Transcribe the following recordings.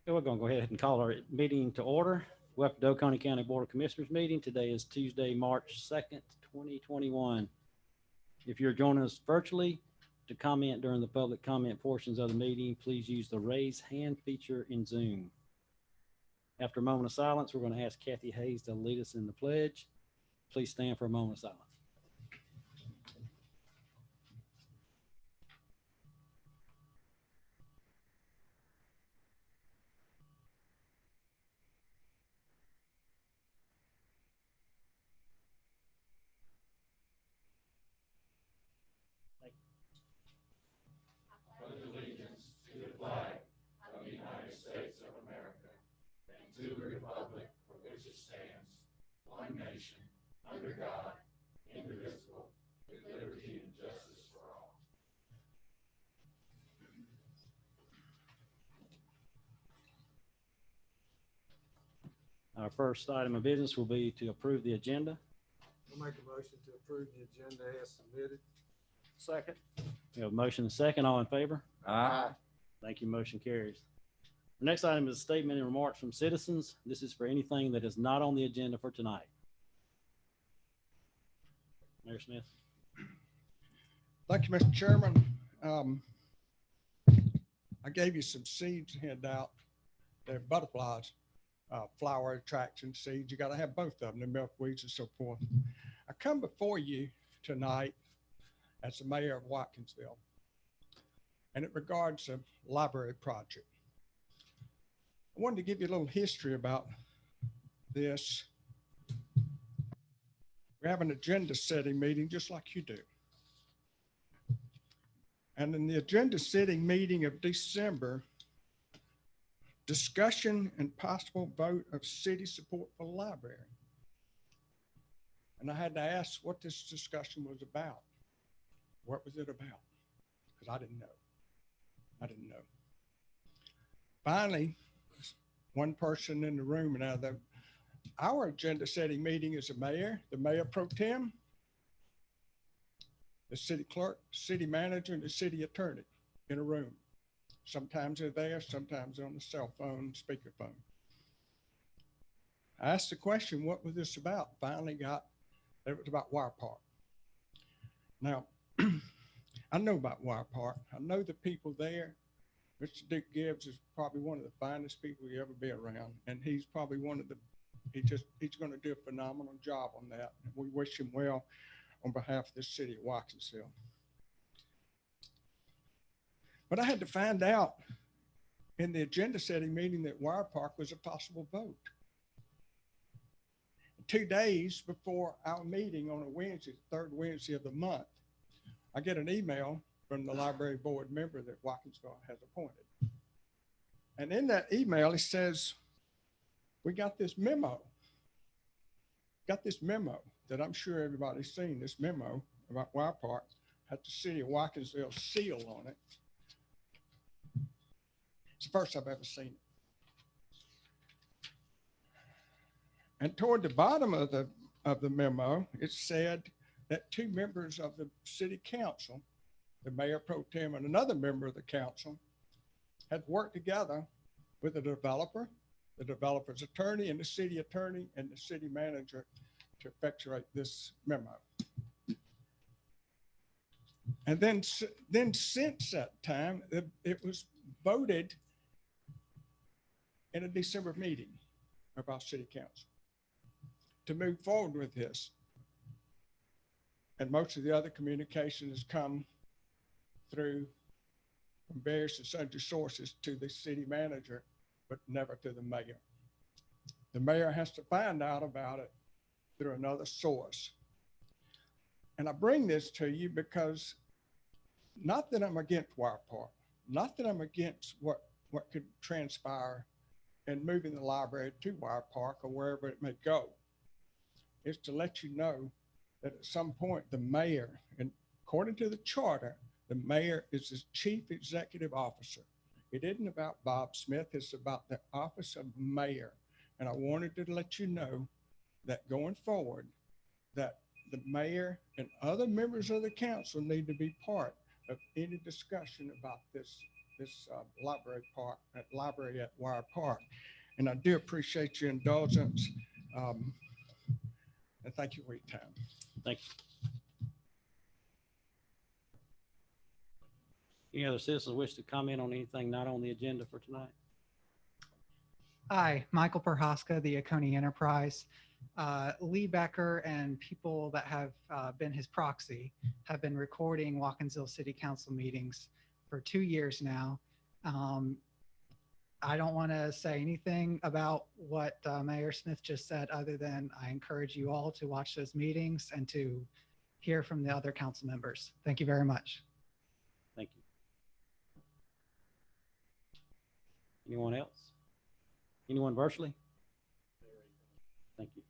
Okay, we're going to go ahead and call our meeting to order. Welcome to Oconee County Board of Commissioners meeting. Today is Tuesday, March 2nd, 2021. If you're joining us virtually to comment during the public comment portions of the meeting, please use the raise hand feature in Zoom. After a moment of silence, we're going to ask Kathy Hayes to lead us in the pledge. Please stand for a moment of silence. Pledge allegiance to the flag of the United States of America and to the republic for which it stands, one nation, under God, indivisible, with liberty and justice for all. Our first item of business will be to approve the agenda. I'll make a motion to approve the agenda as submitted. Second. We have a motion and a second. All in favor? Aye. Thank you. Motion carries. The next item is a statement and remarks from citizens. This is for anything that is not on the agenda for tonight. Mayor Smith. Thank you, Mr. Chairman. I gave you some seeds to hand out. They're butterflies, flower attraction seeds. You got to have both of them, the milkweeds and so forth. I come before you tonight as the mayor of Watkinsville, and it regards a library project. I wanted to give you a little history about this. We have an agenda setting meeting just like you do. And in the agenda setting meeting of December, discussion and possible vote of city support for the library. And I had to ask what this discussion was about. What was it about? Because I didn't know. Finally, one person in the room, now our agenda setting meeting is the mayor pro tem, the city clerk, city manager, and the city attorney in a room. Sometimes they're there, sometimes they're on the cell phone, speakerphone. I asked the question, what was this about? Finally got, it was about Wire Park. Now, I know about Wire Park. I know the people there. Mr. Dick Gibbs is probably one of the finest people you ever be around. And he's probably he's going to do a phenomenal job on that. And we wish him well on behalf of the city of Watkinsville. But I had to find out in the agenda setting meeting that Wire Park was a possible vote. 2 days before our meeting on a Wednesday, the third Wednesday of the month, I get an email from the library board member that Watkinsville has appointed. And in that email, it says, we got this memo that I'm sure everybody's seen. This memo about Wire Park had the city of Watkinsville seal on it. It's the first I've ever seen it. And toward the bottom of the memo, it said that 2 members of the city council, the mayor pro tem and another member of the council, had worked together with the developer's attorney and the city attorney and the city manager to effectuate this memo. And then since that time, it was voted in a December meeting of our city council to move forward with this. And most of the other communication has come through from various and sundry sources to the city manager, but never to the mayor. The mayor has to find out about it through another source. And I bring this to you because not that I'm against Wire Park, not that I'm against what could transpire and moving the library to Wire Park or wherever it may go. It's to let you know that at some point the mayor, and according to the charter, the mayor is the chief executive officer. It isn't about Bob Smith, it's about the office of mayor. And I wanted to let you know that going forward, that the mayor and other members of the council need to be part of any discussion about this library at Wire Park. And I do appreciate your indulgence. And thank you for your time. Thank you. Any other citizens wish to comment on anything not on the agenda for tonight? Hi, Michael Perhaska, the Oconee Enterprise. Lee Becker and people that have been his proxy have been recording Watkinsville City Council meetings for 2 years now. I don't want to say anything about what Mayor Smith just said, other than I encourage you all to watch those meetings and to hear from the other council members. Thank you very much. Thank you. Anyone else? Anyone virtually? Thank you.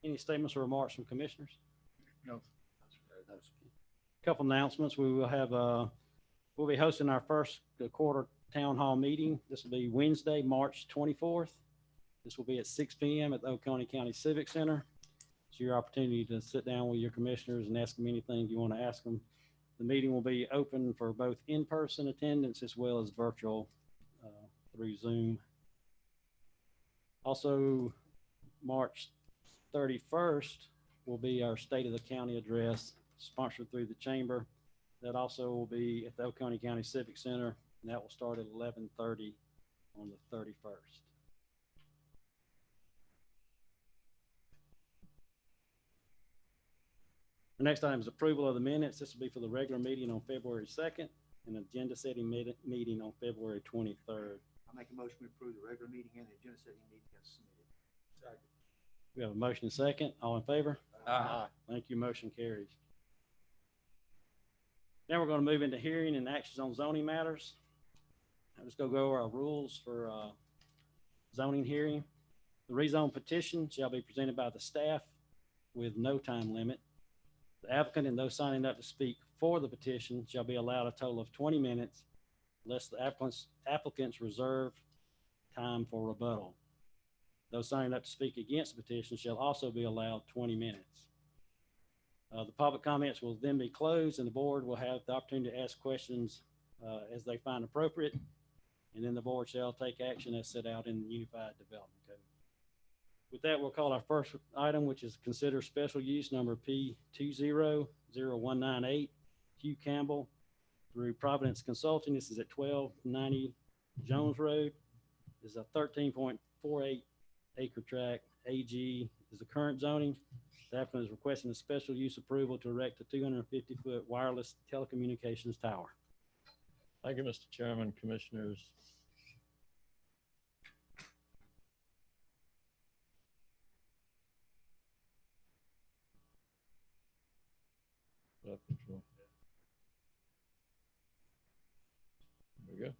Any statements or remarks from commissioners? No. Couple announcements. We will have, we'll be hosting our first quarter town hall meeting. This will be Wednesday, March 24th. This will be at 6 p.m. at the Oconee County Civic Center. It's your opportunity to sit down with your commissioners and ask them anything you want to ask them. The meeting will be open for both in-person attendance as well as virtual through Zoom. Also, March 31st will be our State of the County address, sponsored through the Chamber. That also will be at the Oconee County Civic Center, and that will start at 11:30 on the 31st. The next item is approval of the minutes. This will be for the regular meeting on February 2nd and agenda setting meeting on February 23rd. I'll make a motion to approve the regular meeting and the agenda setting meeting as submitted. Second. We have a motion and second. All in favor? Aye. Thank you. Motion carries. Now we're going to move into hearing and actions on zoning matters. I'm just going to go over our rules for zoning hearing. The rezone petition shall be presented by the staff with no time limit. The applicant and those signing up to speak for the petition shall be allowed a total of 20 minutes unless the applicants reserve time for rebuttal. Those signing up to speak against the petition shall also be allowed 20 minutes. The public comments will then be closed and the board will have the opportunity to ask questions as they find appropriate. And then the board shall take action as set out in the Unified Development Code. With that, we'll call our first item, which is consider special use number P200198, Hugh Campbell through Providence Consulting. This is at 1290 Jones Road. This is a 13.48 acre tract. AG is the current zoning. The applicant is requesting a special use approval to erect a 250-foot wireless telecommunications tower. Thank you, Mr. Chairman, Commissioners. There we go.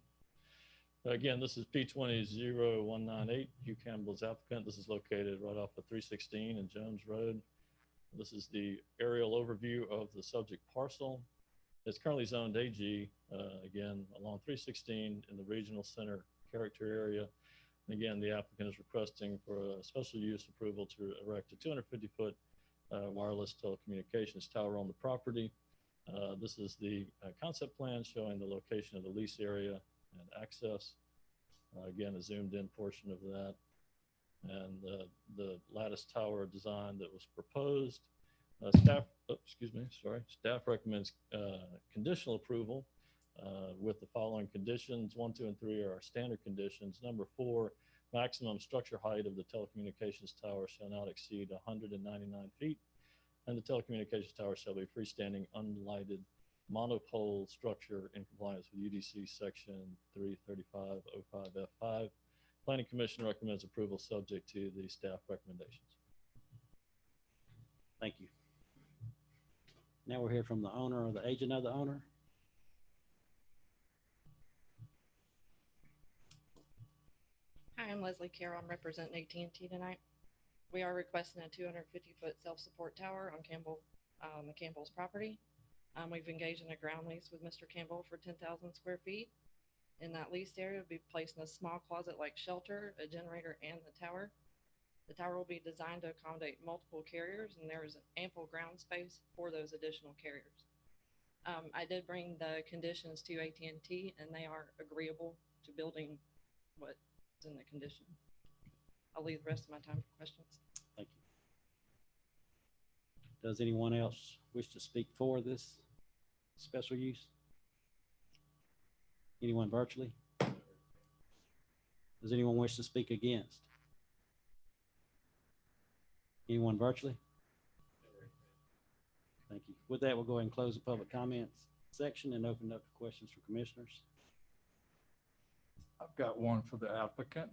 Again, this is P200198, Hugh Campbell's applicant. This is located right off of 316 and Jones Road. This is the aerial overview of the subject parcel. It's currently zoned AG, again, along 316 in the regional center character area. And again, the applicant is requesting for a special use approval to erect a 250-foot wireless telecommunications tower on the property. This is the concept plan showing the location of the lease area and access. Again, a zoomed in portion of that. And the lattice tower design that was proposed. Staff recommends conditional approval with the following conditions. 1, 2, and 3 are our standard conditions. Number 4, maximum structure height of the telecommunications tower shall not exceed 199 feet. And the telecommunications tower shall be freestanding, unlighted monopole structure in compliance with UDC section 33505F5. Planning Commission recommends approval subject to the staff recommendations. Thank you. Now we'll hear from the owner or the agent of the owner. Leslie Carroll. I'm representing AT&T tonight. We are requesting a 250-foot self-support tower on the Campbell's property. We've engaged in a ground lease with Mr. Campbell for 10,000 square feet. In that leased area, we'll be placing a small closet-like shelter, a generator, and the tower. The tower will be designed to accommodate multiple carriers, and there is ample ground space for those additional carriers. I did bring the conditions to AT&T, and they are agreeable to building what's in the condition. I'll leave the rest of my time for questions. Thank you. Does anyone else wish to speak for this special use? Anyone virtually? Does anyone wish to speak against? Anyone virtually? Thank you. With that, we'll go ahead and close the public comments section and open up to questions from commissioners. I've got one for the applicant.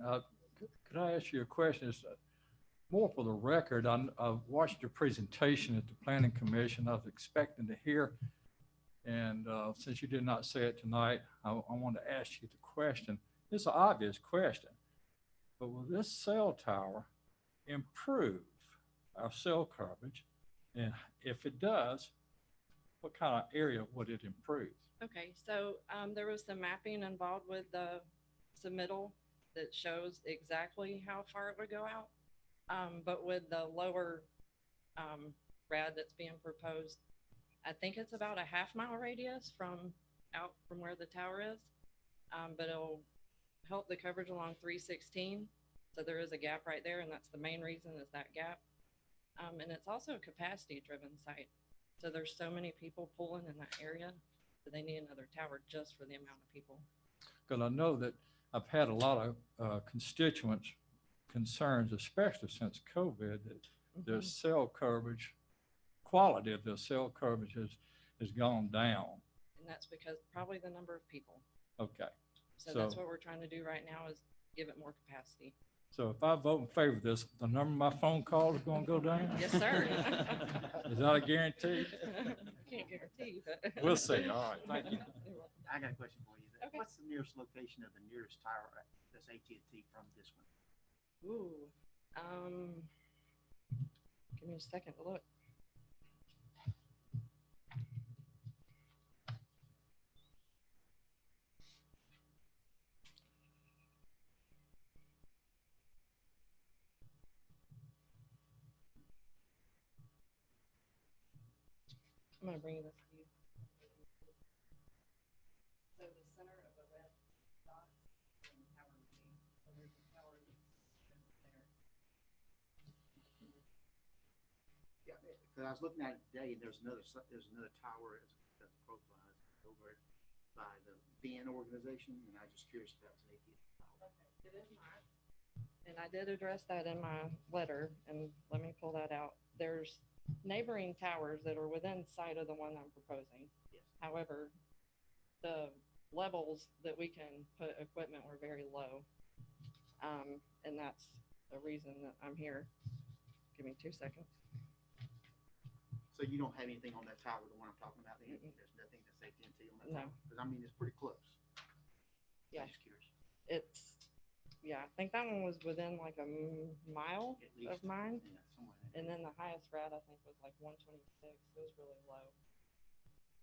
Could I ask you a question? It's more for the record. I've watched your presentation at the Planning Commission. I was expecting to hear, and since you did not say it tonight, I want to ask you the question. It's an obvious question, but will this cell tower improve our cell coverage? And if it does, what kind of area would it improve? Okay, so there was some mapping involved with the submittal that shows exactly how far it would go out. But with the lower rad that's being proposed, I think it's about a half-mile radius from where the tower is. But it'll help the coverage along 316. So there is a gap right there, and that's the main reason is that gap. And it's also a capacity-driven site. So there's so many people pulling in that area that they need another tower just for the amount of people. Because I know that I've had a lot of constituents concerns, especially since COVID, that their cell coverage, quality of their cell coverage has gone down. And that's because probably the number of people. Okay. So that's what we're trying to do right now is give it more capacity. So if I vote in favor of this, the number of my phone calls is going to go down? Yes, sir. Is that a guarantee? Can't guarantee, but. We'll see. All right. Thank you. I got a question for you. Okay. What's the nearest location of the nearest tower that's AT&T from this one? Ooh, give me a second to look. I'm gonna bring this to you. So the center of the red dots in the tower machine. So there's a tower there. Yeah, because I was looking at it today, and there's another tower as a profile over by the BN organization, and I was just curious if that was an AT&T tower. Okay, it is not. And I did address that in my letter, and let me pull that out. There's neighboring towers that are within sight of the one I'm proposing. Yes. However, the levels that we can put equipment were very low. And that's the reason that I'm here. Give me 2 seconds. So you don't have anything on that tower, the one I'm talking about? There's nothing that's AT&T on that tower? Because I mean, it's pretty close. Yeah. I'm just curious. I think that one was within like a mile At least. of mine. Yeah, somewhere in there. And then the highest rad, I think, was like 126. It was really low.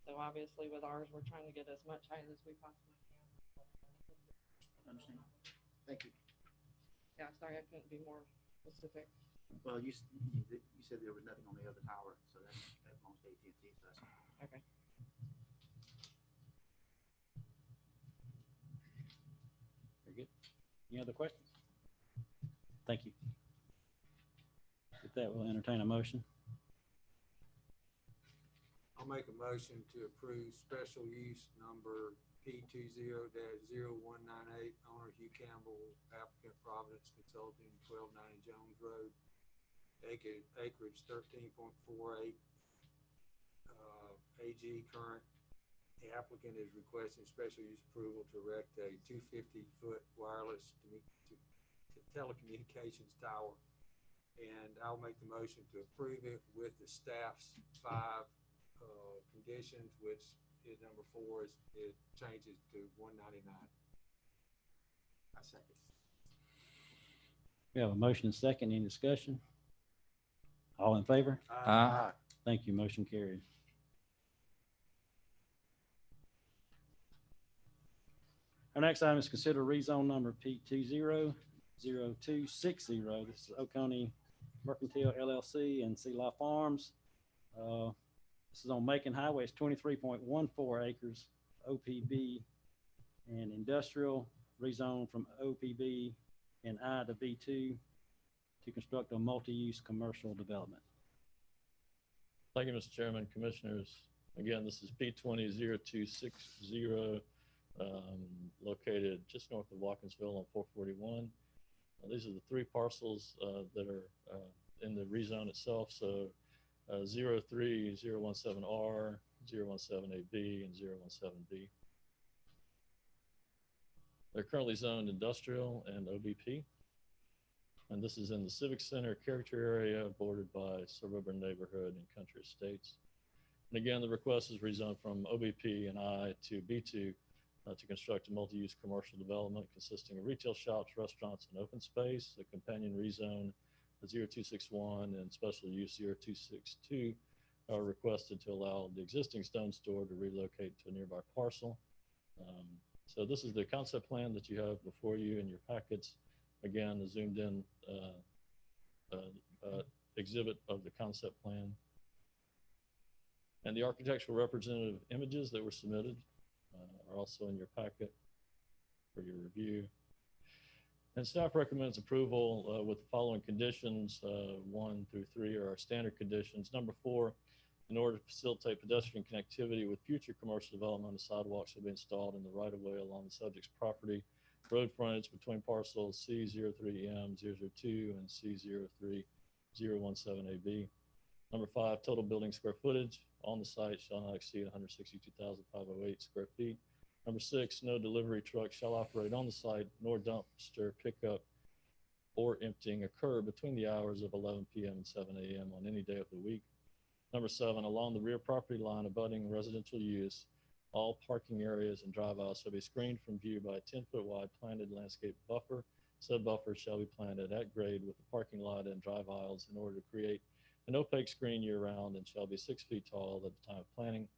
So obviously with ours, we're trying to get as much height as we possibly can. Understand. Thank you. Yeah, sorry, I couldn't be more specific. Well, you said there was nothing on the other tower, so that belongs to AT&T. So that's Okay. Very good. Any other questions? Thank you. With that, we'll entertain a motion. I'll make a motion to approve special use number P20-0198, owner Hugh Campbell, applicant Providence Consulting, 1290 Jones Road, acreage 13.48, AG current. The applicant is requesting special use approval to erect a 250-foot wireless telecommunications tower. And I'll make the motion to approve it with the staff's 5 conditions, which is number 4 it changes to 199. I second. We have a motion and second. Any discussion? All in favor? Aye. Thank you. Motion carried. Our next item is consider rezone number P200260. This is Oconee Mercantile LLC and Sea Life Farms. This is on Macon Highway. It's 23.14 acres OPB and industrial, rezone from OPB and I to B2 to construct a multi-use commercial development. Thank you, Mr. Chairman, Commissioners. Again, this is P200260, located just north of Watkinsville on 441. These are the three parcels that are in the rezone itself. So 03017R, 017AB, and 017B. They're currently zoned industrial and OBP. And this is in the Civic Center character area bordered by suburban neighborhood and country estates. And again, the request is rezoned from OBP and I to B2 to construct a multi-use commercial development consisting of retail shops, restaurants, and open space. The companion rezone, the 0261 and special use 0262 are requested to allow the existing stone store to relocate to a nearby parcel. So this is the concept plan that you have before you in your packets. Again, the zoomed in exhibit of the concept plan. And the architectural representative images that were submitted are also in your packet for your review. And staff recommends approval with the following conditions. 1 through 3 are our standard conditions. Number 4, in order to facilitate pedestrian connectivity with future commercial development, a sidewalk shall be installed in the right-of-way along the subject's property. Road frontage between parcels C03M002 and C03017AB. Number 5, total building square footage on the site shall not exceed 162,508 square feet. Number 6, no delivery truck shall operate on the site, nor dumpster pickup or emptying occur between the hours of 11 p.m. and 7 a.m. on any day of the week. Number 7, along the rear property line abutting residential use, all parking areas and drive aisles shall be screened from view by a 10-foot wide planted landscape buffer. Said buffer shall be planted at grade with the parking lot and drive aisles in order to create an opaque screen year-round and shall be 6 feet tall at the time of planting.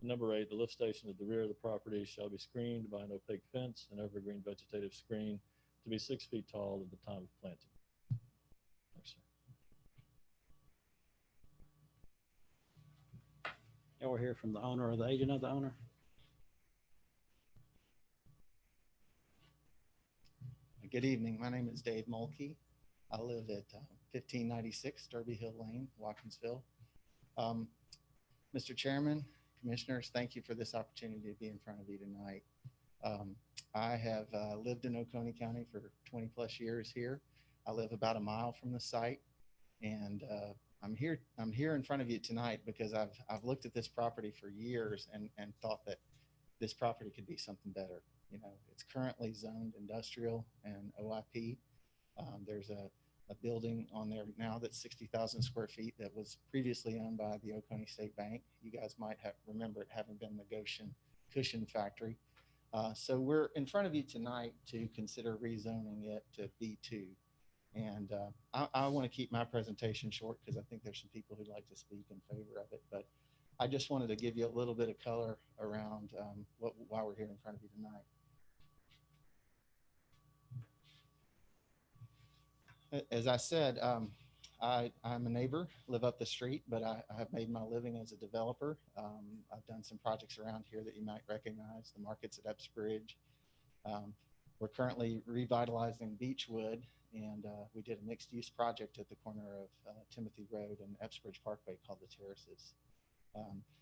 Number 8, the lift station at the rear of the property shall be screened by an opaque fence and evergreen vegetative screen to be 6 feet tall at the time of planting. Thanks, sir. Now we'll hear from the owner or the agent of the owner. Good evening. My name is Dave Mulkey. I live at 1596 Derby Hill Lane, Watkinsville. Mr. Chairman, Commissioners, thank you for this opportunity to be in front of you tonight. I have lived in Oconee County for 20 plus years here. I live about a mile from the site, and I'm here in front of you tonight because I've looked at this property for years and thought that this property could be something better. You know, it's currently zoned industrial and OIP. There's a building on there now that's 60,000 square feet that was previously owned by the Oconee State Bank. You guys might remember it having been the Goshen Cushion Factory. So we're in front of you tonight to consider rezoning it to B2. And I want to keep my presentation short because I think there's some people who'd like to speak in favor of it. But I just wanted to give you a little bit of color around why we're here in front of you tonight. As I said, I'm a neighbor, live up the street, but I have made my living as a developer. I've done some projects around here that you might recognize, the markets at Epsbridge. We're currently revitalizing Beechwood, and we did a mixed-use project at the corner of Timothy Road and Epsbridge Parkway called the Terraces.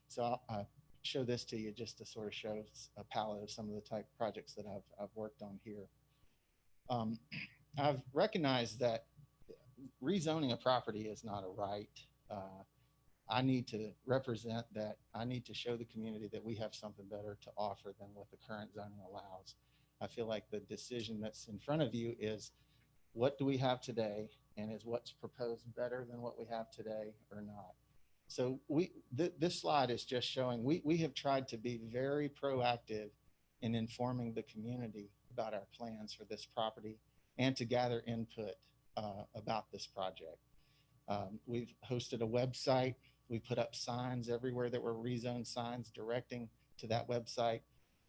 So I'll show this to you just to sort of show a palette of some of the type of projects that I've worked on here. I've recognized that rezoning a property is not a right. I need to represent that. I need to show the community that we have something better to offer than what the current zoning allows. I feel like the decision that's in front of you is what do we have today, and is what's proposed better than what we have today or not? So this slide is just showing we have tried to be very proactive in informing the community about our plans for this property and to gather input about this project. We've hosted a website. We put up signs everywhere that were rezoned signs directing to that website.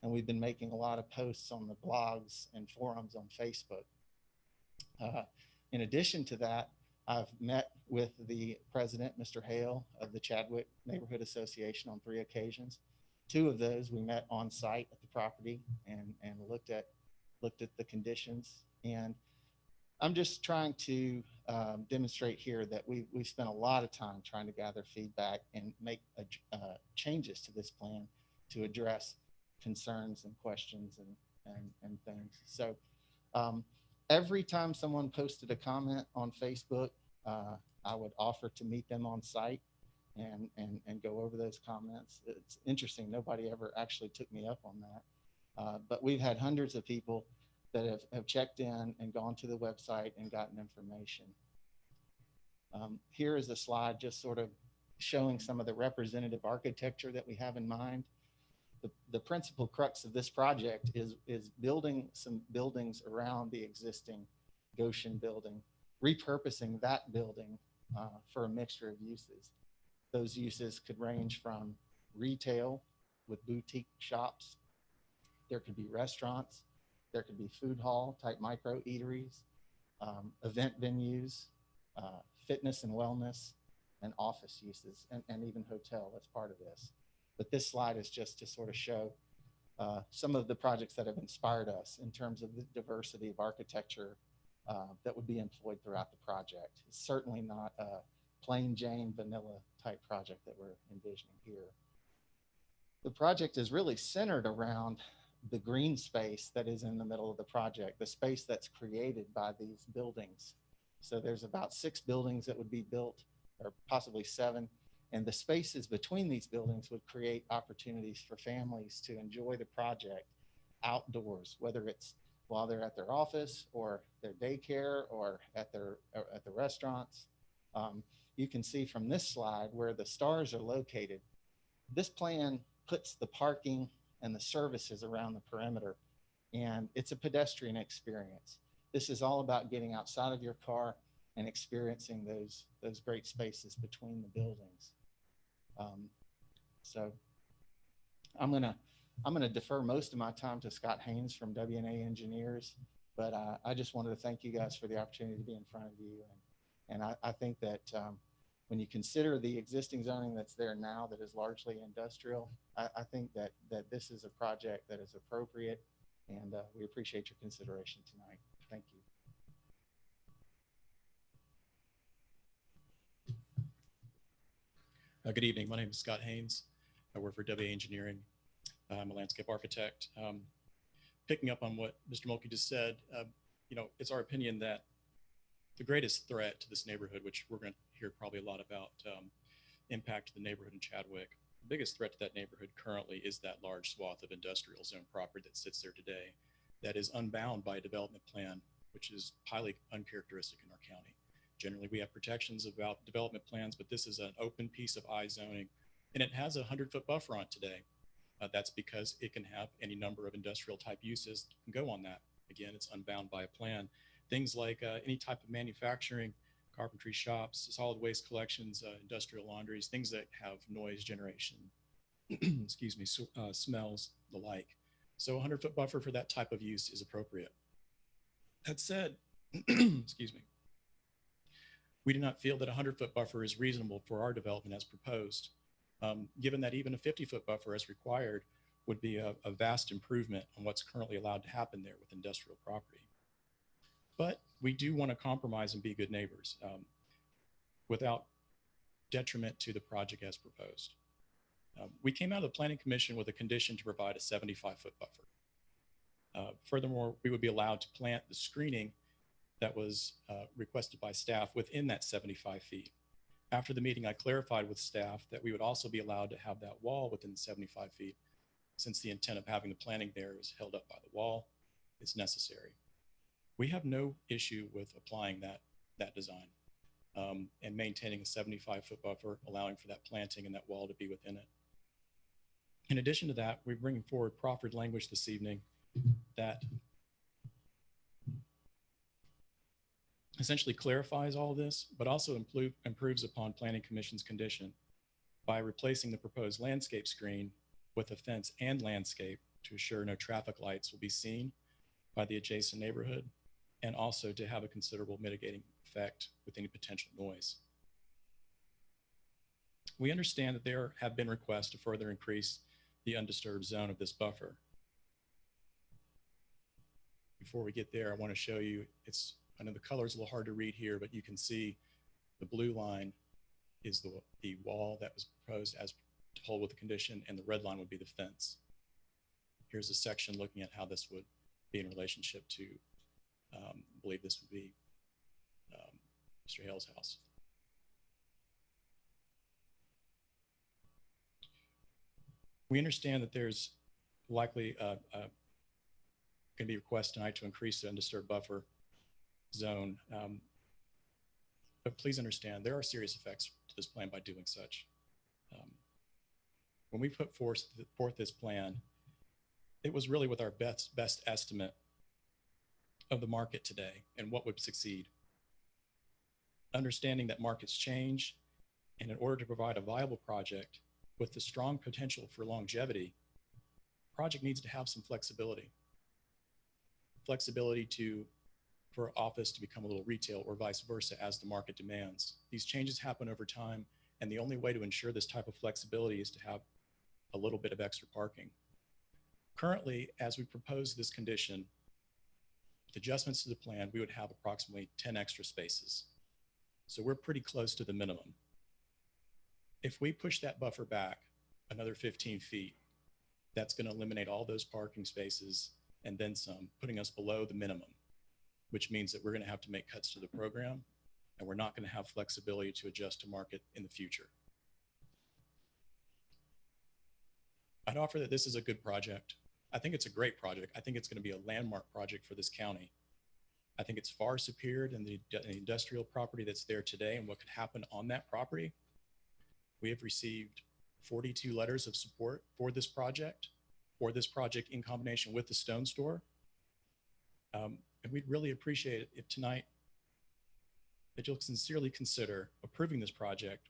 And we've been making a lot of posts on the blogs and forums on Facebook. In addition to that, I've met with the president, Mr. Hale, of the Chadwick Neighborhood Association on 3 occasions. 2 of those we met on site at the property and looked at the conditions. And I'm just trying to demonstrate here that we've spent a lot of time trying to gather feedback and make changes to this plan to address concerns and questions and things. So every time someone posted a comment on Facebook, I would offer to meet them on site and go over those comments. It's interesting, nobody ever actually took me up on that. But we've had hundreds of people that have checked in and gone to the website and gotten information. Here is a slide just sort of showing some of the representative architecture that we have in mind. The principal crux of this project is building some buildings around the existing Goshen building, repurposing that building for a mixture of uses. Those uses could range from retail with boutique shops. There could be restaurants. There could be food hall type micro eateries, event venues, fitness and wellness, and office uses, and even hotel as part of this. But this slide is just to sort of show some of the projects that have inspired us in terms of the diversity of architecture that would be employed throughout the project. It's certainly not a plain Jane vanilla type project that we're envisioning here. The project is really centered around the green space that is in the middle of the project, the space that's created by these buildings. So there's about 6 buildings that would be built, or possibly 7. And the spaces between these buildings would create opportunities for families to enjoy the project outdoors, whether it's while they're at their office or their daycare or at the restaurants. You can see from this slide where the stars are located. This plan puts the parking and the services around the perimeter, and it's a pedestrian experience. This is all about getting outside of your car and experiencing those great spaces between the buildings. So I'm gonna defer most of my time to Scott Haynes from W&A Engineers, but I just wanted to thank you guys for the opportunity to be in front of you. And I think that when you consider the existing zoning that's there now that is largely industrial, I think that this is a project that is appropriate, and we appreciate your consideration tonight. Thank you. Good evening. My name is Scott Haynes. I work for WA Engineering. I'm a landscape architect. Picking up on what Mr. Mulkey just said, it's our opinion that the greatest threat to this neighborhood, which we're going to hear probably a lot about, impact to the neighborhood in Chadwick. The biggest threat to that neighborhood currently is that large swath of industrial zone property that sits there today that is unbound by a development plan, which is highly uncharacteristic in our county. Generally, we have protections about development plans, but this is an open piece of I zoning, and it has a 100-foot buffer on it today. That's because it can have any number of industrial type uses that can go on that. Again, it's unbound by a plan. Things like any type of manufacturing, carpentry shops, solid waste collections, industrial laundries, things that have noise generation, excuse me, smells, the like. So a 100-foot buffer for that type of use is appropriate. That said, excuse me, we do not feel that a 100-foot buffer is reasonable for our development as proposed, given that even a 50-foot buffer as required would be a vast improvement on what's currently allowed to happen there with industrial property. But we do want to compromise and be good neighbors without detriment to the project as proposed. We came out of the Planning Commission with a condition to provide a 75-foot buffer. Furthermore, we would be allowed to plant the screening that was requested by staff within that 75 feet. After the meeting, I clarified with staff that we would also be allowed to have that wall within 75 feet, since the intent of having the planting there is held up by the wall. It's necessary. We have no issue with applying that design and maintaining a 75-foot buffer, allowing for that planting and that wall to be within it. In addition to that, we're bringing forward proffered language this evening that essentially clarifies all this, but also improves upon Planning Commission's condition by replacing the proposed landscape screen with a fence and landscape to assure no traffic lights will be seen by the adjacent neighborhood, and also to have a considerable mitigating effect with any potential noise. We understand that there have been requests to further increase the undisturbed zone of this buffer. Before we get there, I want to show you, I know the color is a little hard to read here, but you can see the blue line is the wall that was proposed as to hold with the condition, and the red line would be the fence. Here's a section looking at how this would be in relationship to, I believe this would be Mr. Hale's house. We understand that there's likely going to be requests tonight to increase the undisturbed buffer zone. But please understand, there are serious effects to this plan by doing such. When we put forth this plan, it was really with our best estimate of the market today and what would succeed. Understanding that markets change, and in order to provide a viable project with the strong potential for longevity, the project needs to have some flexibility. Flexibility for office to become a little retail or vice versa as the market demands. These changes happen over time, and the only way to ensure this type of flexibility is to have a little bit of extra parking. Currently, as we propose this condition, with adjustments to the plan, we would have approximately 10 extra spaces. So we're pretty close to the minimum. If we push that buffer back another 15 feet, that's going to eliminate all those parking spaces and then some, putting us below the minimum, which means that we're going to have to make cuts to the program, and we're not going to have flexibility to adjust to market in the future. I'd offer that this is a good project. I think it's a great project. I think it's going to be a landmark project for this county. I think it's far superior than the industrial property that's there today and what could happen on that property. We have received 42 letters of support for this project in combination with the Stone Store. And we'd really appreciate it if tonight that you'll sincerely consider approving this project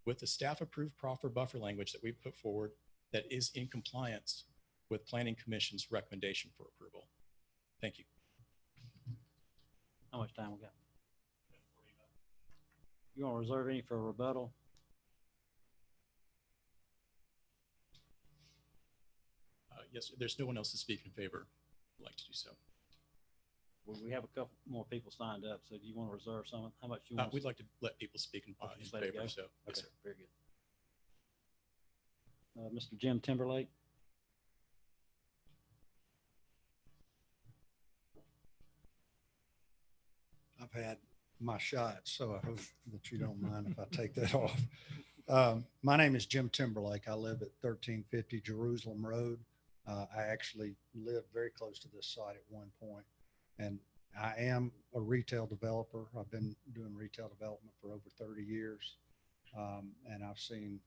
with the staff approved proffer buffer language that we've put forward that is in compliance with Planning Commission's recommendation for approval. Thank you. How much time we got? You want to reserve any for rebuttal? Yes, there's no one else to speak in favor. I'd like to do so. Well, we have a couple more people signed up, so do you want to reserve some? How much you want? We'd like to let people speak in Just let it favor, go? so. Yes, Okay, sir. very good. Mr. Jim Timberlake. I've had my shot, so I hope that you don't mind if I take that off. My name is Jim Timberlake. I live at 1350 Jerusalem Road. I actually lived very close to this site at one point, and I am a retail developer. I've been doing retail development for over 30 years, and I've seen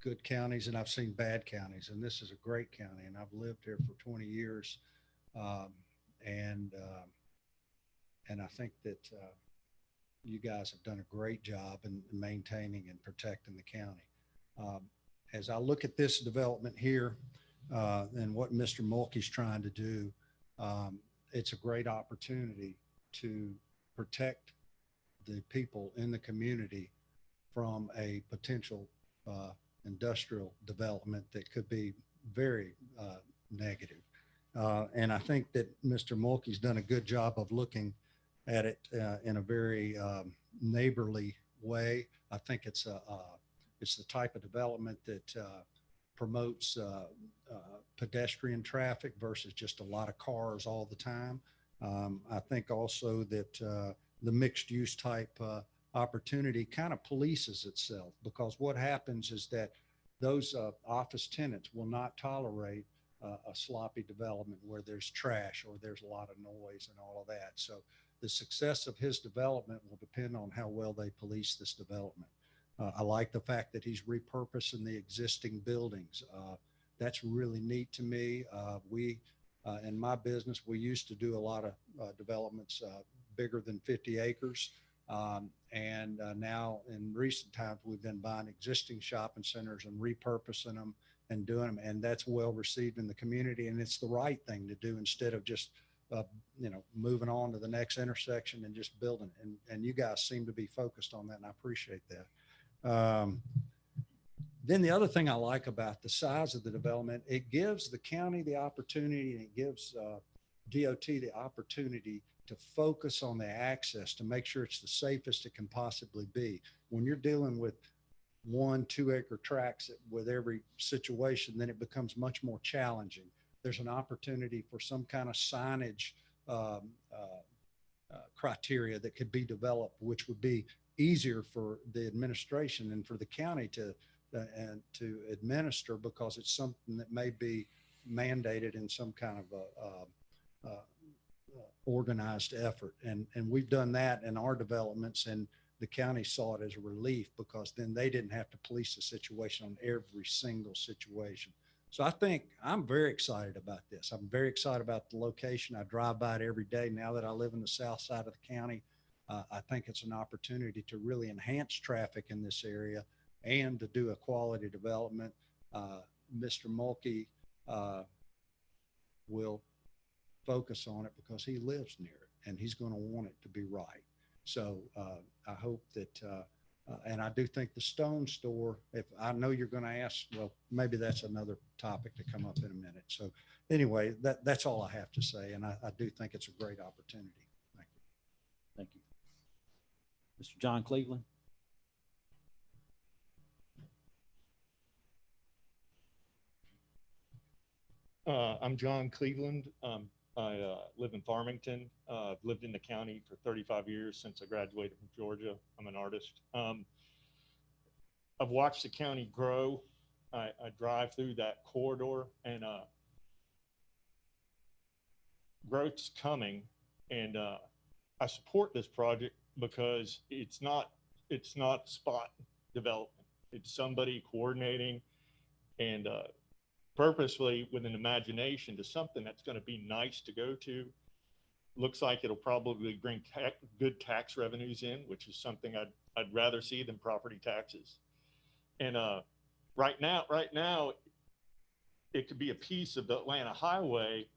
good counties and I've seen bad counties, and this is a great county, and I've lived here for 20 years, and I think that you guys have done a great job in maintaining and protecting the county. As I look at this development here and what Mr. Mulkey's trying to do, it's a great opportunity to protect the people in the community from a potential industrial development that could be very negative. And I think that Mr. Mulkey's done a good job of looking at it in a very neighborly way. I think it's the type of development that promotes pedestrian traffic versus just a lot of cars all the time. I think also that the mixed use type opportunity kind of polices itself, because what happens is that those office tenants will not tolerate a sloppy development where there's trash or there's a lot of noise and all of that. So the success of his development will depend on how well they police this development. I like the fact that he's repurposing the existing buildings. That's really neat to me. We In my business, we used to do a lot of developments bigger than 50 acres. And now in recent times, we've been buying existing shopping centers and repurposing them and doing them. And that's well received in the community. And it's the right thing to do instead of just, moving on to the next intersection and just building it. And you guys seem to be focused on that, and I appreciate that. Then the other thing I like about the size of the development, it gives the county the opportunity, and it gives DOT the opportunity to focus on the access to make sure it's the safest it can possibly be. When you're dealing with 1-2 acre tracts with every situation, then it becomes much more challenging. There's an opportunity for some kind of signage criteria that could be developed, which would be easier for the administration and for the county to administer, because it's something that may be mandated in some kind of organized effort. And we've done that in our developments, and the county saw it as a relief because then they didn't have to police the situation on every single situation. So I think I'm very excited about this. I'm very excited about the location. I drive by it every day now that I live in the south side of the county. I think it's an opportunity to really enhance traffic in this area and to do a quality development. Mr. Mulkey will focus on it because he lives near it and he's going to want it to be right. So I hope that, and I do think the Stone Store, if I know you're going to ask, well, maybe that's another topic to come up in a minute. So anyway, that's all I have to say. And I do think it's a great opportunity. Thank you. Thank you. Mr. John Cleveland. I'm John Cleveland. I live in Farmington. I've lived in the county for 35 years since I graduated from Georgia. I'm an artist. I've watched the county grow. I drive through that corridor, and growth's coming. And I support this project because it's not spot development. It's somebody coordinating and purposely with an imagination to something that's going to be nice to go to. Looks like it'll probably bring good tax revenues in, which is something I'd rather see than property taxes. And right now, it could be a piece of the Atlanta highway,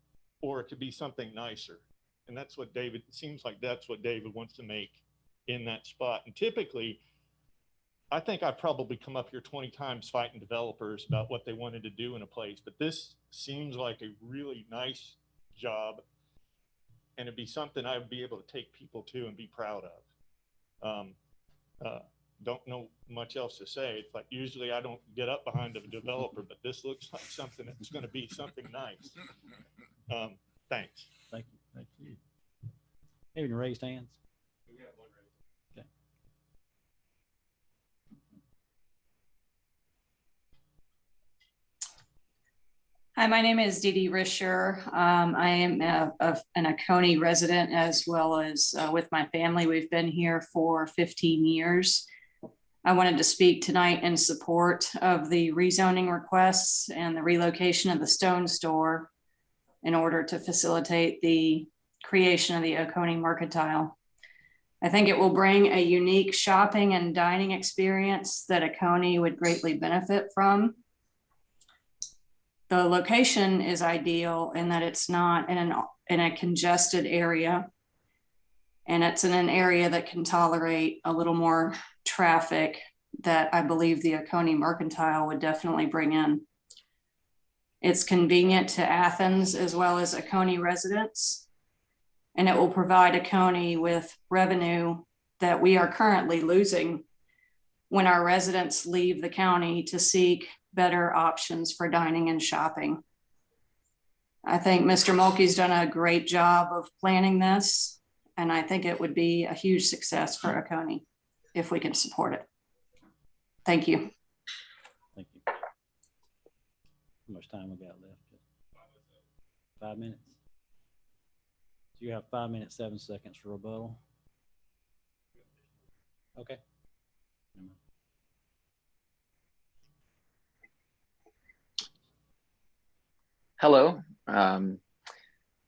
or it could be something nicer. And that's what David, it seems like that's what David wants to make in that spot. And typically, I think I've probably come up here 20 times fighting developers about what they wanted to do in a place, but this seems like a really nice job, and it'd be something I would be able to take people to and be proud of. Don't know much else to say. It's like usually I don't get up behind a developer, but this looks like something that's going to be something nice. Thanks. Thank you. Thank you. Any raised hands? We have one raised. Okay. Hi, my name is Dee Dee Risher. I am an Oconee resident as well as with my family. We've been here for 15 years. I wanted to speak tonight in support of the rezoning requests and the relocation of the Stone Store in order to facilitate the creation of the Oconee Mercantile. I think it will bring a unique shopping and dining experience that Oconee would greatly benefit from. The location is ideal in that it's not in a congested area, and it's in an area that can tolerate a little more traffic that I believe the Oconee Mercantile would definitely bring in. It's convenient to Athens as well as Oconee residents, and it will provide Oconee with revenue that we are currently losing when our residents leave the county to seek better options for dining and shopping. I think Mr. Mulkey's done a great job of planning this, and I think it would be a huge success for Oconee if we can support it. Thank you. Thank you. How much time we got left? 5 minutes. So you have 5 minutes, 7 seconds for rebuttal. Okay. Hello.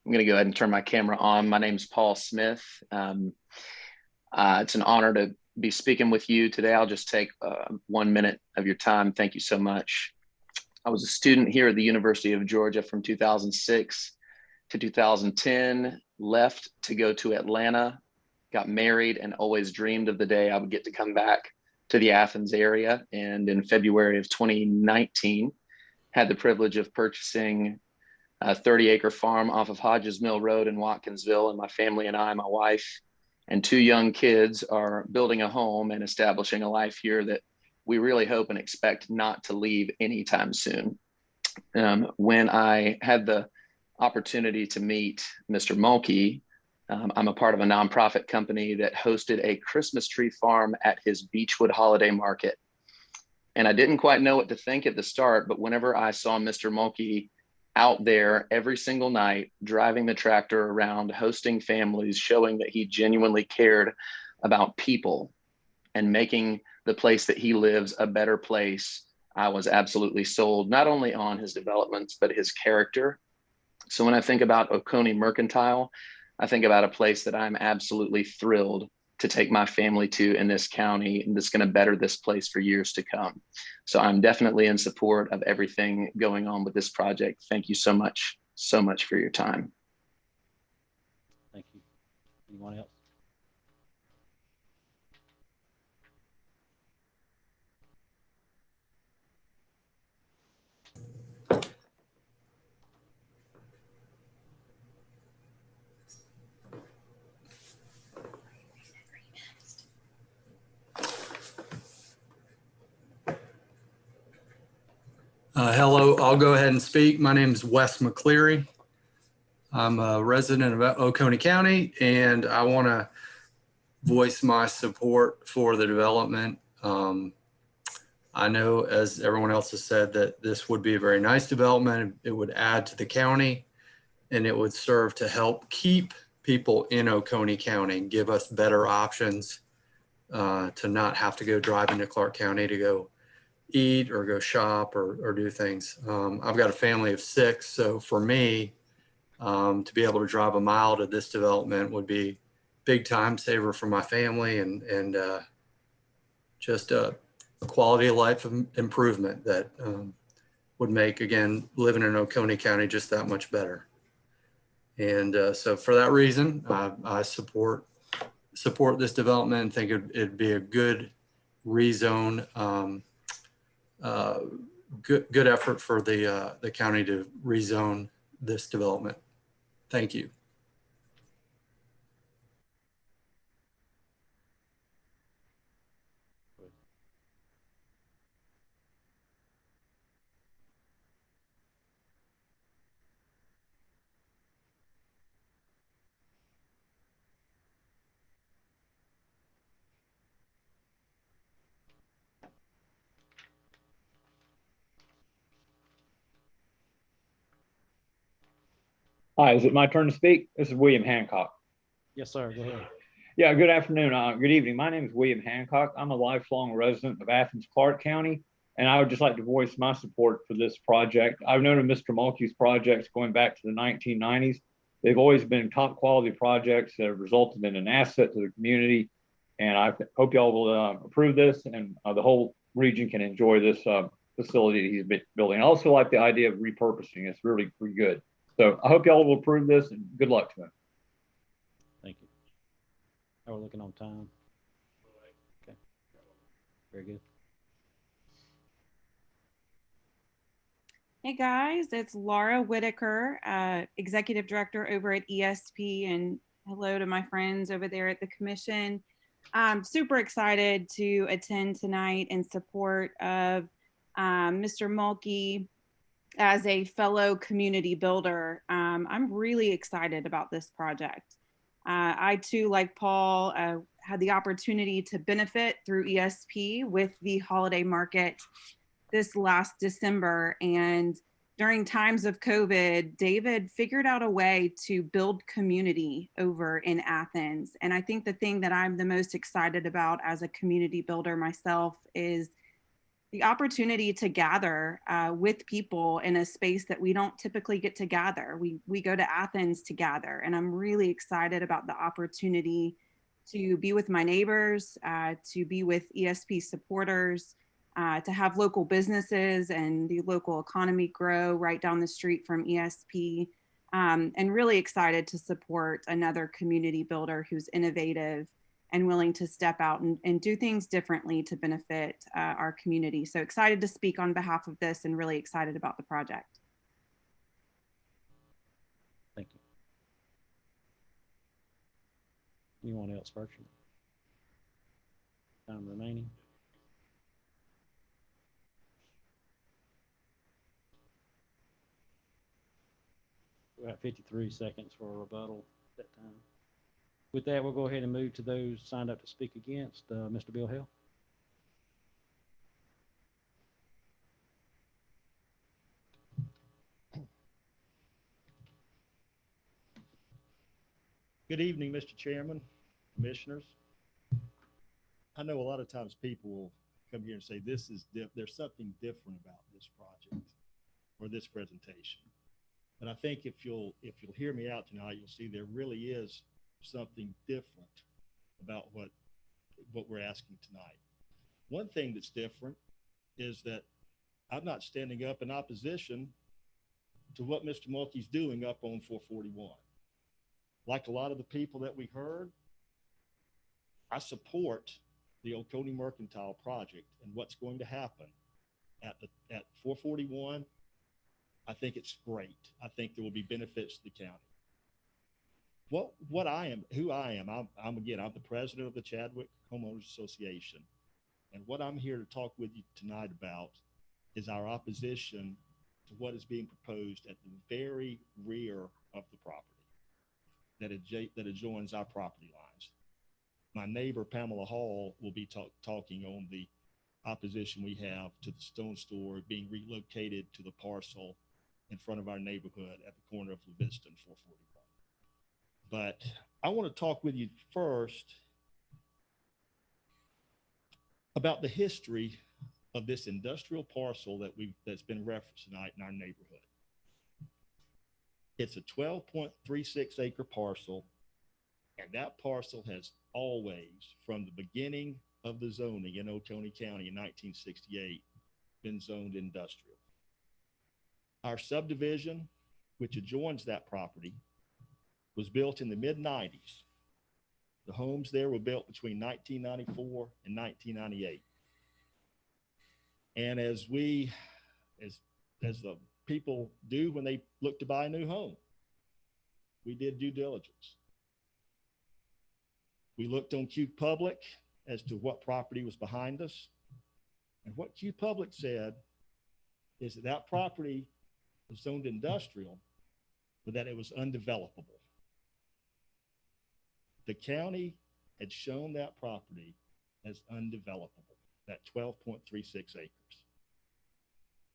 I'm going to go ahead and turn my camera on. My name's Paul Smith. It's an honor to be speaking with you today. I'll just take 1 minute of your time. Thank you so much. I was a student here at the University of Georgia from 2006 to 2010, left to go to Atlanta, got married, and always dreamed of the day I would get to come back to the Athens area. And in February of 2019, had the privilege of purchasing a 30-acre farm off of Hodges Mill Road in Watkinsville. And my family and I, my wife, and 2 young kids are building a home and establishing a life here that we really hope and expect not to leave anytime soon. When I had the opportunity to meet Mr. Mulkey, I'm a part of a nonprofit company that hosted a Christmas tree farm at his Beechwood Holiday Market. And I didn't quite know what to think at the start, but whenever I saw Mr. Mulkey out there every single night, driving the tractor around, hosting families, showing that he genuinely cared about people and making the place that he lives a better place, I was absolutely sold, not only on his developments, but his character. So when I think about Oconee Mercantile, I think about a place that I'm absolutely thrilled to take my family to in this county, and that's going to better this place for years to come. So I'm definitely in support of everything going on with this project. Thank you so much for your time. Thank you. Anyone else? Hello, I'll go ahead and speak. My name is Wes McCleary. I'm a resident of Oconee County, and I want to voice my support for the development. I know, as everyone else has said, that this would be a very nice development. It would add to the county, and it would serve to help keep people in Oconee County, give us better options to not have to go drive into Clark County to go eat or go shop or do things. I've got a family of 6, so for me, to be able to drive a mile to this development would be big time saver for my family and just a quality of life improvement that would make, again, living in Oconee County just that much better. And so for that reason, I support this development and think it'd be a good rezone. Good effort for the county to rezone this development. Thank you. Hi, is it my turn to speak? This is William Hancock. Yes, sir. Go ahead. Yeah, good afternoon. Good evening. My name is William Hancock. I'm a lifelong resident of Athens, Clark County, and I would just like to voice my support for this project. I've known of Mr. Mulkey's projects going back to the 1990s. They've always been top quality projects that have resulted in an asset to the community, and I hope y'all will approve this and the whole region can enjoy this facility that he's building. I also like the idea of repurposing. It's really pretty good. So I hope y'all will approve this and good luck to him. Thank you. How are we looking on time? Okay. Very good. Hey guys, it's Laura Whitaker, Executive Director over at ESP, and hello to my friends over there at the Commission. I'm super excited to attend tonight in support of Mr. Mulkey as a fellow community builder. I'm really excited about this project. I too, like Paul, had the opportunity to benefit through ESP with the holiday market this last December. And during times of COVID, David figured out a way to build community over in Athens. And I think the thing that I'm the most excited about as a community builder myself is the opportunity to gather with people in a space that we don't typically get to gather. We go to Athens to gather, and I'm really excited about the opportunity to be with my neighbors, to be with ESP supporters, to have local businesses and the local economy grow right down the street from ESP, and really excited to support another community builder who's innovative and willing to step out and do things differently to benefit our community. So excited to speak on behalf of this and really excited about the project. Thank you. Anyone else virtually? Time remaining. We have 53 seconds for a rebuttal at that time. With that, we'll go ahead and move to those signed up to speak against. Mr. Bill Hill. Good evening, Mr. Chairman, commissioners. I know a lot of times people will come here and say there's something different about this project or this presentation. But I think if you'll hear me out tonight, you'll see there really is something different about what we're asking tonight. One thing that's different is that I'm not standing up in opposition to what Mr. Mulkey's doing up on 441. Like a lot of the people that we heard, I support the Oconee Mercantile project and what's going to happen at 441. I think it's great. I think there will be benefits to the county. Who I am, I'm the president of the Chadwick Homeowners Association. And what I'm here to talk with you tonight about is our opposition to what is being proposed at the very rear of the property that adjoins our property lines. My neighbor, Pamela Hall, will be talking on the opposition we have to the stone store being relocated to the parcel in front of our neighborhood at the corner of La Vista and 441. But I want to talk with you first about the history of this industrial parcel that's been referenced tonight in our neighborhood. It's a 12.36 acre parcel, and that parcel has always, from the beginning of the zoning in Oconee County in 1968, been zoned industrial. Our subdivision, which adjoins that property, was built in the mid-90s. The homes there were built between 1994 and 1998. And as the people do when they look to buy a new home, we did due diligence. We looked on Q Public as to what property was behind us. And what Q Public said is that property was zoned industrial, but that it was undevelopable. The county had shown that property as undevelopable, that 12.36 acres.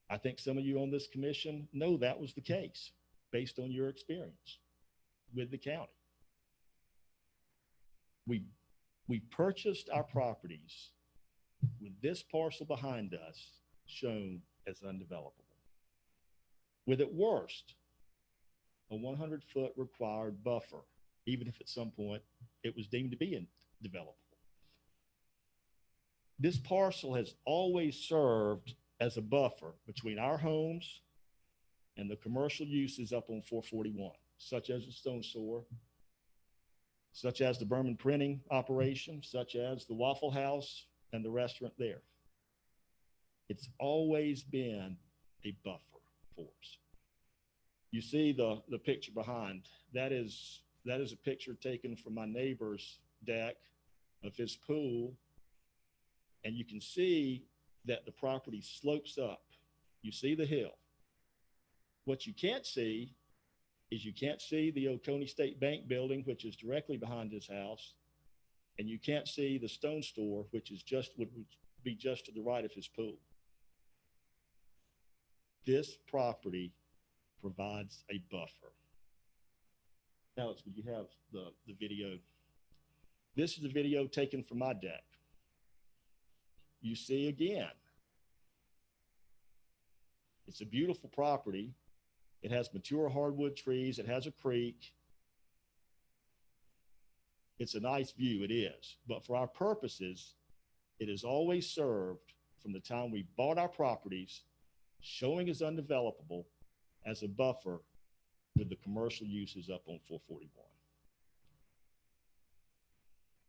I think some of you on this commission know that was the case based on your experience with the county. We purchased our properties with this parcel behind us shown as undevelopable. With at worst, a 100-foot required buffer, even if at some point it was deemed to be developable. This parcel has always served as a buffer between our homes and the commercial uses up on 441, such as the stone store, such as the Berman printing operation, such as the Waffle House and the restaurant there. It's always been a buffer for us. You see the picture behind, that is a picture taken from my neighbor's deck of his pool. And you can see that the property slopes up. You see the hill. What you can't see is you can't see the Oconee State Bank building, which is directly behind his house. And you can't see the stone store, which would be just to the right of his pool. This property provides a buffer. Now, you have the video. This is a video taken from my deck. You see again It's a beautiful property. It has mature hardwood trees. It has a creek. It's a nice view, it is. But for our purposes, it has always served from the time we bought our properties, showing as undevelopable, as a buffer with the commercial uses up on 441.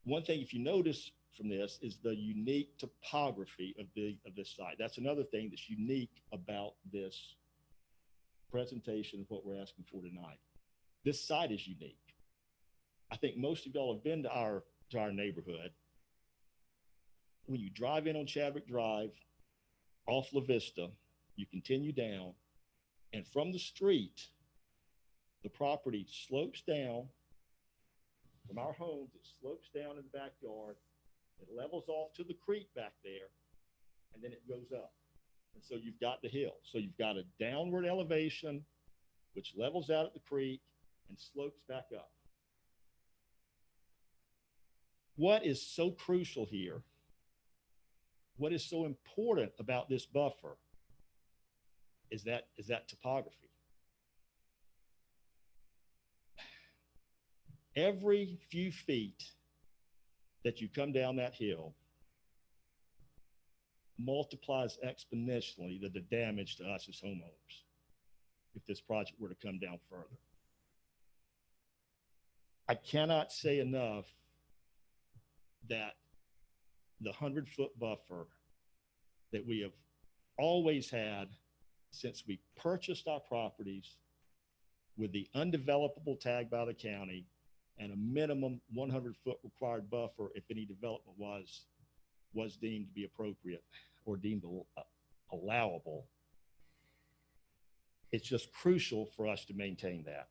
One thing, if you notice from this, is the unique topography of this site. That's another thing that's unique about this presentation of what we're asking for tonight. This site is unique. I think most of y'all have been to our neighborhood. When you drive in on Chadwick Drive, off La Vista, you continue down, and from the street, the property slopes down. From our homes, it slopes down in the backyard. It levels off to the creek back there, and then it goes up. And so you've got the hill. So you've got a downward elevation, which levels out at the creek and slopes back up. What is so crucial here? What is so important about this buffer is that topography. Every few feet that you come down that hill multiplies exponentially the damage to us as homeowners if this project were to come down further. I cannot say enough that the 100-foot buffer that we have always had since we purchased our properties with the undevelopable tag by the county and a minimum 100-foot required buffer if any development was deemed to be appropriate or deemed allowable. It's just crucial for us to maintain that.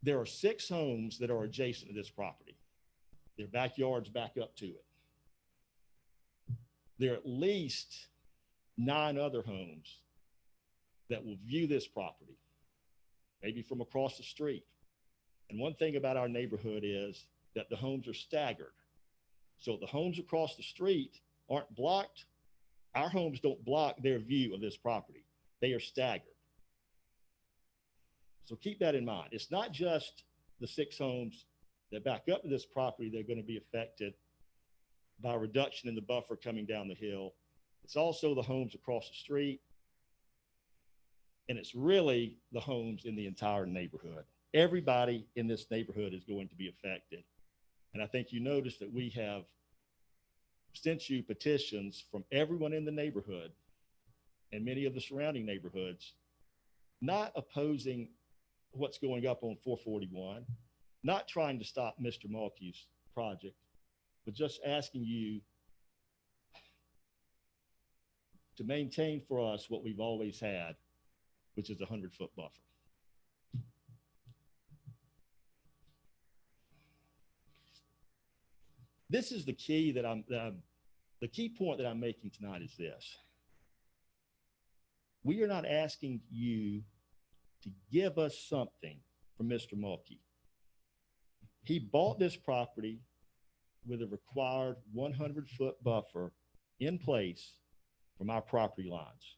There are 6 homes that are adjacent to this property. Their backyards back up to it. There are at least 9 other homes that will view this property, maybe from across the street. And one thing about our neighborhood is that the homes are staggered. So the homes across the street aren't blocked. Our homes don't block their view of this property. They are staggered. So keep that in mind. It's not just the 6 homes that back up to this property that are going to be affected by a reduction in the buffer coming down the hill. It's also the homes across the street. And it's really the homes in the entire neighborhood. Everybody in this neighborhood is going to be affected. And I think you notice that we have sent you petitions from everyone in the neighborhood and many of the surrounding neighborhoods, not opposing what's going up on 441, not trying to stop Mr. Mulkey's project, but just asking you to maintain for us what we've always had, which is a 100-foot buffer. This is the key the key point that I'm making tonight is this. We are not asking you to give us something from Mr. Mulkey. He bought this property with a required 100-foot buffer in place from our property lines.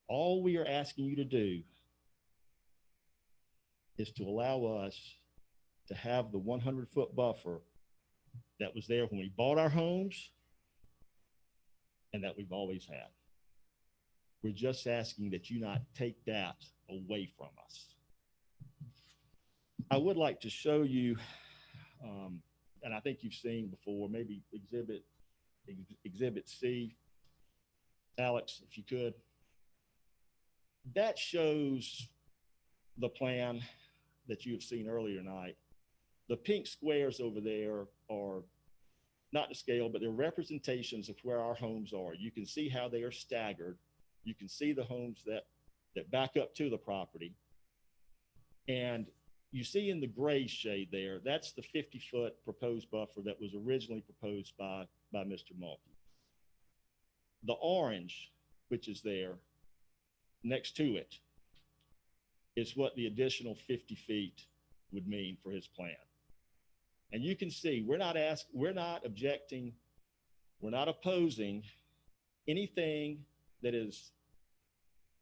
All we are asking you to do is to allow us to have the 100-foot buffer that was there when we bought our homes and that we've always had. We're just asking that you not take that away from us. I would like to show you, and I think you've seen before, maybe exhibit C. Alex, if you could. That shows the plan that you have seen earlier tonight. The pink squares over there are not to scale, but they're representations of where our homes are. You can see how they are staggered. You can see the homes that back up to the property. And you see in the gray shade there, that's the 50-foot proposed buffer that was originally proposed by Mr. Mulkey. The orange, which is there next to it, is what the additional 50 feet would mean for his plan. And you can see, we're not objecting, we're not opposing anything that is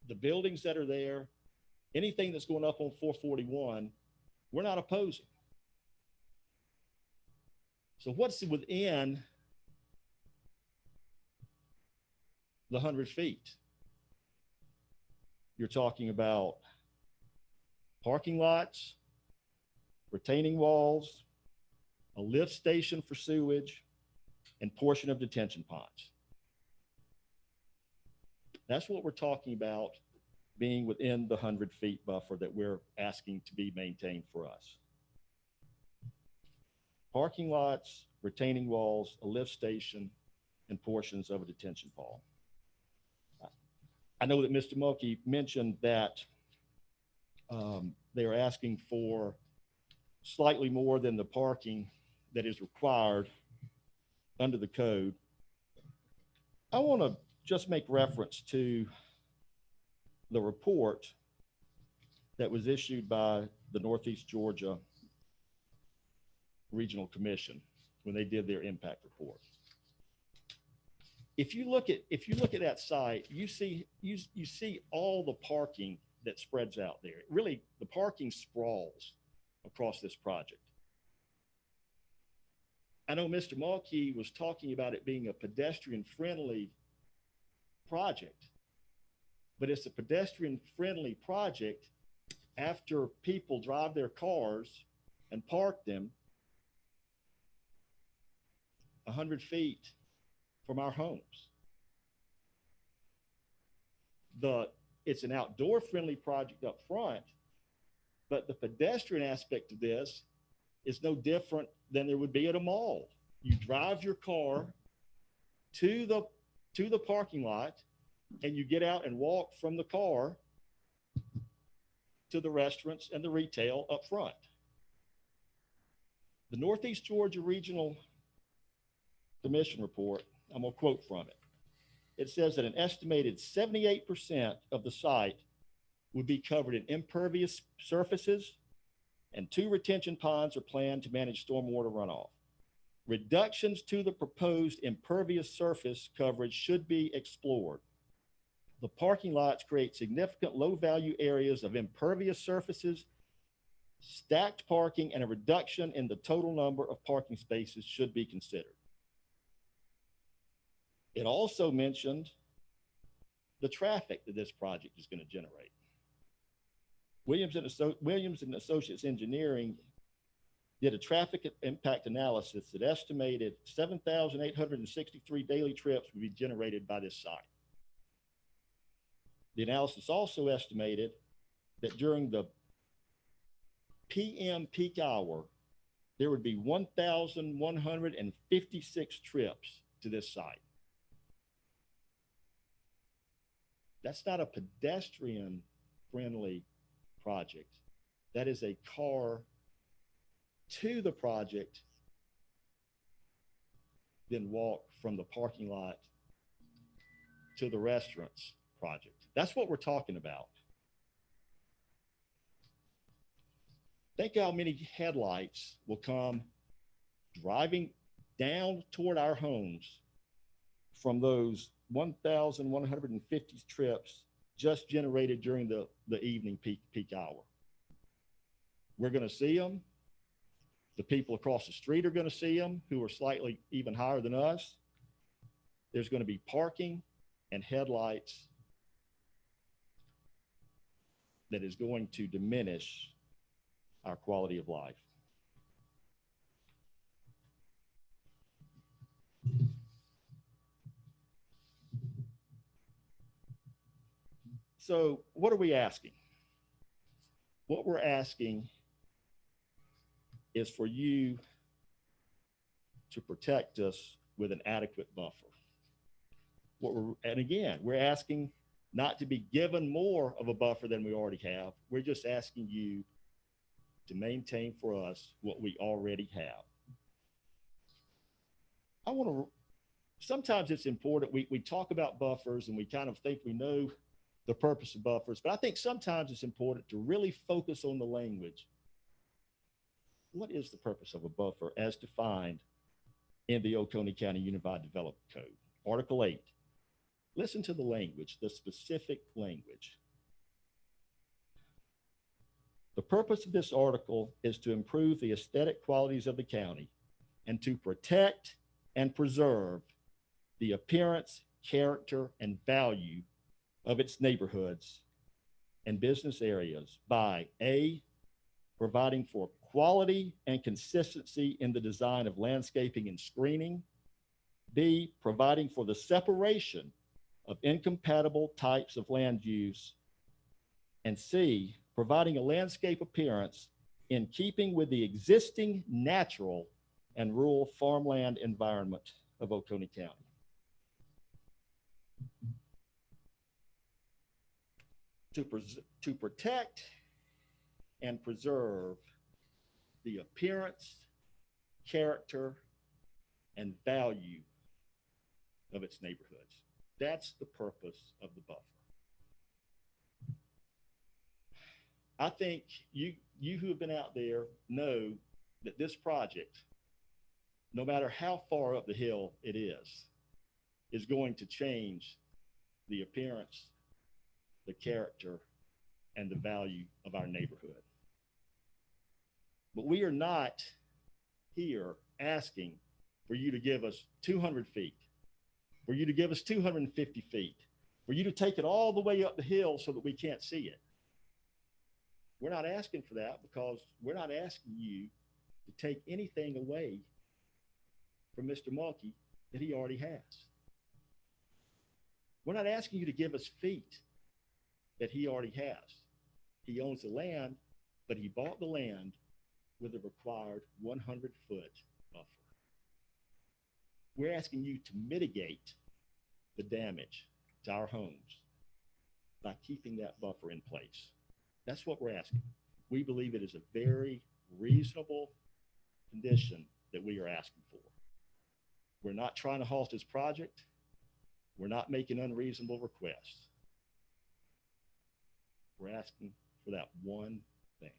the buildings that are there, anything that's going up on 441, we're not opposing. So what's within the 100 feet? You're talking about parking lots, retaining walls, a lift station for sewage, and portion of detention ponds. That's what we're talking about being within the 100 feet buffer that we're asking to be maintained for us. Parking lots, retaining walls, a lift station, and portions of a detention pond. I know that Mr. Mulkey mentioned that they are asking for slightly more than the parking that is required under the code. I want to just make reference to the report that was issued by the Northeast Georgia Regional Commission when they did their impact report. If you look at that site, you see all the parking that spreads out there. Really, the parking sprawls across this project. I know Mr. Mulkey was talking about it being a pedestrian-friendly project, but it's a pedestrian-friendly project after people drive their cars and park them 100 feet from our homes. It's an outdoor-friendly project up front, but the pedestrian aspect of this is no different than there would be at a mall. You drive your car to the parking lot, and you get out and walk from the car to the restaurants and the retail up front. The Northeast Georgia Regional Commission report, I'm going to quote from it. It says that an estimated 78% of the site would be covered in impervious surfaces, and 2 retention ponds are planned to manage stormwater runoff. Reductions to the proposed impervious surface coverage should be explored. The parking lots create significant low-value areas of impervious surfaces. Stacked parking and a reduction in the total number of parking spaces should be considered. It also mentioned the traffic that this project is going to generate. Williams and Associates Engineering did a traffic impact analysis that estimated 7,863 daily trips would be generated by this site. The analysis also estimated that during the PM peak hour, there would be 1,156 trips to this site. That's not a pedestrian-friendly project. That is a car to the project, then walk from the parking lot to the restaurants project. That's what we're talking about. Think how many headlights will come driving down toward our homes from those 1,150 trips just generated during the evening peak hour. We're going to see them. The people across the street are going to see them, who are slightly even higher than us. There's going to be parking and headlights that is going to diminish our quality of life. So what are we asking? What we're asking is for you to protect us with an adequate buffer. And again, we're asking not to be given more of a buffer than we already have. We're just asking you to maintain for us what we already have. Sometimes it's important, we talk about buffers and we kind of think we know the purpose of buffers, but I think sometimes it's important to really focus on the language. What is the purpose of a buffer as defined in the Oconee County Unified Development Code? Article 8. Listen to the language, the specific language. The purpose of this article is to improve the aesthetic qualities of the county and to protect and preserve the appearance, character, and value of its neighborhoods and business areas by A, providing for quality and consistency in the design of landscaping and screening, B, providing for the separation of incompatible types of land use, and C, providing a landscape appearance in keeping with the existing natural and rural farmland environment of Oconee County. To protect and preserve the appearance, character, and value of its neighborhoods. That's the purpose of the buffer. I think you who have been out there know that this project, no matter how far up the hill it is going to change the appearance, the character, and the value of our neighborhood. But we are not here asking for you to give us 200 feet, for you to give us 250 feet, for you to take it all the way up the hill so that we can't see it. We're not asking for that because we're not asking you to take anything away from Mr. Mulkey that he already has. We're not asking you to give us feet that he already has. He owns the land, but he bought the land with a required 100-foot buffer. We're asking you to mitigate the damage to our homes by keeping that buffer in place. That's what we're asking. We believe it is a very reasonable condition that we are asking for. We're not trying to halt this project. We're not making unreasonable requests. We're asking for that one thing.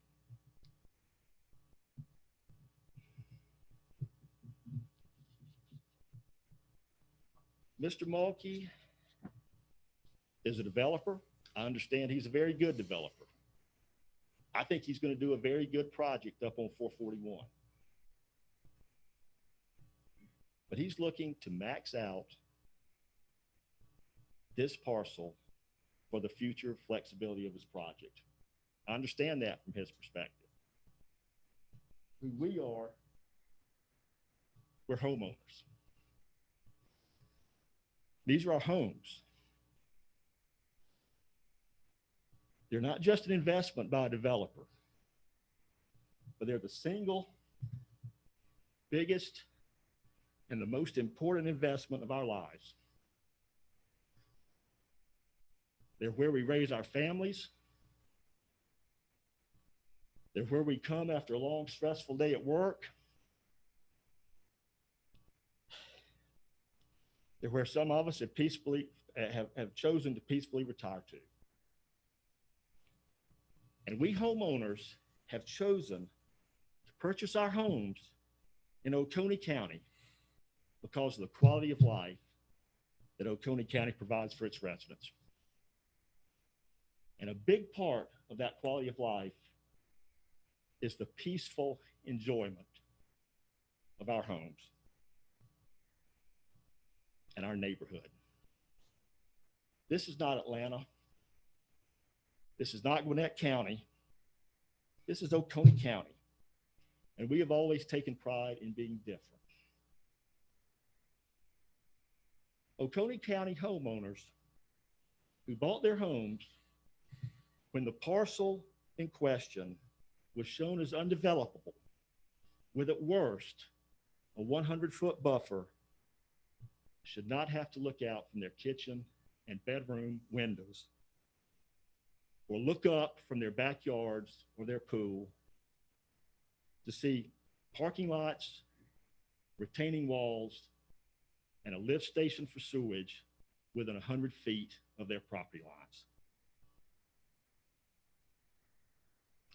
Mr. Mulkey is a developer. I understand he's a very good developer. I think he's going to do a very good project up on 441. But he's looking to max out this parcel for the future flexibility of his project. I understand that from his perspective. Who we are, we're homeowners. These are our homes. They're not just an investment by a developer, but they're the single biggest and the most important investment of our lives. They're where we raise our families. They're where we come after a long, stressful day at work. They're where some of us have peacefully have chosen to peacefully retire to. And we homeowners have chosen to purchase our homes in Oconee County because of the quality of life that Oconee County provides for its residents. And a big part of that quality of life is the peaceful enjoyment of our homes and our neighborhood. This is not Atlanta. This is not Gwinnett County. This is Oconee County. And we have always taken pride in being different. Oconee County homeowners who bought their homes when the parcel in question was shown as undevelopable, with at worst a 100-foot buffer, should not have to look out from their kitchen and bedroom windows or look up from their backyards or their pool to see parking lots, retaining walls, and a lift station for sewage within 100 feet of their property lines.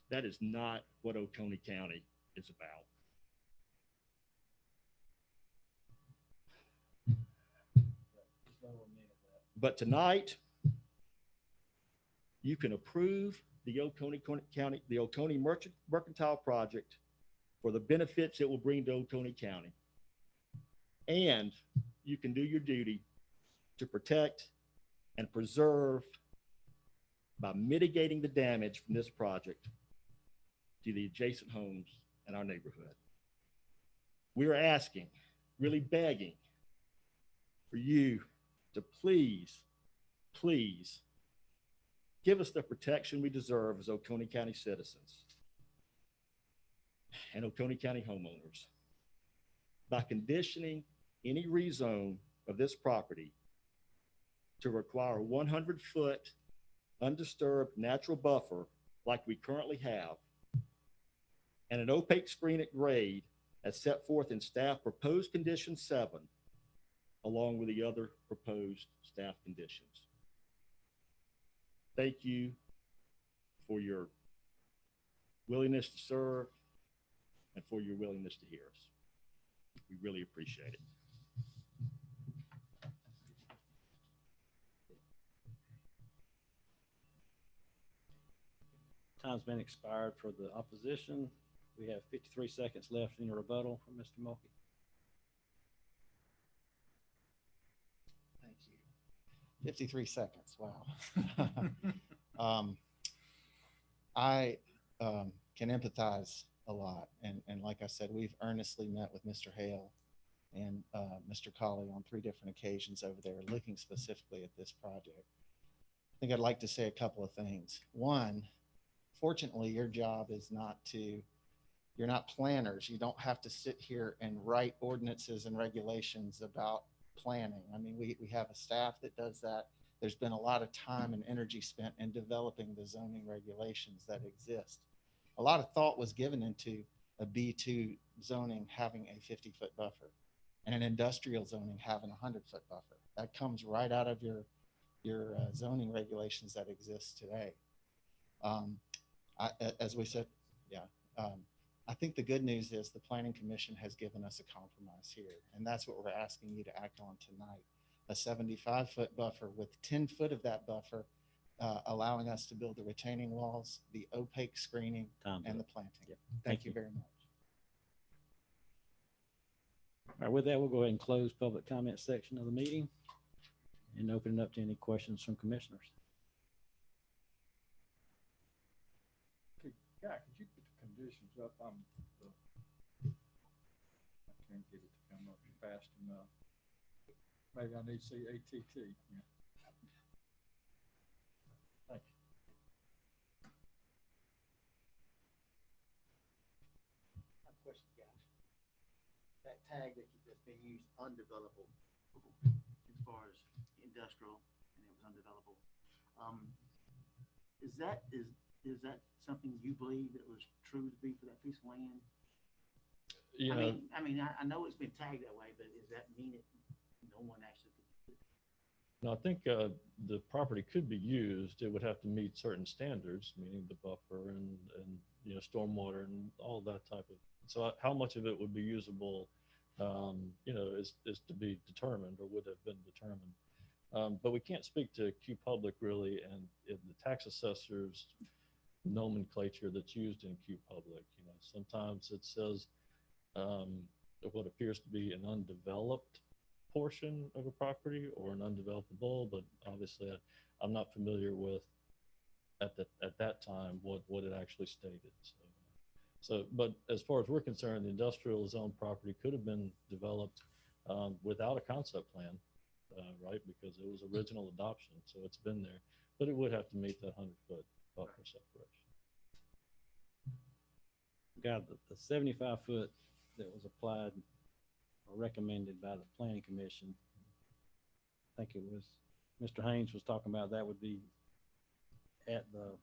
That is not what Oconee County is about. But tonight, you can approve the Oconee County, the Oconee Mercantile Project for the benefits it will bring to Oconee County. And you can do your duty to protect and preserve by mitigating the damage from this project to the adjacent homes in our neighborhood. We are asking, really begging for you to please, please give us the protection we deserve as Oconee County citizens and Oconee County homeowners by conditioning any rezone of this property to require a 100-foot undisturbed natural buffer like we currently have, and an opaque screen at grade as set forth in staff proposed condition 7, along with the other proposed staff conditions. Thank you for your willingness to serve and for your willingness to hear us. We really appreciate it. Time's been expired for the opposition. We have 53 seconds left in a rebuttal from Mr. Mulkey. Thank you. 53 seconds. Wow. I can empathize a lot. And like I said, we've earnestly met with Mr. Hale and Mr. Colley on 3 different occasions over there, looking specifically at this project. I think I'd like to say a couple of things. One, fortunately, your job is not to, you're not planners. You don't have to sit here and write ordinances and regulations about planning. I mean, we have a staff that does that. There's been a lot of time and energy spent in developing the zoning regulations that exist. A lot of thought was given into a B2 zoning having a 50-foot buffer and an industrial zoning having a 100-foot buffer. That comes right out of your zoning regulations that exist today. As we said, I think the good news is the Planning Commission has given us a compromise here, and that's what we're asking you to act on tonight. A 75-foot buffer with 10 foot of that buffer allowing us to build the retaining walls, the opaque screening, and the planting. Yep. Thank you very much. All right, with that, we'll go ahead and close public comment section of the meeting and open it up to any questions from commissioners. Guy, could you put the conditions up? I can't get it to come up fast enough. Maybe I need to see ATT. Yeah. Thank you. I have a question, guys. That tag that's been used, undevelopable, as far as industrial, and it was undevelopable. Is that something you believe it was true to be for that piece of land? You know, I know it's been tagged that way, but does that mean it? No one actually. no, I think the property could be used. It would have to meet certain standards, meaning the buffer and you know, stormwater and all that type of. So how much of it would be usable, you know, is to be determined, or would have been determined. But we can't speak to Q Public really, and the tax assessor's nomenclature that's used in Q Public. You know, sometimes it says what appears to be an undeveloped portion of a property or an undevelopable, but obviously I'm not familiar with at that time what it actually stated. So, but as far as we're concerned, the industrial zone property could have been developed without a concept plan, right? Because it was original adoption, so it's been there, but it would have to meet that 100-foot buffer separation. Got the 75-foot that was applied or recommended by the Planning Commission. I think it was Mr. Haynes was talking about that would be at the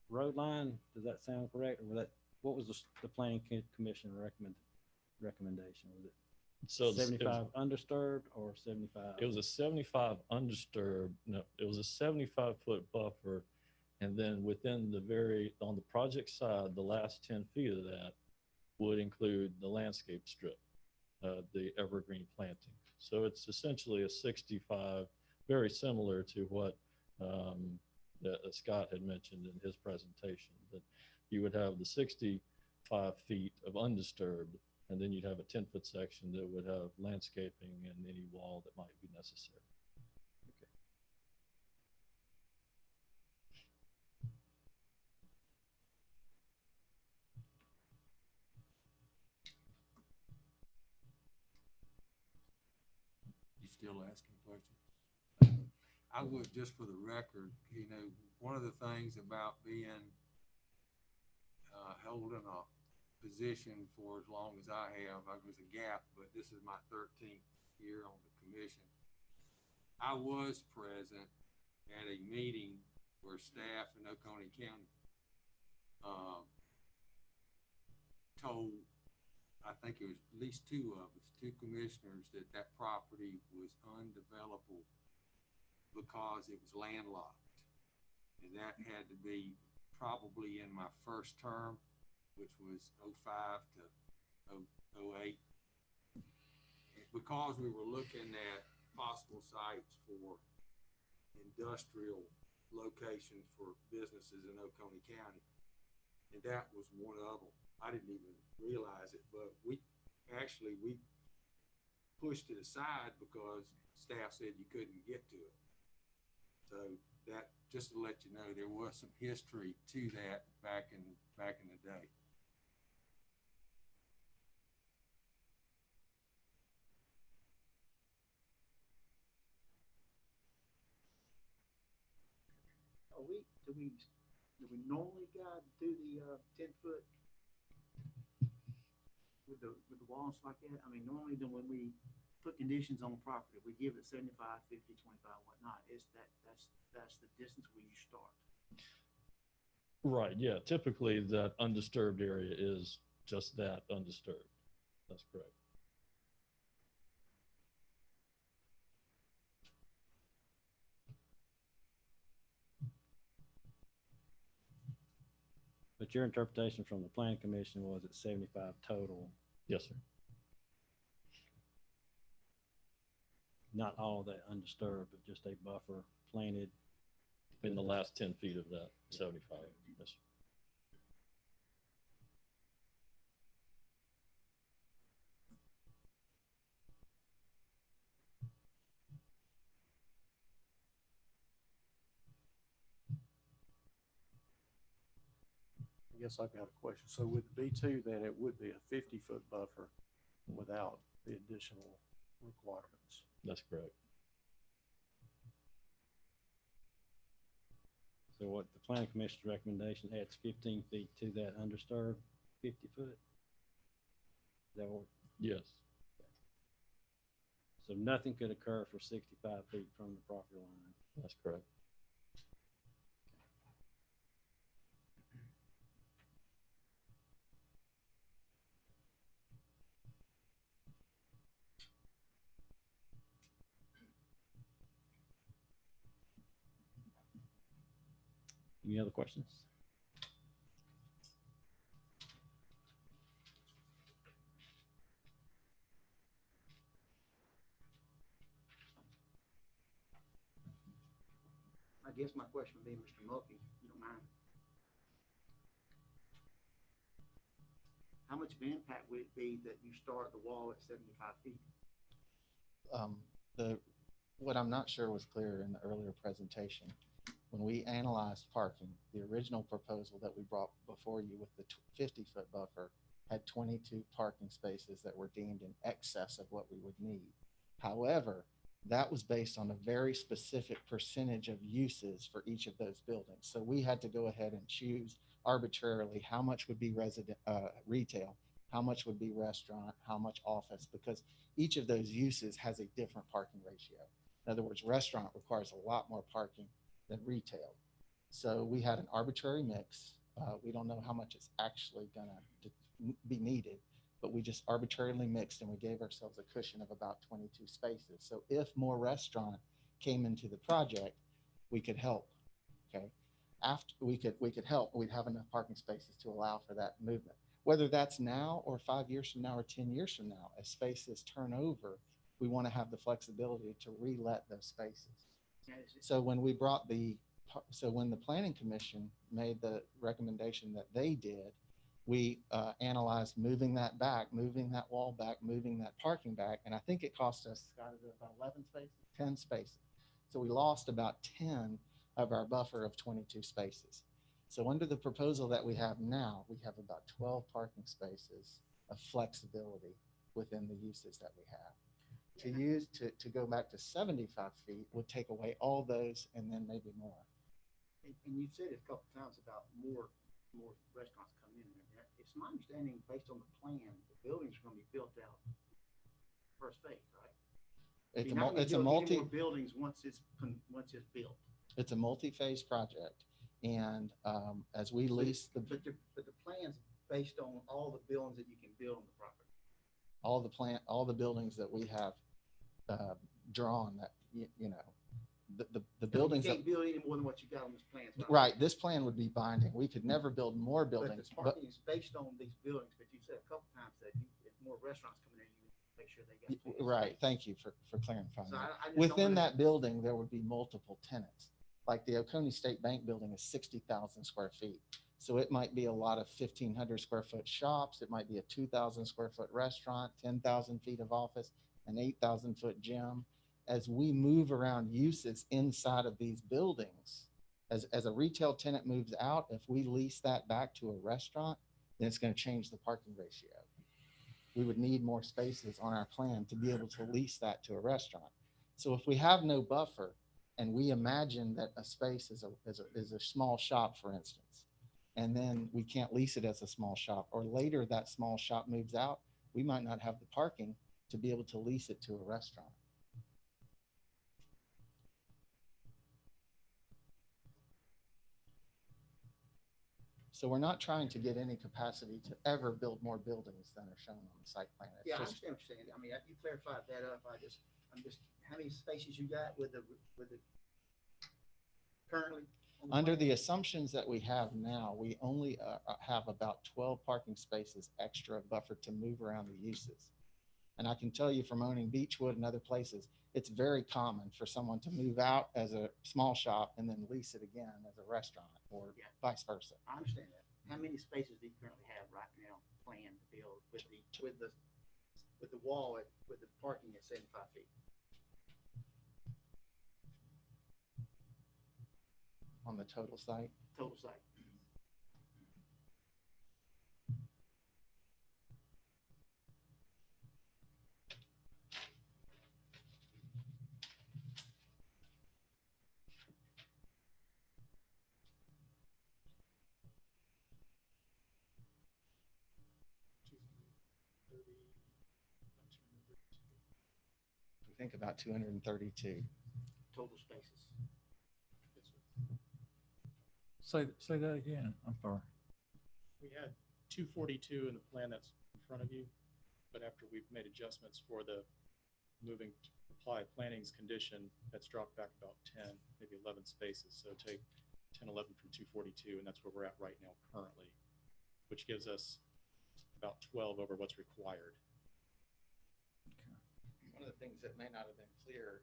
road line. Does that sound correct? Or that, what was the Planning Commission recommendation? Was it So 75 undisturbed or 75? It was a 75 undisturbed. No, it was a 75-foot buffer, and then within on the project side, the last 10 feet of that would include the landscape strip, the evergreen planting. So it's essentially a 65 very similar to what that Scott had mentioned in his presentation, that you would have the 65 feet of undisturbed, and then you'd have a 10-foot section that would have landscaping and any wall that might be necessary. Okay. You still asking questions? I would, just for the record, you know, one of the things about being holding a position for as long as I have, I was a gap, but this is my 13th year on the commission. I was present at a meeting where staff in Oconee County told, I think it was at least two of us, two commissioners, that that property was undevelopable because it was landlocked. And that had to be probably in my first term, which was 05 to 08. Because we were looking at possible sites for industrial locations for businesses in Oconee County. And that was one of them. I didn't even realize it, but we pushed it aside because staff said you couldn't get to it. So that, just to let you know, there was some history to that back in the day. Do we normally guide do the 10-foot with the walls like that? I mean, normally when we put conditions on the property, we give it 75, 50, 25, whatnot. That's the distance where you start. Right, yeah, typically that undisturbed area is just that, undisturbed. That's correct. But your interpretation from the planning commission was at 75 total. Yes, sir. Not all that undisturbed, but just a buffer planted In the last 10 feet of that 75. Yes, sir. I guess I've got a question. So with B2, then it would be a 50-foot buffer without the additional requirements. That's correct. So what the planning commission's recommendation adds 15 feet to that undisturbed 50 foot? Is that what? Yes. So nothing could occur for 65 feet from the property line. That's correct. Any other questions? I guess my question would be, Mr. Mulkey, if you don't mind. How much of an impact would it be that you start the wall at 75 feet? What I'm not sure was clear in the earlier presentation, when we analyzed parking, the original proposal that we brought before you with the 50-foot buffer had 22 parking spaces that were deemed in excess of what we would need. However, that was based on a very specific percentage of uses for each of those buildings. So we had to go ahead and choose arbitrarily how much would be retail, how much would be restaurant, how much office, because each of those uses has a different parking ratio. In other words, restaurant requires a lot more parking than retail. So we had an arbitrary mix. We don't know how much it's actually going to be needed, but we just arbitrarily mixed and we gave ourselves a cushion of about 22 spaces. So if more restaurant came into the project, we could help, okay? After we could help, we'd have enough parking spaces to allow for that movement. Whether that's now or 5 years from now or 10 years from now, as spaces turn over, we want to have the flexibility to re-let those spaces. So when we brought so when the planning commission made the recommendation that they did, we analyzed moving that back, moving that wall back, moving that parking back. And I think it cost us, Scott, is it about 11 spaces, 10 spaces. So we lost about 10 of our buffer of 22 spaces. So under the proposal that we have now, we have about 12 parking spaces of flexibility within the uses that we have. To go back to 75 feet would take away all those and then maybe more. And you've said it a couple of times about more restaurants coming in there. It's my understanding, based on the plan, the buildings are going to be built out first phase, right? It's You're not gonna it's a build any multi. more buildings once it's built. It's a multi-phase project, and as we lease the But the plan's based on all the buildings that you can build on the property. all the buildings that we have drawn, that you know, the buildings You that, can't build any more than what you got on this plan. right. This plan would be binding. We could never build more But buildings, the but parking is based on these buildings, but you said a couple times that if more restaurants coming in, you make sure they got. plenty of right. space. Thank you for clarifying So that. I just don't Within wanna- that building, there would be multiple tenants. Like the Oconee State Bank building is 60,000 square feet. So it might be a lot of 1,500 square foot shops. It might be a 2,000 square foot restaurant, 10,000 feet of office, an 8,000 foot gym. As we move around uses inside of these buildings, as a retail tenant moves out, if we lease that back to a restaurant, then it's going to change the parking ratio. We would need more spaces on our plan to be able to lease that to a restaurant. So if we have no buffer and we imagine that a space is a small shop, for instance, and then we can't lease it as a small shop, or later that small shop moves out, we might not have the parking to be able to lease it to a restaurant. So we're not trying to get any capacity to ever build more buildings than are shown on the site plan. It's Yeah, I just- understand what you're saying. I mean, you clarified that up. I'm just, how many spaces you got with the currently? on Under plan? the assumptions that we have now, we only have about 12 parking spaces extra buffer to move around the uses. And I can tell you from owning Beechwood and other places, it's very common for someone to move out as a small shop and then lease it again as a restaurant, or Yeah. vice versa. I understand that. How many spaces do you currently have right now planned to build with the wall with the parking at 75 feet? On the total site, Total site. we think about 232. Total spaces. Say that again. I'm sorry. We had 242 in the plan that's in front of you, but after we've made adjustments for the moving to apply planning's condition, that's dropped back about 10, maybe 11 spaces. So take 10, 11 from 242, and that's where we're at right now currently, which gives us about 12 over what's required. One of the things that may not have been clear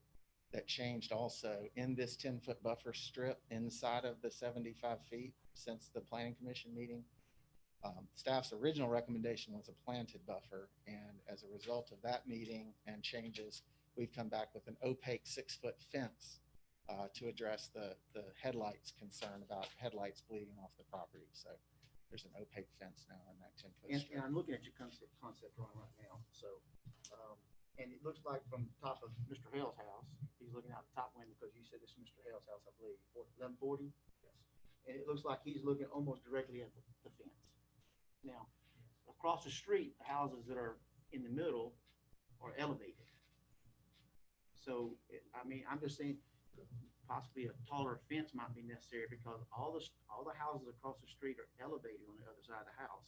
that changed also in this 10-foot buffer strip inside of the 75 feet since the planning commission meeting, staff's original recommendation was a planted buffer. And as a result of that meeting and changes, we've come back with an opaque 6-foot fence to address the headlights concern about headlights bleeding off the property. So there's an opaque fence now in that 10-foot And strip. I'm looking at your concept drawing right now. So, and it looks like from the top of Mr. Hale's house, he's looking out the top window because you said this is Mr. Hale's house, I believe, 1140. Yes. And it looks like he's looking almost directly at the fence. Now, across the street, the houses that are in the middle are elevated. So, I mean, I'm just saying possibly a taller fence might be necessary because all the houses across the street are elevated on the other side of the house.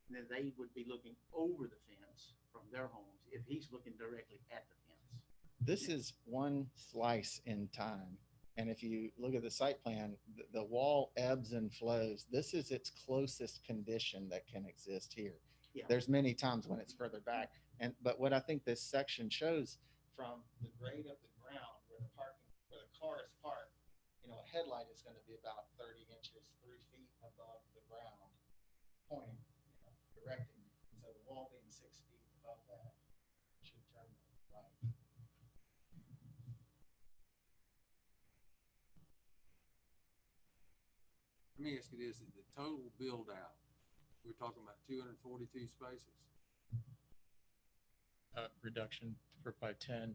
And then they would be looking over the fence from their homes if he's looking directly at the fence. This is one slice in time. And if you look at the site plan, the wall ebbs and flows. This is its closest condition that can exist here. Yeah. There's many times when it's further back. But what I think this section shows from the grade of the ground where the car is parked, you know, a headlight is going to be about 30 inches, 3 feet above the ground, pointing, you know, directing. So the wall being 6 feet above that should turn right. Let me ask you this, the total build out, we're talking about 242 spaces? Reduction by 10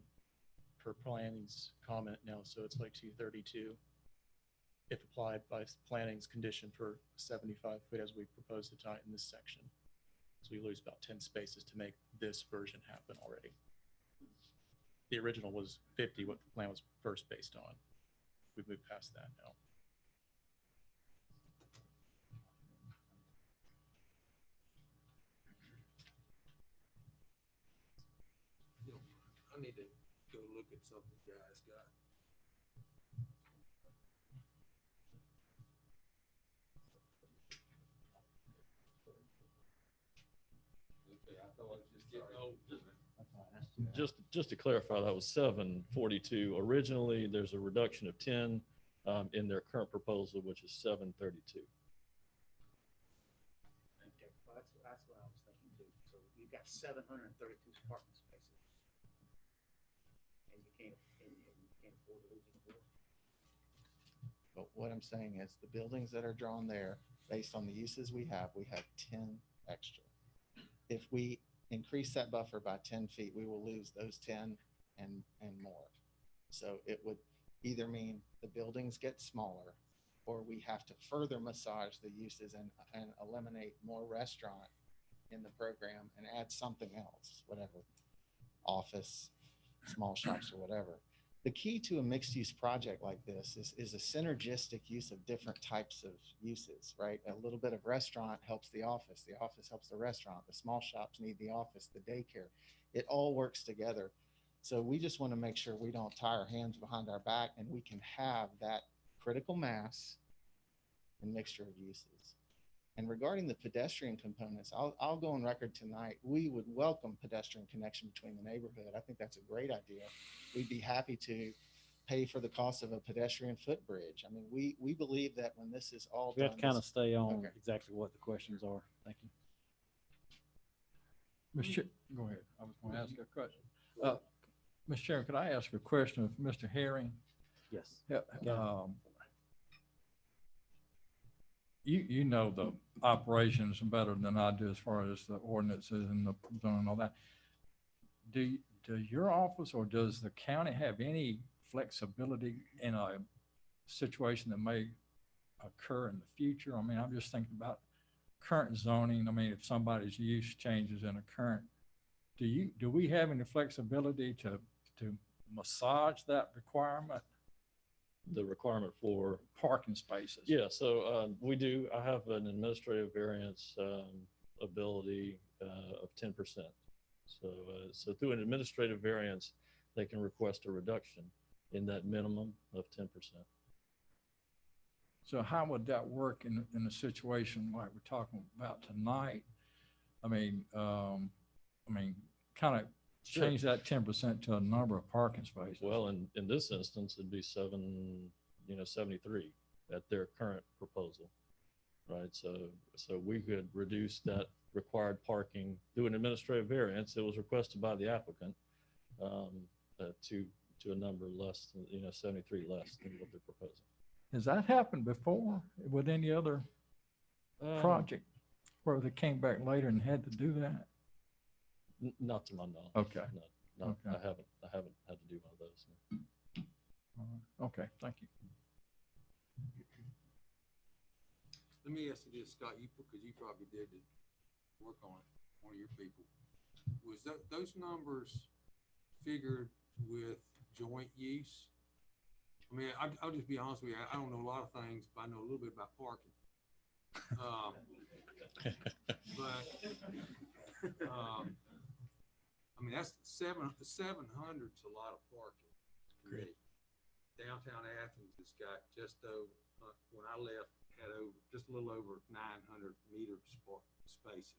per planning's comment now, so it's like 232. If applied by planning's condition for 75 foot as we propose to tie in this section. So we lose about 10 spaces to make this version happen already. The original was 50, what the plan was first based on. We've moved past that now. I need to go look at something guys got. Okay, I thought I was just getting old. Just to clarify, that was 742. Originally, there's a reduction of 10 in their current proposal, which is 732. Okay, well, that's what I was thinking too. So you've got 732 parking spaces. And you can't afford to lose any more. But what I'm saying is the buildings that are drawn there, based on the uses we have 10 extra. If we increase that buffer by 10 feet, we will lose those 10 and more. So it would either mean the buildings get smaller, or we have to further massage the uses and eliminate more restaurant in the program and add something else, whatever, office, small shops or whatever. The key to a mixed use project like this is a synergistic use of different types of uses, right? A little bit of restaurant helps the office helps the restaurant, the small shops need the office, the daycare. It all works together. So we just want to make sure we don't tie our hands behind our back and we can have that critical mass and mixture of uses. And regarding the pedestrian components, I'll go on record tonight. We would welcome pedestrian connection between the neighborhood. I think that's a great idea. We'd be happy to pay for the cost of a pedestrian footbridge. I mean, we believe that when this is all We done. have to kind of stay on Okay. exactly what the questions are. Thank you. Mr. Go ahead. I was going to ask you a question. Mr. Chairman, could I ask a question of Mr. Herring? Yes. You know the operations better than I do as far as the ordinances and the zone and all that. Does your office or does the county have any flexibility in a situation that may occur in the future? I mean, I'm just thinking about current zoning. I mean, if somebody's use changes in a current, do we have any flexibility to massage that requirement? The requirement for parking spaces. Yeah, so we do. I have an administrative variance ability of 10%. So through an administrative variance, they can request a reduction in that minimum of 10%. So how would that work in a situation like we're talking about tonight? I mean, kind of change that 10% to a number of parking spaces. Well, in this instance, it'd be 73 at their current proposal, right? So we could reduce that required parking through an administrative variance. It was requested by the applicant to a number less than, 73 less than what they're proposing. Has that happened before with any other project where they came back later and had to do that? Not to my knowledge. Okay. No, Okay. I haven't had to do one of those. No. Okay, thank you. Let me ask you this, Scott, because you probably did the work on it, one of your people. Was those numbers figured with joint use? I mean, I'll just be honest with you. I don't know a lot of things, but I know a little bit about parking. I mean, that's 700's a lot of parking. Great. Downtown Athens has got just over, when I left, had just a little over 900 meter spaces.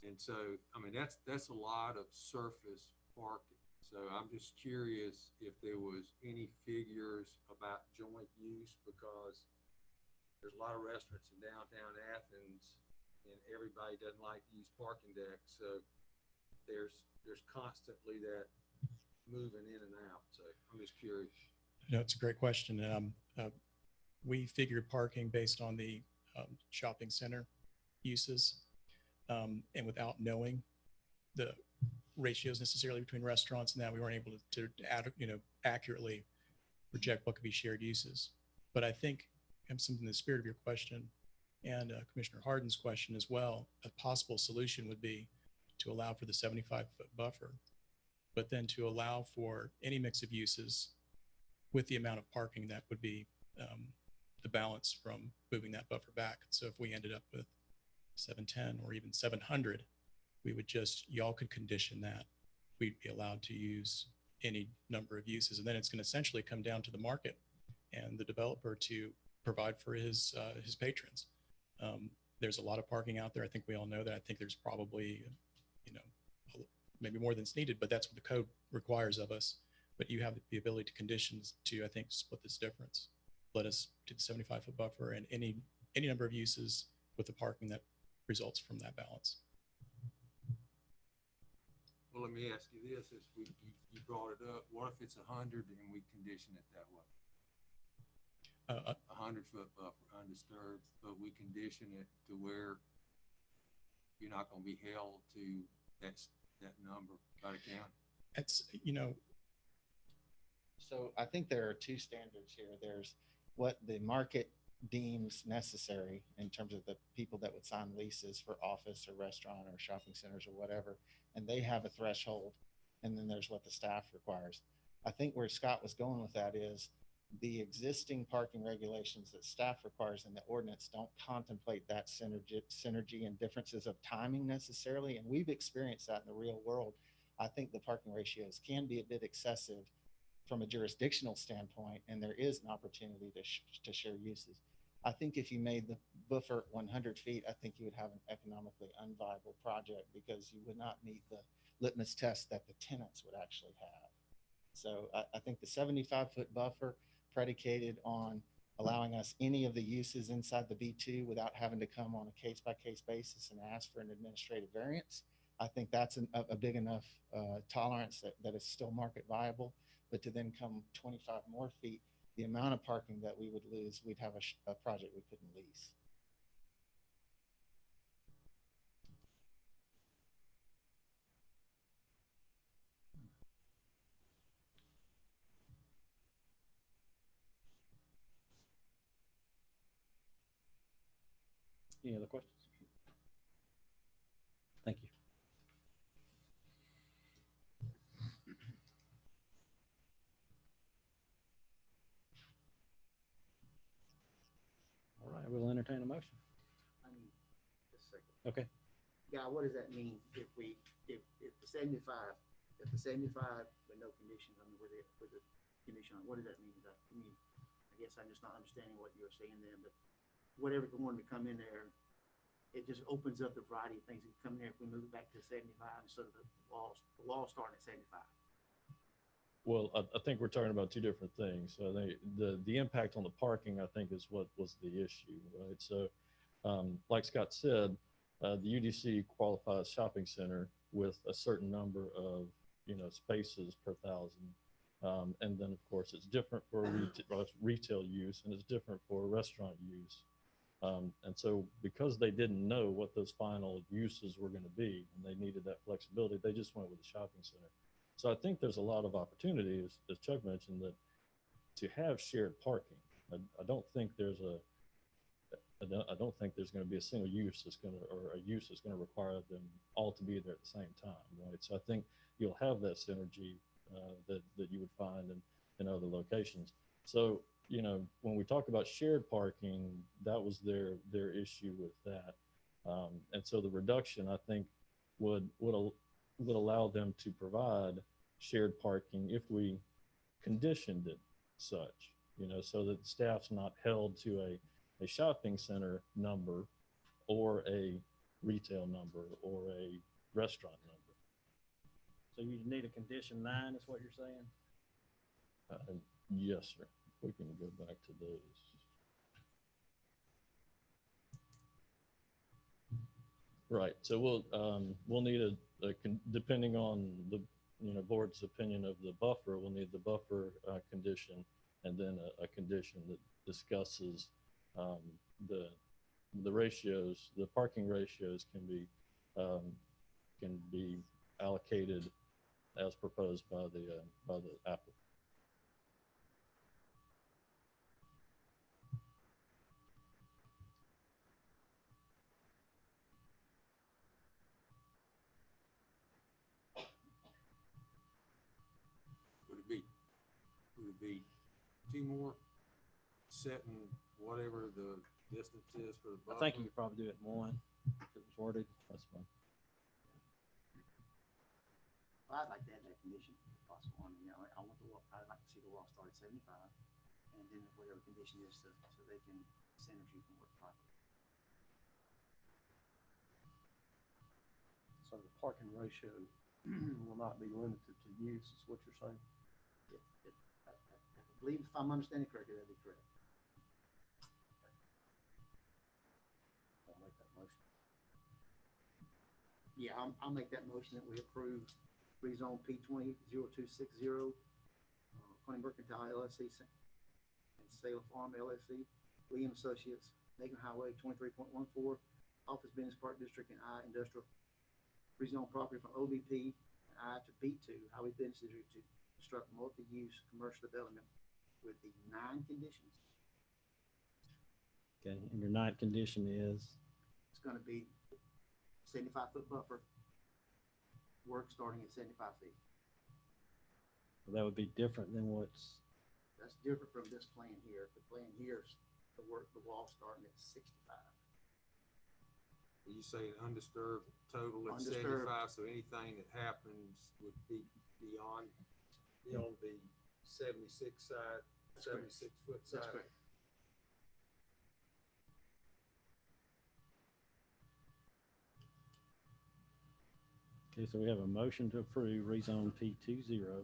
And so, I mean, that's a lot of surface parking. So I'm just curious if there was any figures about joint use, because there's a lot of restaurants in downtown Athens and everybody doesn't like to use parking decks. So there's constantly that moving in and out. So I'm just curious. No, it's a great question. We figured parking based on the shopping center uses, and without knowing the ratios necessarily between restaurants and that, we weren't able to accurately project what could be shared uses. But I think, and something in the spirit of your question and Commissioner Harden's question as well, a possible solution would be to allow for the 75-foot buffer, but then to allow for any mix of uses with the amount of parking that would be the balance from moving that buffer back. So if we ended up with 710 or even 700, we would just, y'all could condition that we'd be allowed to use any number of uses. And then it's going to essentially come down to the market and the developer to provide for his patrons. There's a lot of parking out there. I think we all know that. I think there's probably, maybe more than's needed, but that's what the code requires of us. But you have the ability to conditions to, I think, split this difference. Let us do the 75-foot buffer and any number of uses with the parking that results from that balance. Well, let me ask you this: as you brought it up, what if it's 100 and we condition it that way? 100-foot buffer undisturbed, but we condition it to where you're not going to be held to that number by the county. It's, so I think there are two standards here. There's what the market deems necessary in terms of the people that would sign leases for office or restaurant or shopping centers or whatever, and they have a threshold. And then there's what the staff requires. I think where Scott was going with that is the existing parking regulations that staff requires in the ordinance don't contemplate that synergy and differences of timing necessarily. And we've experienced that in the real world. I think the parking ratios can be a bit excessive from a jurisdictional standpoint, and there is an opportunity to share uses. I think if you made the buffer 100 feet, I think you would have an economically unviable project because you would not meet the litmus test that the tenants would actually have. So I think the 75-foot buffer predicated on allowing us any of the uses inside the B2 without having to come on a case-by-case basis and ask for an administrative variance, I think that's a big enough tolerance that is still market viable. But to then come 25 more feet, the amount of parking that we would lose, we'd have a project we couldn't lease. Any other questions? Thank you. All right, we'll entertain a motion. I mean, just a second. Okay. Yeah, what does that mean if the 75 with no conditions, I mean, with the condition, what does that mean? I guess I'm just not understanding what you're saying then, but whatever wanted to come in there, it just opens up the variety of things that come in there if we move it back to 75 instead of the law starting at 75. Well, I think we're talking about two different things. So the impact on the parking, I think, is what was the issue, right? So like Scott said, the UDC qualifies shopping center with a certain number of, spaces per thousand. And then, of course, it's different for retail use and it's different for restaurant use. And so because they didn't know what those final uses were going to be and they needed that flexibility, they just went with the shopping center. So I think there's a lot of opportunities, as Chuck mentioned, that to have shared parking. I don't think there's going to be a single use that's going to, or a use that's going to require them all to be there at the same time, right? So I think you'll have that synergy that you would find in other locations. So, when we talk about shared parking, that was their issue with that. And so the reduction, I think, would allow them to provide shared parking if we conditioned it such, so that staff's not held to a shopping center number or a retail number or a restaurant number. So you need a condition 9 is what you're saying? Yes, sir. We can go back to those. Right, so we'll need depending on the, board's opinion of the buffer, we'll need the buffer condition and then a condition that discusses the ratios, the parking ratios can be allocated as proposed by the applicant. Would it be 2 more setting whatever the distance is for the I buffer? think you could probably do it in 1 if it was worded. That's fine. I'd like to add that condition if possible. I'd like to see the wall start at 75, and then whatever condition is so they can synergy can work properly. So the parking ratio will not be limited to use, is what you're saying? I believe if I'm understanding correctly, that'd be correct. I'll make that motion. Yeah, I'll make that motion that we approve rezone P20-0260, Oconee Mercantile LLC and Salem Farm LLC, William Associates, Macon Highway 23.14, Office Business Park District and I Industrial. Rezone property from OBP and I to B2, Highway Business District to construct multi-use commercial development with the 9 conditions. Okay, and your 9th condition is? It's going to be 75-foot buffer, work starting at 75 feet. Well, that would be different than what's, That's different from this plan here. The plan here is the wall starting at 65. You say undisturbed total at Undisturbed. 75, so anything that happens would be beyond the 76 side, 76-foot side. That's correct. okay, so we have a motion to approve rezone P20-0260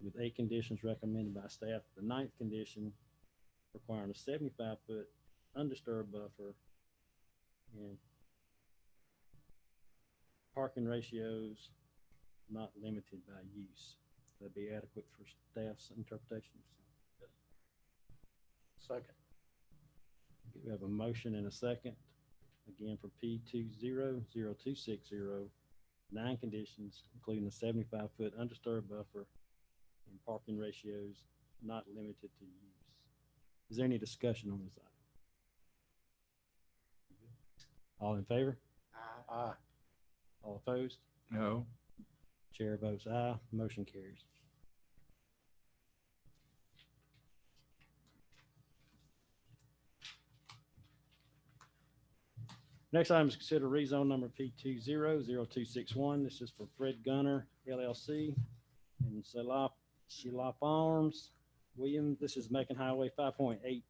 with 8 conditions recommended by staff. The 9th condition requiring a 75-foot undisturbed buffer and parking ratios not limited by use. That'd be adequate for staff's interpretations. Second. Okay, we have a motion and a second, again for P20-0260, 9 conditions, including the 75-foot undisturbed buffer and parking ratios not limited to use. Is there any discussion on this item? All in favor? Aye. All opposed? No. Chair votes aye. Motion carries. Next item is consider rezone number P20-0261. This is for Fred Gunner LLC and Sheila Farms. William, this is Macon Highway 5.8.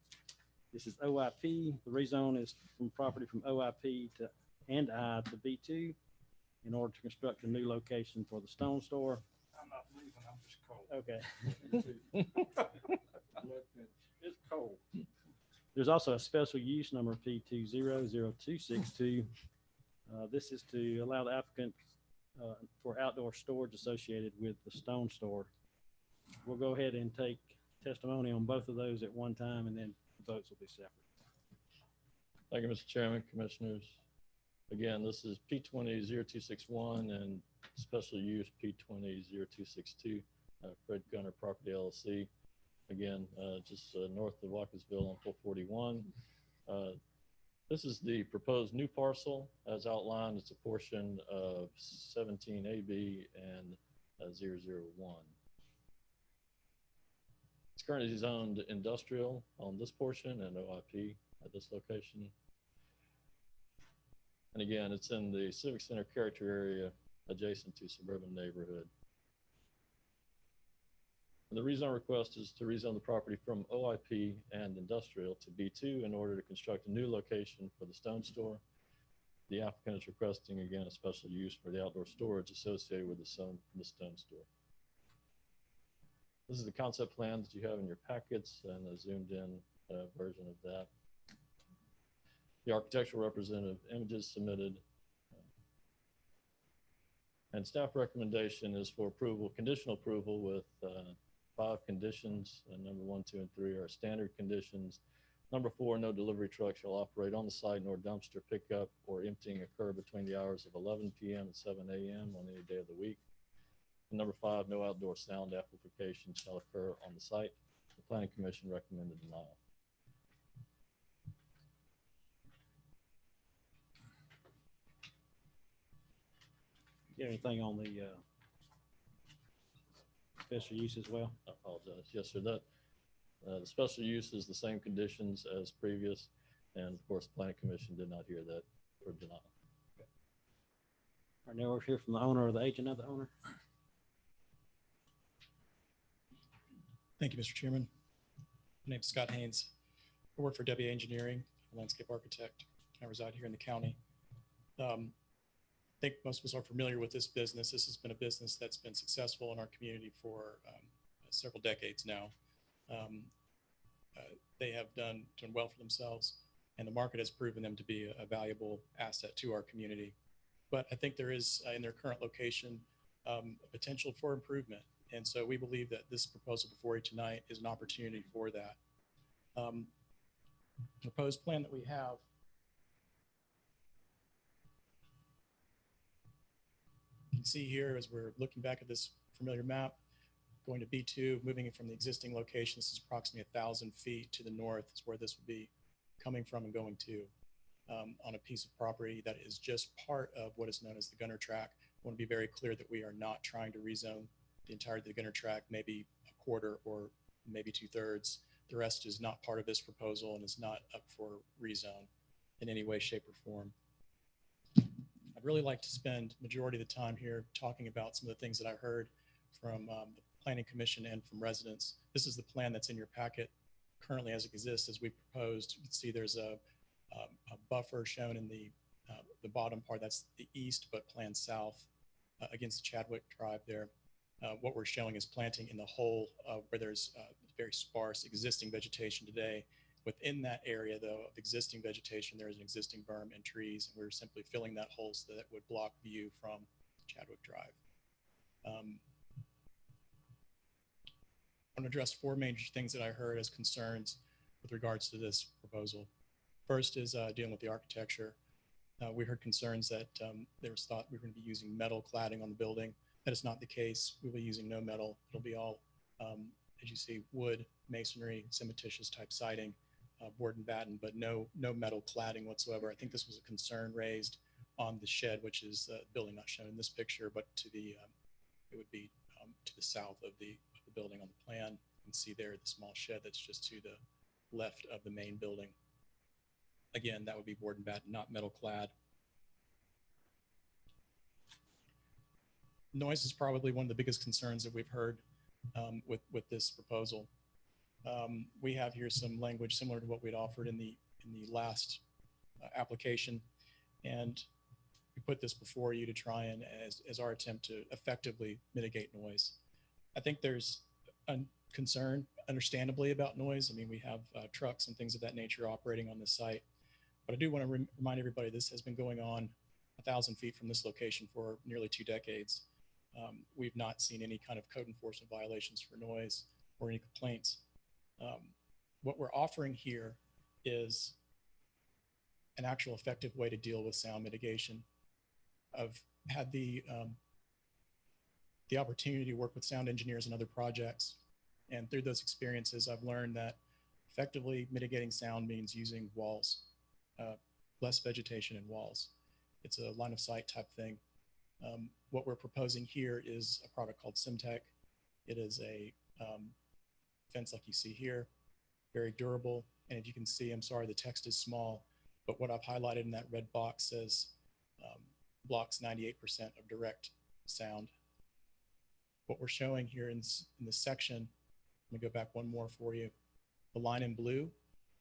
This is OIP. The rezone is from property from OIP to and I to B2 in order to construct a new location for the Stone Store. I'm not leaving, I'm just cold. Okay. It's cold. There's also a special use number P20-0262. This is to allow the applicant for outdoor storage associated with the Stone Store. We'll go ahead and take testimony on both of those at one time, and then the votes will be separate. Thank you, Mr. Chairman, Commissioners. Again, this is P20-0261 and special use P20-0262, Fred Gunner Property LLC. Again, just north of Walkersville on 441. This is the proposed new parcel. As outlined, it's a portion of 17AB and 001. It's currently zoned industrial on this portion and OIP at this location. And again, it's in the Civic Center character area adjacent to suburban neighborhood. And the rezone request is to rezone the property from OIP and industrial to B2 in order to construct a new location for the Stone Store. The applicant is requesting again a special use for the outdoor storage associated with the stone store. This is the concept plan that you have in your packets and a zoomed in version of that. The architectural representative images submitted. And staff recommendation is for approval, conditional approval with 5 conditions. Number 1, 2, and 3 are standard conditions. Number 4, no delivery truck shall operate on the site nor dumpster pickup or emptying occur between the hours of 11 p.m. and 7 a.m. on any day of the week. And number 5, no outdoor sound amplification shall occur on the site. The Planning Commission recommended denial. You have anything on the special use as well? I apologize. Yes, sir. That the special use is the same conditions as previous, and of course, the Planning Commission did not hear that for denial. All right, now we're here from the owner or the agent of the owner. Thank you, Mr. Chairman. My name is Scott Haynes. I work for WA Engineering, a landscape architect. I reside here in the county. I think most of us are familiar with this business. This has been a business that's been successful in our community for several decades now. They have done well for themselves, and the market has proven them to be a valuable asset to our community. But I think there is, in their current location, a potential for improvement. And so we believe that this proposal before you tonight is an opportunity for that. The proposed plan that we have you can see here as we're looking back at this familiar map, going to B2, moving it from the existing location. This is approximately 1,000 feet to the north is where this would be coming from and going to on a piece of property that is just part of what is known as the Gunner Track. I want to be very clear that we are not trying to rezone the entirety of the Gunner Track, maybe a quarter or maybe 2/3. The rest is not part of this proposal and is not up for rezone in any way, shape, or form. I'd really like to spend majority of the time here talking about some of the things that I heard from the Planning Commission and from residents. This is the plan that's in your packet currently as it exists as we proposed. You can see there's a buffer shown in the bottom part. That's the east, but planned south against the Chadwick Drive there. What we're showing is planting in the hole where there's very sparse existing vegetation today. Within that area, though, of existing vegetation, there is an existing berm and trees, and we're simply filling that hole so that it would block view from Chadwick Drive. I want to address 4 major things that I heard as concerns with regards to this proposal. First is dealing with the architecture. We heard concerns that there was thought we were going to be using metal cladding on the building. That is not the case. We'll be using no metal. It'll be all, as you see, wood, masonry, cementitious type siding, board and batten, but no metal cladding whatsoever. I think this was a concern raised on the shed, which is the building not shown in this picture, but to the it would be to the south of the building on the plan. You can see there the small shed that's just to the left of the main building. Again, that would be board and batten, not metal clad. Noise is probably one of the biggest concerns that we've heard with this proposal. We have here some language similar to what we'd offered in the last application, and we put this before you to try and as our attempt to effectively mitigate noise. I think there's a concern, understandably, about noise. I mean, we have trucks and things of that nature operating on this site, but I do want to remind everybody this has been going on 1,000 feet from this location for nearly 2 decades. We've not seen any kind of code enforcement violations for noise or any complaints. What we're offering here is an actual effective way to deal with sound mitigation. I've had the opportunity to work with sound engineers in other projects, and through those experiences, I've learned that effectively mitigating sound means using walls, less vegetation and walls. It's a line of sight type thing. What we're proposing here is a product called Simtech. It is a fence like you see here, very durable. And if you can see, I'm sorry, the text is small, but what I've highlighted in that red box says blocks 98% of direct sound. What we're showing here in this section, let me go back one more for you. The line in blue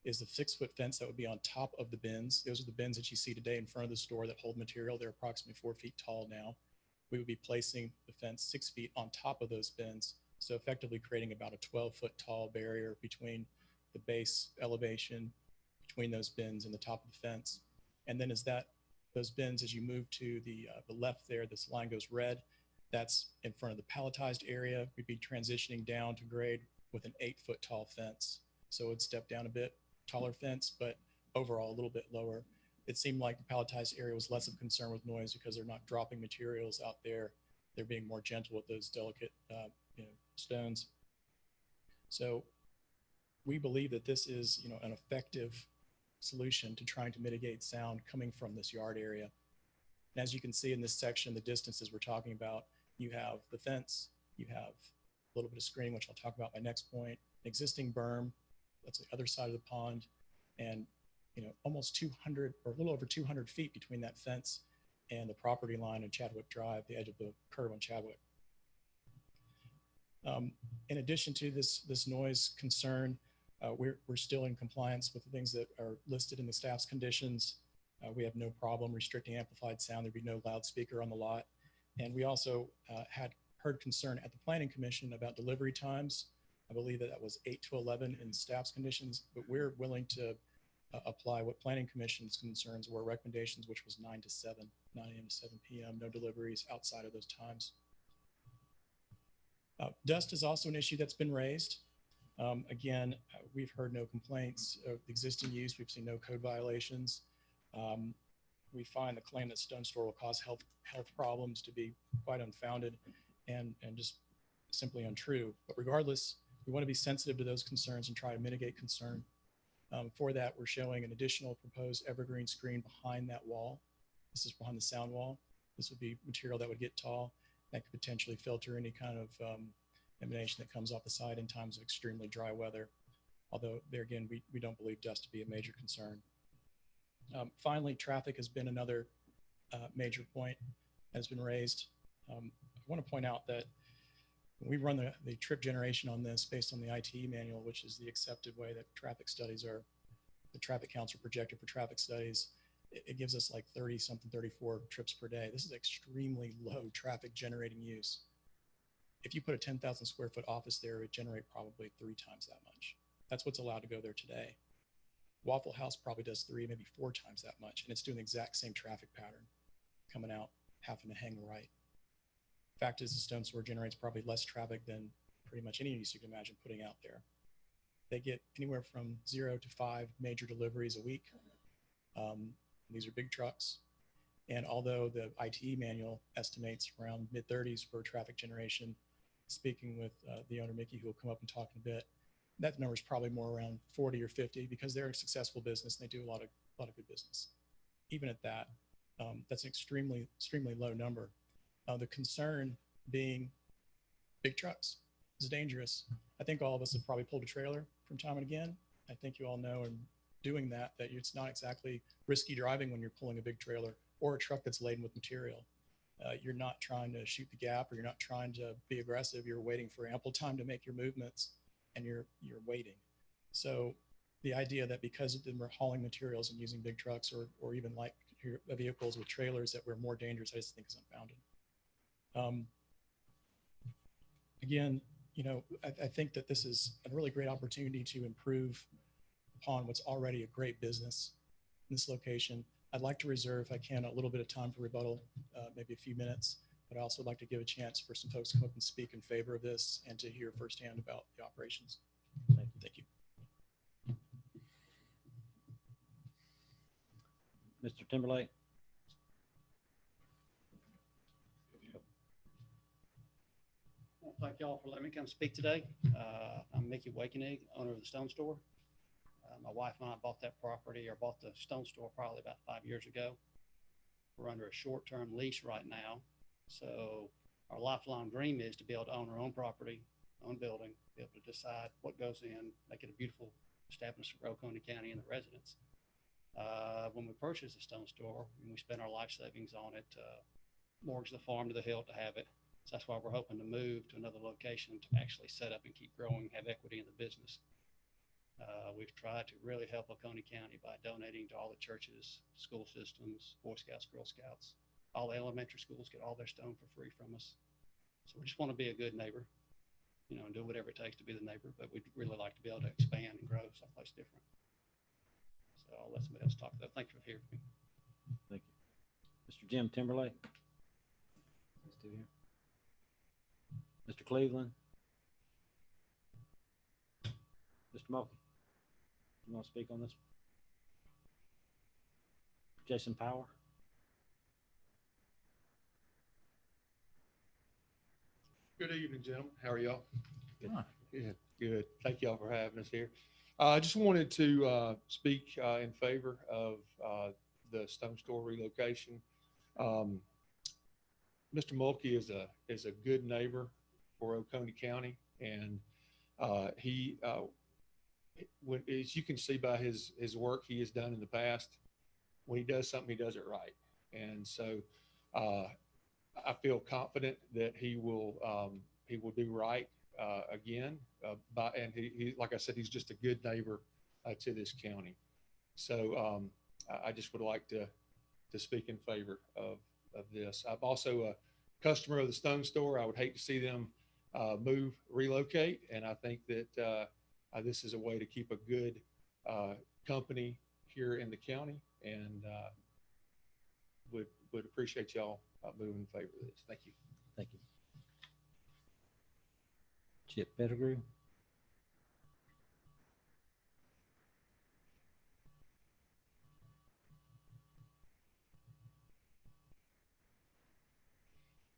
is the 6-foot fence that would be on top of the bins. Those are the bins that you see today in front of the store that hold material. They're approximately 4 feet tall now. We would be placing the fence 6 feet on top of those bins. So effectively creating about a 12-foot tall barrier between the base elevation, between those bins and the top of the fence. And then those bins, as you move to the left there, this line goes red. That's in front of the palletized area. We'd be transitioning down to grade with an 8-foot tall fence. So it'd step down a bit, taller fence, but overall a little bit lower. It seemed like the palletized area was less of a concern with noise because they're not dropping materials out there. They're being more gentle with those delicate stones. So we believe that this is an effective solution to trying to mitigate sound coming from this yard area. And as you can see in this section, the distances we're talking about, you have the fence, you have a little bit of screening, which I'll talk about my next point, existing berm, that's the other side of the pond, and almost 200 or a little over 200 feet between that fence and the property line in Chadwick Drive, the edge of the curve on Chadwick. In addition to this noise concern, we're still in compliance with the things that are listed in the staff's conditions. We have no problem restricting amplified sound. There'd be no loudspeaker on the lot. And we also had heard concern at the Planning Commission about delivery times. I believe that was 8 to 11 in staff's conditions, but we're willing to apply what Planning Commission's concerns were, recommendations, which was 9 a.m. to 7 p.m., no deliveries outside of those times. Dust is also an issue that's been raised. Again, we've heard no complaints of existing use. We've seen no code violations. We find the claim that Stone Store will cause health problems to be quite unfounded and just simply untrue. But regardless, we want to be sensitive to those concerns and try to mitigate concern. For that, we're showing an additional proposed evergreen screen behind that wall. This is behind the sound wall. This would be material that would get tall that could potentially filter any kind of emanation that comes off the side in times of extremely dry weather. Although there again, we don't believe dust to be a major concern. Finally, traffic has been another major point that has been raised. I want to point out that when we run the trip generation on this based on the ITE manual, which is the accepted way that traffic studies are, the traffic counts are projected for traffic studies, it gives us like 30-something, 34 trips per day. This is extremely low traffic generating use. If you put a 10,000 square foot office there, it would generate probably 3 times that much. That's what's allowed to go there today. Waffle House probably does 3, maybe 4 times that much, and it's doing the exact same traffic pattern, coming out, having to hang right. Fact is, the Stone Store generates probably less traffic than pretty much any use you can imagine putting out there. They get anywhere from 0 to 5 major deliveries a week. These are big trucks. And although the ITE manual estimates around mid-30s for traffic generation, speaking with the owner, Mickey, who will come up and talk in a bit, that number is probably more around 40 or 50 because they're a successful business and they do a lot of good business. Even at that, that's an extremely low number. The concern being big trucks is dangerous. I think all of us have probably pulled a trailer from time and again. I think you all know in doing that it's not exactly risky driving when you're pulling a big trailer or a truck that's laden with material. You're not trying to shoot the gap or you're not trying to be aggressive. You're waiting for ample time to make your movements and you're waiting. So the idea that because we're hauling materials and using big trucks or even light vehicles with trailers that we're more dangerous, I just think is unfounded. Again, I think that this is a really great opportunity to improve upon what's already a great business in this location. I'd like to reserve, if I can, a little bit of time for rebuttal, maybe a few minutes, but I also like to give a chance for some folks to come up and speak in favor of this and to hear firsthand about the operations. Thank you. Mr. Timberlake. Well, thank y'all for letting me come speak today. I'm Mickey Oconee, owner of the Stone Store. My wife and I bought that property, or bought the Stone Store probably about 5 years ago. We're under a short-term lease right now. So our lifelong dream is to be able to own our own property, own building, be able to decide what goes in, make it a beautiful establishment for Oconee County and the residents. When we purchased the Stone Store, we spent our life savings on it, mortgaged the farm to the hill to have it. So that's why we're hoping to move to another location to actually set up and keep growing, have equity in the business. We've tried to really help Oconee County by donating to all the churches, school systems, Boy Scouts, Girl Scouts. All the elementary schools get all their stone for free from us. So we just want to be a good neighbor, you know, and do whatever it takes to be the neighbor, but we'd really like to be able to expand and grow someplace different. So I'll let somebody else talk to that. Thank you for hearing me. Thank you. Mr. Jim Timberlake. Still here. Mr. Cleveland. Mr. Mulkey. You want to speak on this? Jason Power. Good evening, gentlemen. How are y'all? Good. Good. Good. Thank y'all for having us here. I just wanted to speak in favor of the Stone Store relocation. Mr. Mulkey is a good neighbor for Oconee County, and he, as you can see by his work he has done in the past, when he does something, he does it right. And so I feel confident that he will do right again. And he, like I said, he's just a good neighbor to this county. So I just would like to speak in favor of this. I'm also a customer of the Stone Store. I would hate to see them relocate. And I think that this is a way to keep a good company here in the county, and would appreciate y'all moving in favor of this. Thank you. Thank you. Chip Pettigrew.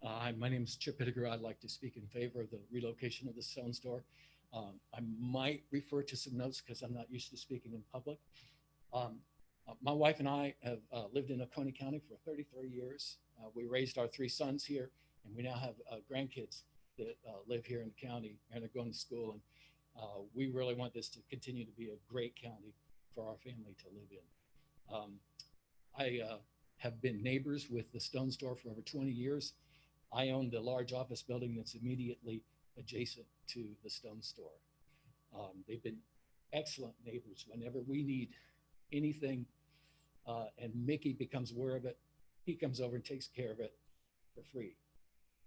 Hi, my name is Chip Pettigrew. I'd like to speak in favor of the relocation of the Stone Store. I might refer to some notes because I'm not used to speaking in public. My wife and I have lived in Oconee County for 33 years. We raised our 3 sons here, and we now have grandkids that live here in the county and are going to school. And we really want this to continue to be a great county for our family to live in. I have been neighbors with the Stone Store for over 20 years. I own the large office building that's immediately adjacent to the Stone Store. They've been excellent neighbors. Whenever we need anything and Mickey becomes aware of it, he comes over and takes care of it for free.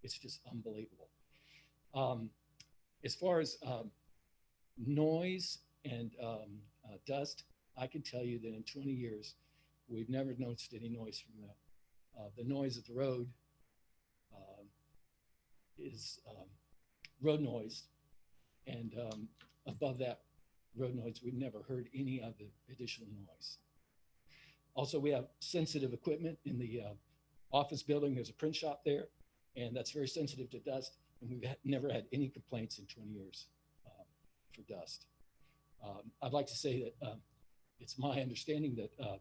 It's just unbelievable. As far as noise and dust, I can tell you that in 20 years, we've never noticed any noise from that. The noise of the road is road noise, and above that road noise, we've never heard any other additional noise. Also, we have sensitive equipment in the office building. There's a print shop there, and that's very sensitive to dust, and we've never had any complaints in 20 years for dust. I'd like to say that it's my understanding that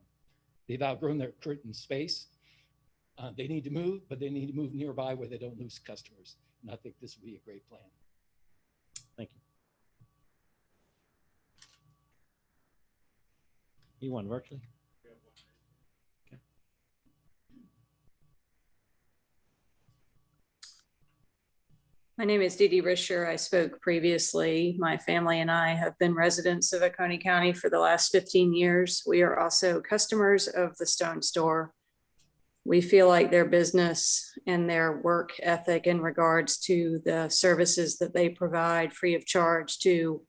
they've outgrown their current space. They need to move, but they need to move nearby where they don't lose customers. And I think this would be a great plan. Thank you. Anyone virtually? Okay. My name is Dee Dee Risher. I spoke previously. My family and I have been residents of Oconee County for the last 15 years. We are also customers of the Stone Store. We feel like their business and their work ethic in regards to the services that they provide free of charge to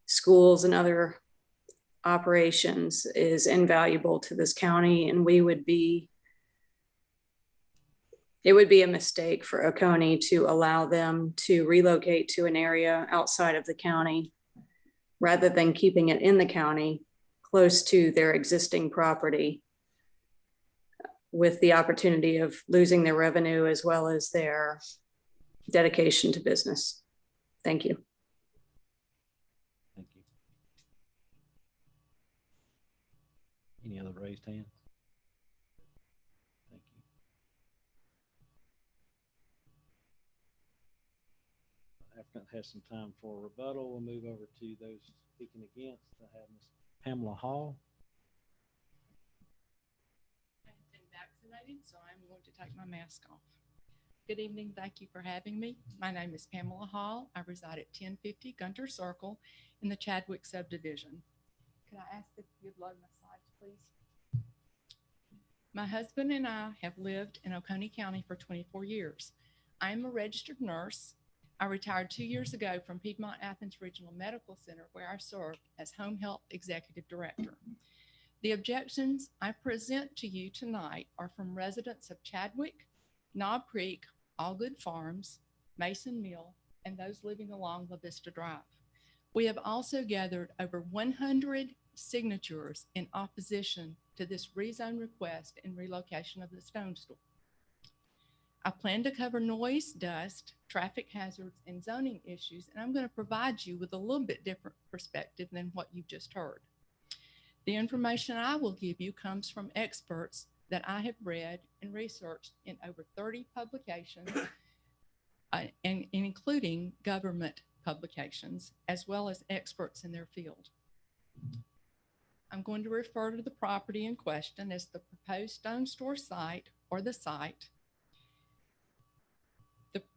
schools and other operations is invaluable to this county, and it would be a mistake for Oconee to allow them to relocate to an area outside of the county rather than keeping it in the county close to their existing property, with the opportunity of losing their revenue as well as their dedication to business. Thank you. Thank you. Any other raised hands? Thank you. After it has some time for rebuttal, we'll move over to those speaking against. I have Ms. Pamela Hall. Vaccinated, so I'm going to take my mask off. Good evening. Thank you for having me. My name is Pamela Hall. I reside at 1050 Gunter Circle in the Chadwick subdivision. Can I ask if you'd load my slides, please? My husband and I have lived in Oconee County for 24 years. I am a registered nurse. I retired 2 years ago from Piedmont Athens Regional Medical Center, where I served as Home Health Executive Director. The objections I present to you tonight are from residents of Chadwick, Knob Creek, Allgood Farms, Mason Mill, and those living along La Vista Drive. We have also gathered over 100 signatures in opposition to this rezone request and relocation of the Stone Store. I plan to cover noise, dust, traffic hazards, and zoning issues, and I'm going to provide you with a little bit different perspective than what you've just heard. The information I will give you comes from experts that I have read and researched in over 30 publications, and including government publications, as well as experts in their field. I'm going to refer to the property in question as the proposed Stone Store site or the site.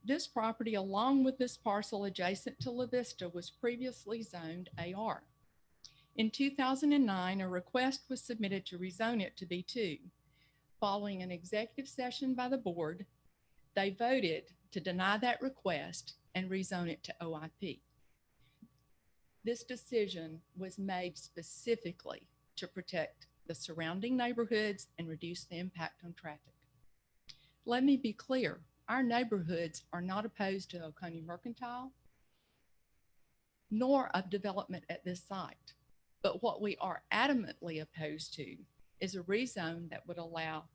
This property, along with this parcel adjacent to La Vista, was previously zoned AR. In 2009, a request was submitted to rezone it to B2. Following an executive session by the board, they voted to deny that request and rezone it to OIP. This decision was made specifically to protect the surrounding neighborhoods and reduce the impact on traffic. Let me be clear, our neighborhoods are not opposed to Oconee Mercantile, nor of development at this site. But what we are adamantly opposed to is a rezone that would allow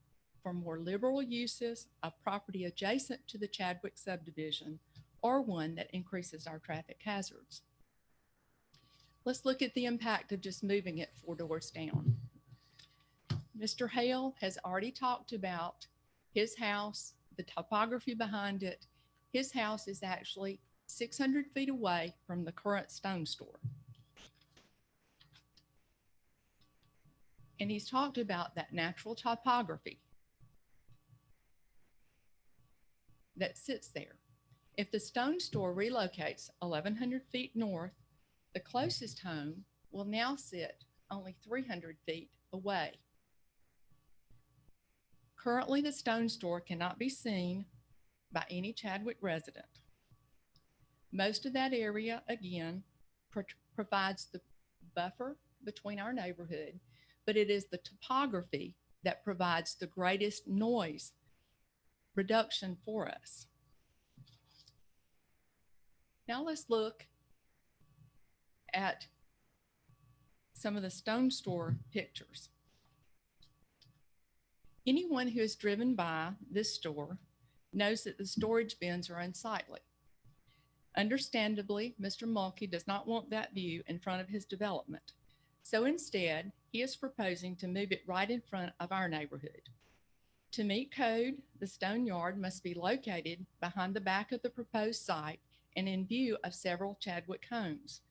for more liberal uses of property adjacent to the Chadwick subdivision, or one that increases our traffic hazards. Let's look at the impact of just moving it 4 doors down. Mr. Hale has already talked about his house, the topography behind it. His house is actually 600 feet away from the current Stone Store. And he's talked about that natural topography that sits there. If the Stone Store relocates 1,100 feet north, the closest home will now sit only 300 feet away. Currently, the Stone Store cannot be seen by any Chadwick resident. Most of that area, again, provides the buffer between our neighborhood, but it is the topography that provides the greatest noise reduction for us. Now let's look at some of the Stone Store pictures. Anyone who has driven by this store knows that the storage bins are unsightly. Understandably, Mr. Mulkey does not want that view in front of his development. So instead, he is proposing to move it right in front of our neighborhood. To meet code, the stone yard must be located behind the back of the proposed site and in view of several Chadwick homes.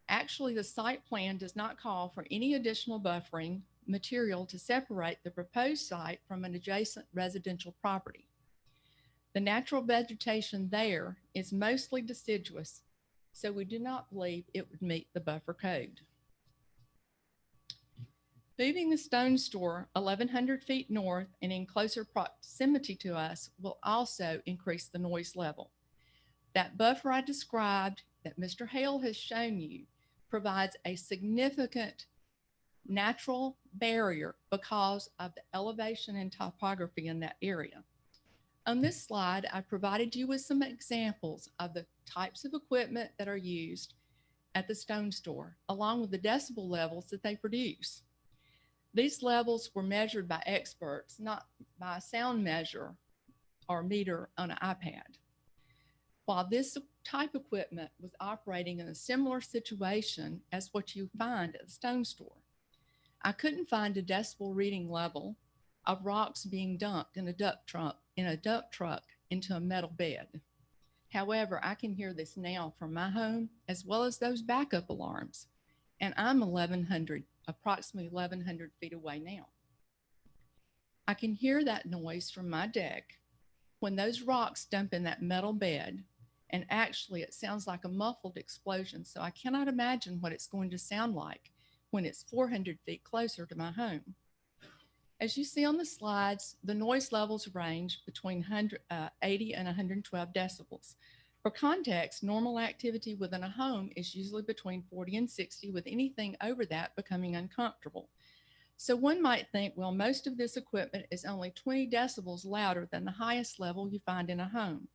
Actually, the site plan does not call for any additional buffering material to separate the proposed site from an adjacent residential property. The natural vegetation there is mostly deciduous, so we do not believe it would meet the buffer code. Moving the Stone Store 1,100 feet north and in closer proximity to us will also increase the noise level. That buffer I described that Mr. Hale has shown you provides a significant natural barrier because of the elevation and topography in that area. On this slide, I provided you with some examples of the types of equipment that are used at the Stone Store, along with the decibel levels that they produce. These levels were measured by experts, not by a sound measure or meter on an iPad. While this type of equipment was operating in a similar situation as what you find at the Stone Store, I couldn't find a decibel reading level of rocks being dumped in a dump truck into a metal bed. However, I can hear this now from my home as well as those backup alarms, and I'm approximately 1,100 feet away now. I can hear that noise from my deck when those rocks dump in that metal bed, and actually it sounds like a muffled explosion. So I cannot imagine what it's going to sound like when it's 400 feet closer to my home. As you see on the slides, the noise levels range between 80 and 112 decibels. For context, normal activity within a home is usually between 40 and 60, with anything over that becoming uncomfortable. So one might think, well, most of this equipment is only 20 decibels louder than the highest level you find in a home.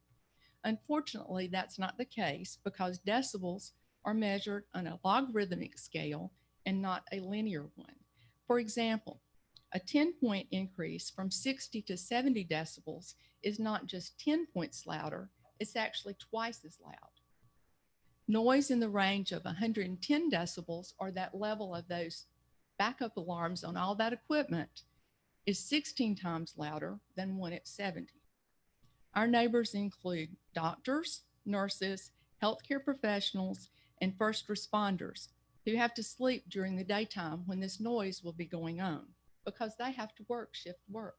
Unfortunately, that's not the case because decibels are measured on a logarithmic scale and not a linear one. For example, a 10-point increase from 60 to 70 decibels is not just 10 points louder, it's actually twice as loud. Noise in the range of 110 decibels, or that level of those backup alarms on all that equipment, is 16 times louder than one at 70. Our neighbors include doctors, nurses, healthcare professionals, and first responders who have to sleep during the daytime when this noise will be going on because they have to work shift work.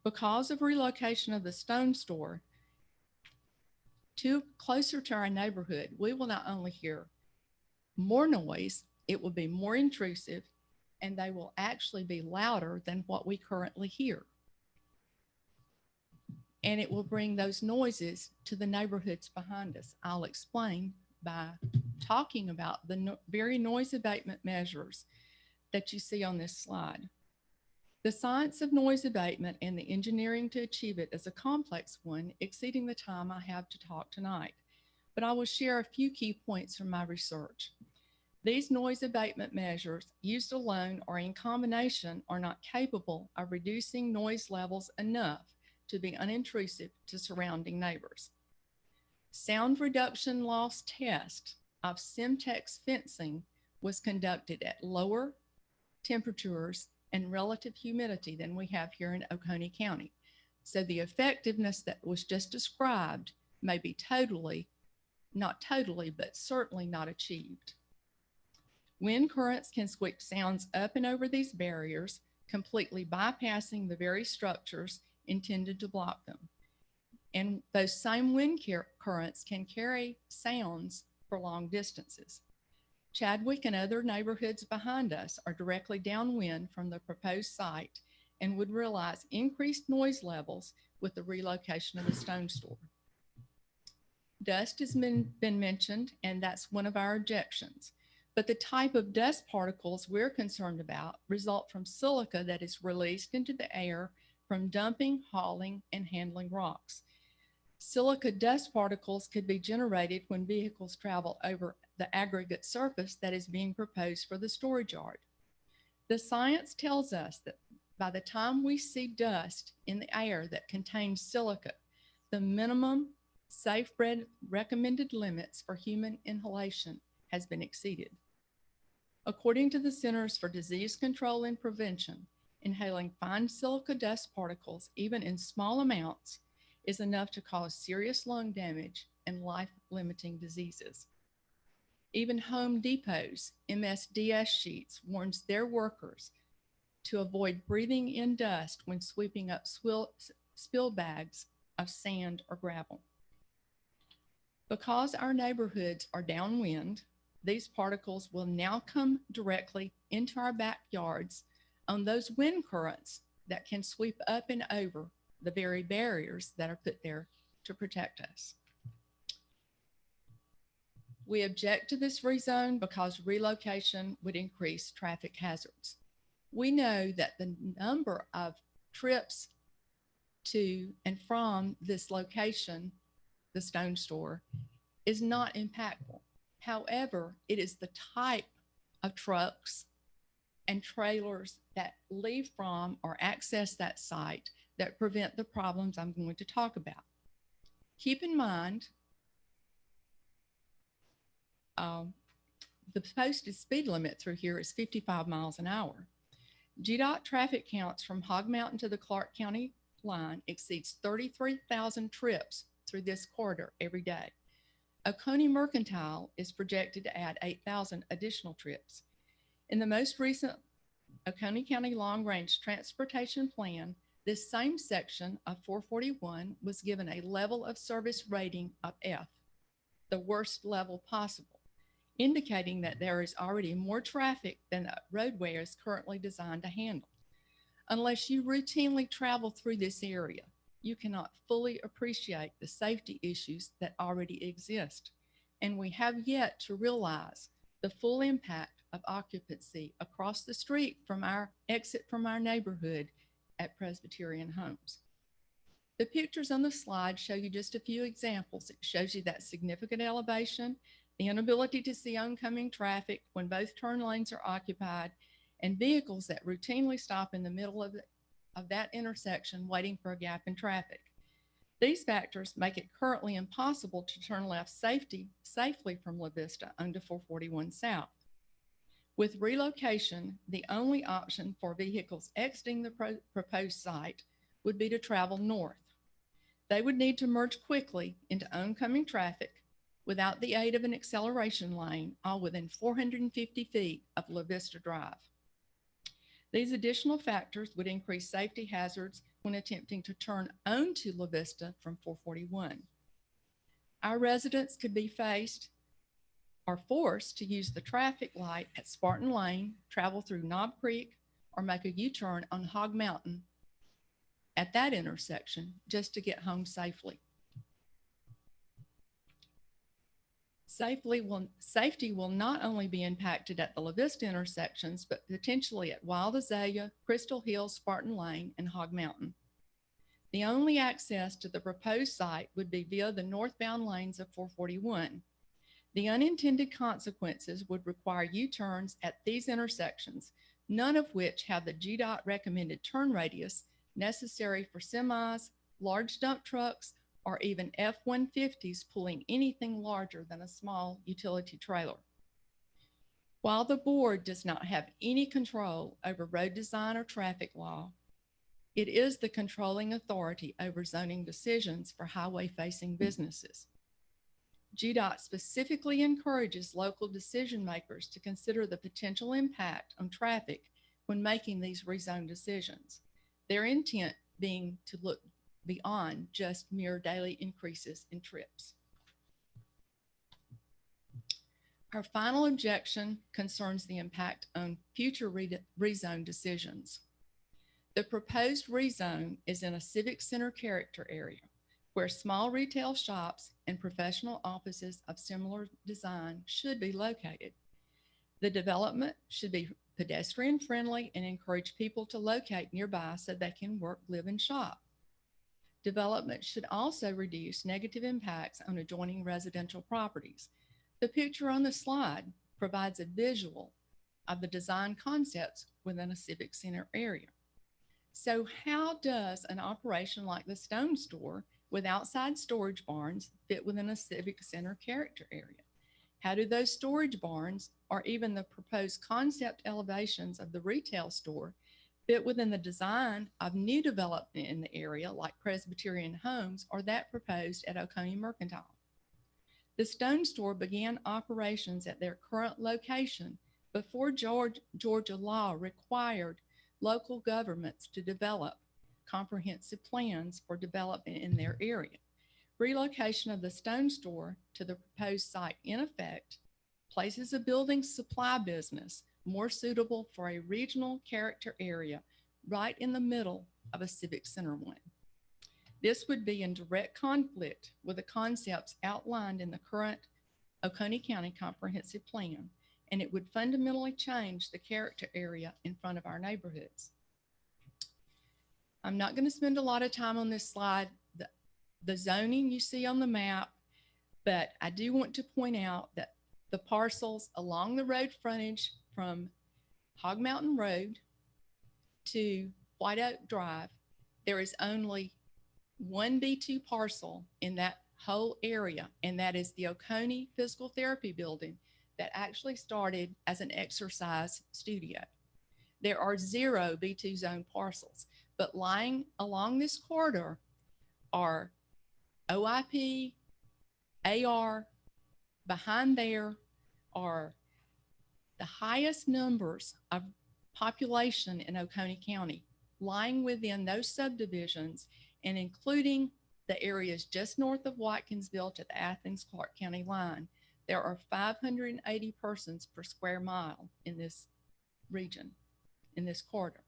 Because of relocation of the stone store closer to our neighborhood, we will not only hear more noise, it will be more intrusive, and they will actually be louder than what we currently hear. And it will bring those noises to the neighborhoods behind us. I'll explain by talking about the very noise abatement measures that you see on this slide. The science of noise abatement and the engineering to achieve it is a complex one, exceeding the time I have to talk tonight. But I will share a few key points from my research. These noise abatement measures, used alone or in combination, are not capable of reducing noise levels enough to be unintrusive to surrounding neighbors. Sound reduction loss test of Simtex fencing was conducted at lower temperatures and relative humidity than we have here in Oconee County. So the effectiveness that was just described may be not totally, but certainly not achieved. Wind currents can sweep sounds up and over these barriers, completely bypassing the very structures intended to block them. And those same wind currents can carry sounds for long distances. Chadwick and other neighborhoods behind us are directly downwind from the proposed site and would realize increased noise levels with the relocation of the stone store. Dust has been mentioned, and that's one of our objections. But the type of dust particles we're concerned about result from silica that is released into the air from dumping, hauling, and handling rocks. Silica dust particles could be generated when vehicles travel over the aggregate surface that is being proposed for the storage yard. The science tells us that by the time we see dust in the air that contains silica, the minimum safe recommended limits for human inhalation has been exceeded. According to the Centers for Disease Control and Prevention, inhaling fine silica dust particles, even in small amounts, is enough to cause serious lung damage and life-limiting diseases. Even Home Depot's MSDS sheets warns their workers to avoid breathing in dust when sweeping up spill bags of sand or gravel. Because our neighborhoods are downwind, these particles will now come directly into our backyards on those wind currents that can sweep up and over the very barriers that are put there to protect us. We object to this rezone because relocation would increase traffic hazards. We know that the number of trips to and from this location, the stone store, is not impactful. However, it is the type of trucks and trailers that leave from or access that site that prevent the problems I'm going to talk about. Keep in mind, the posted speed limit through here is 55 miles an hour. GDOT traffic counts from Hog Mountain to the Clark County line exceeds 33,000 trips through this corridor every day. Oconee Mercantile is projected to add 8,000 additional trips. In the most recent Oconee County Long Range Transportation Plan, This same section of 441 was given a level of service rating of F, the worst level possible, indicating that there is already more traffic than the roadway is currently designed to handle. Unless you routinely travel through this area, you cannot fully appreciate the safety issues that already exist, and we have yet to realize the full impact of occupancy across the street from our exit from our neighborhood at Presbyterian Homes. The pictures on the slide show you just a few examples. It shows you that significant elevation, the inability to see oncoming traffic when both turn lanes are occupied, and vehicles that routinely stop in the middle of that intersection waiting for a gap in traffic. These factors make it currently impossible to turn left safely from La Vista onto 441 South. With relocation, the only option for vehicles exiting the proposed site would be to travel north. They would need to merge quickly into oncoming traffic without the aid of an acceleration lane, all within 450 feet of La Vista Drive. These additional factors would increase safety hazards when attempting to turn onto La Vista from 441. Our residents could be faced or forced to use the traffic light at Spartan Lane, travel through Knob Creek, or make a U-turn on Hog Mountain at that intersection just to get home safely. Safety will not only be impacted at the La Vista intersections, but potentially at Wild Azalea, Crystal Hill, Spartan Lane, and Hog Mountain. The only access to the proposed site would be via the northbound lanes of 441. The unintended consequences would require U-turns at these intersections, none of which have the GDOT recommended turn radius necessary for semis, large dump trucks, or even F-150s pulling anything larger than a small utility trailer. While the board does not have any control over road design or traffic law, it is the controlling authority over zoning decisions for highway-facing businesses. GDOT specifically encourages local decision makers to consider the potential impact on traffic when making these rezone decisions, their intent being to look beyond just mere daily increases in trips. Our final objection concerns the impact on future rezone decisions. The proposed rezone is in a civic center character area where small retail shops and professional offices of similar design should be located. The development should be pedestrian friendly and encourage people to locate nearby so they can work, live, and shop. Development should also reduce negative impacts on adjoining residential properties. The picture on the slide provides a visual of the design concepts within a civic center area. So how does an operation like the Stone Store with outside storage barns fit within a civic center character area? How do those storage barns or even the proposed concept elevations of the retail store fit within the design of new development in the area like Presbyterian Homes or that proposed at Oconee Mercantile? The Stone Store began operations at their current location before Georgia law required local governments to develop comprehensive plans for development in their area. Relocation of the Stone Store to the proposed site, in effect, places a building supply business more suitable for a regional character area right in the middle of a civic center one. This would be in direct conflict with the concepts outlined in the current Oconee County Comprehensive Plan, and it would fundamentally change the character area in front of our neighborhoods. I'm not going to spend a lot of time on this slide. The zoning you see on the map, but I do want to point out that the parcels along the road frontage from Hog Mountain Road to White Oak Drive, there is only one B2 parcel in that whole area, and that is the Oconee Physical Therapy Building that actually started as an exercise studio. There are 0 B2 zone parcels, but lying along this corridor are OIP, AR. Behind there are the highest numbers of population in Oconee County, lying within those subdivisions and including the areas just north of Watkinsville to the Athens-Clarke County line, there are 580 persons per square mile in this region, in this corridor.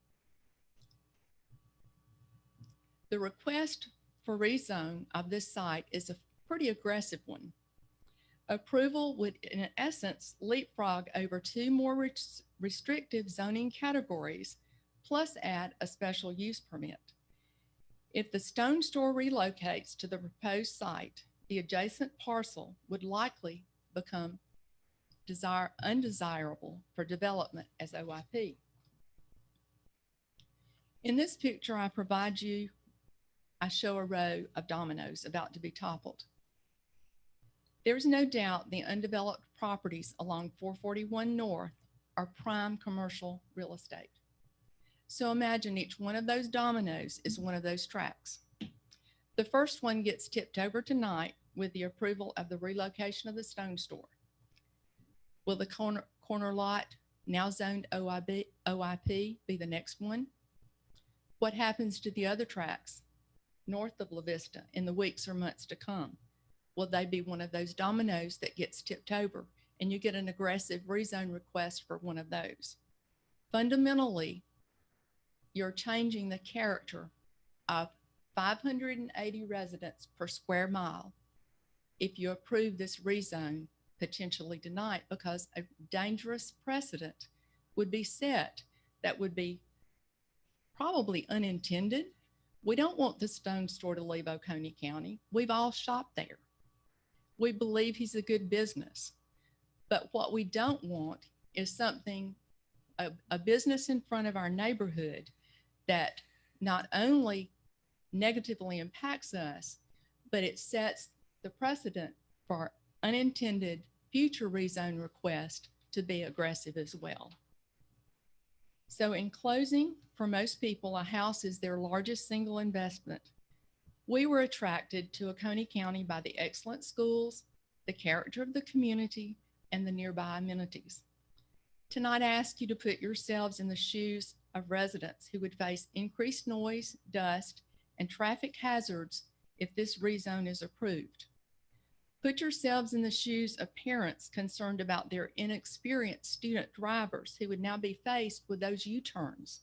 The request for rezone of this site is a pretty aggressive one. Approval would, in essence, leapfrog over two more restrictive zoning categories, plus add a special use permit. If the Stone Store relocates to the proposed site, the adjacent parcel would likely become undesirable for development as OIP. In this picture, I show a row of dominoes about to be toppled. There's no doubt the undeveloped properties along 441 North are prime commercial real estate. So imagine each one of those dominoes is one of those tracks. The first one gets tipped over tonight with the approval of the relocation of the Stone Store. Will the corner lot, now zoned OIP, be the next one? What happens to the other tracks north of La Vista in the weeks or months to come? Will they be one of those dominoes that gets tipped over and you get an aggressive rezone request for one of those? Fundamentally, you're changing the character of 580 residents per square mile if you approve this rezone potentially tonight, because a dangerous precedent would be set that would be probably unintended. We don't want the Stone Store to leave Oconee County. We've all shopped there. We believe he's a good business. But what we don't want is something, a business in front of our neighborhood that not only negatively impacts us, but it sets the precedent for unintended future rezone requests to be aggressive as well. So in closing, for most people, a house is their largest single investment. We were attracted to Oconee County by the excellent schools, the character of the community, and the nearby amenities. Tonight, I ask you to put yourselves in the shoes of residents who would face increased noise, dust, and traffic hazards if this rezone is approved. Put yourselves in the shoes of parents concerned about their inexperienced student drivers who would now be faced with those U-turns,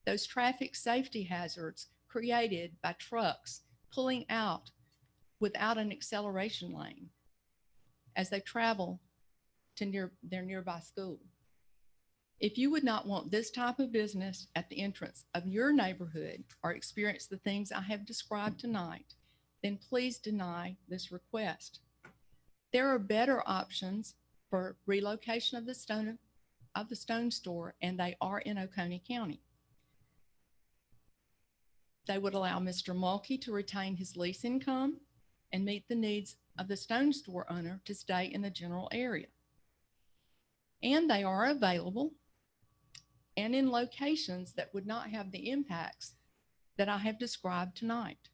those traffic safety hazards created by trucks pulling out without an acceleration lane as they travel to their nearby school. If you would not want this type of business at the entrance of your neighborhood or experience the things I have described tonight, then please deny this request. There are better options for relocation of the Stone Store, and they are in Oconee County. They would allow Mr. Mulkey to retain his lease income and meet the needs of the Stone Store owner to stay in the general area. And they are available and in locations that would not have the impacts that I have described tonight.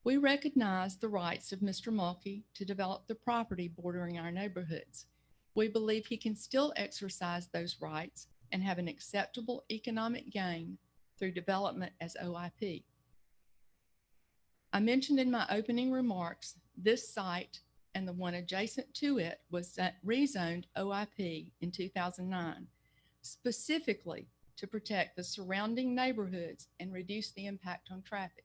We recognize the rights of Mr. Mulkey to develop the property bordering our neighborhoods. We believe he can still exercise those rights and have an acceptable economic gain through development as OIP. I mentioned in my opening remarks, this site and the one adjacent to it was rezoned OIP in 2009, specifically to protect the surrounding neighborhoods and reduce the impact on traffic.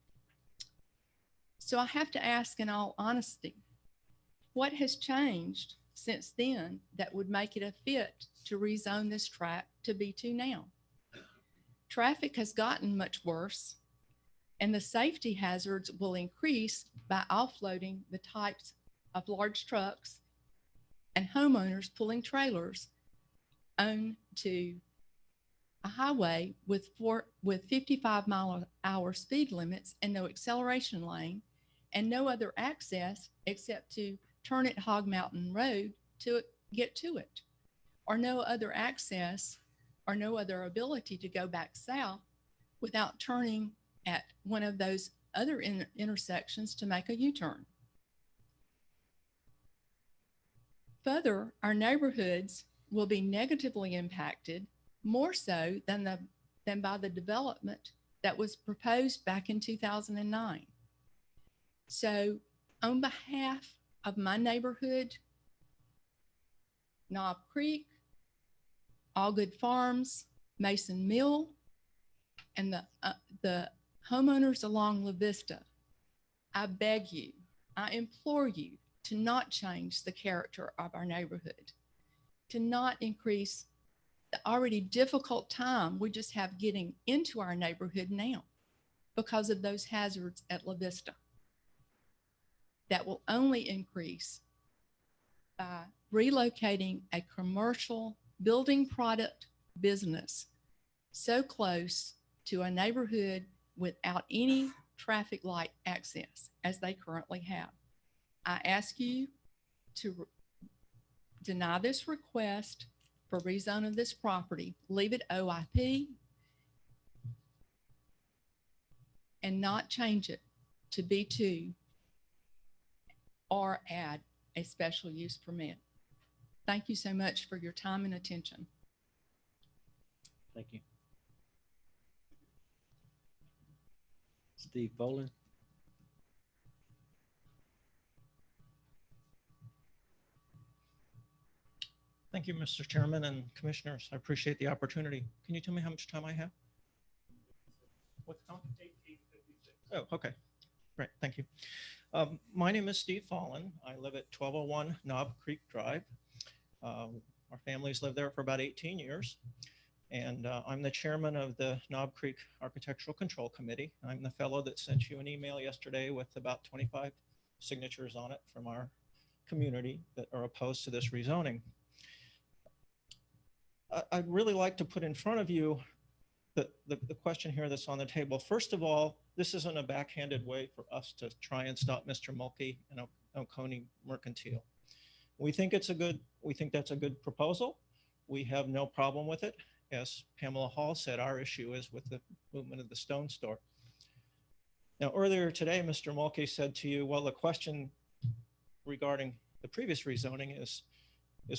So I have to ask in all honesty, what has changed since then that would make it a fit to rezone this tract to B2 now? Traffic has gotten much worse, and the safety hazards will increase by offloading the types of large trucks and homeowners pulling trailers onto a highway with 55-mile-an-hour speed limits and no acceleration lane and no other access except to turn at Hog Mountain Road to get to it, or no other access or no other ability to go back south without turning at one of those other intersections to make a U-turn. Further, our neighborhoods will be negatively impacted more so than than by the development that was proposed back in 2009. So on behalf of my neighborhood, Knob Creek, All Good Farms, Mason Mill, and the homeowners along La Vista, I beg you, I implore you to not change the character of our neighborhood, to not increase the already difficult time we just have getting into our neighborhood now because of those hazards at La Vista. That will only increase by relocating a commercial building product business so close to a neighborhood without any traffic light access as they currently have. I ask you to deny this request for rezone of this property, leave it OIP, and not change it to B2 or add a special use permit. Thank you so much for your time and attention. Thank you. Steve Bolin. Thank you, Mr. Chairman and Commissioners. I appreciate the opportunity. Can you tell me how much time I have? What's the time? 8:56. Oh, okay. Great, thank you. My name is Steve Fallon. I live at 1201 Knob Creek Drive. Our families lived there for about 18 years. And I'm the chairman of the Knob Creek Architectural Control Committee. I'm the fellow that sent you an email yesterday with about 25 signatures on it from our community that are opposed to this rezoning. I'd really like to put in front of you the question here that's on the table. First of all, this isn't a backhanded way for us to try and stop Mr. Mulkey and Oconee Mercantile. We think that's a good proposal. We have no problem with it. As Pamela Hall said, our issue is with the movement of the Stone Store. Now, earlier today, Mr. Mulkey said to you, well, the question regarding the previous rezoning is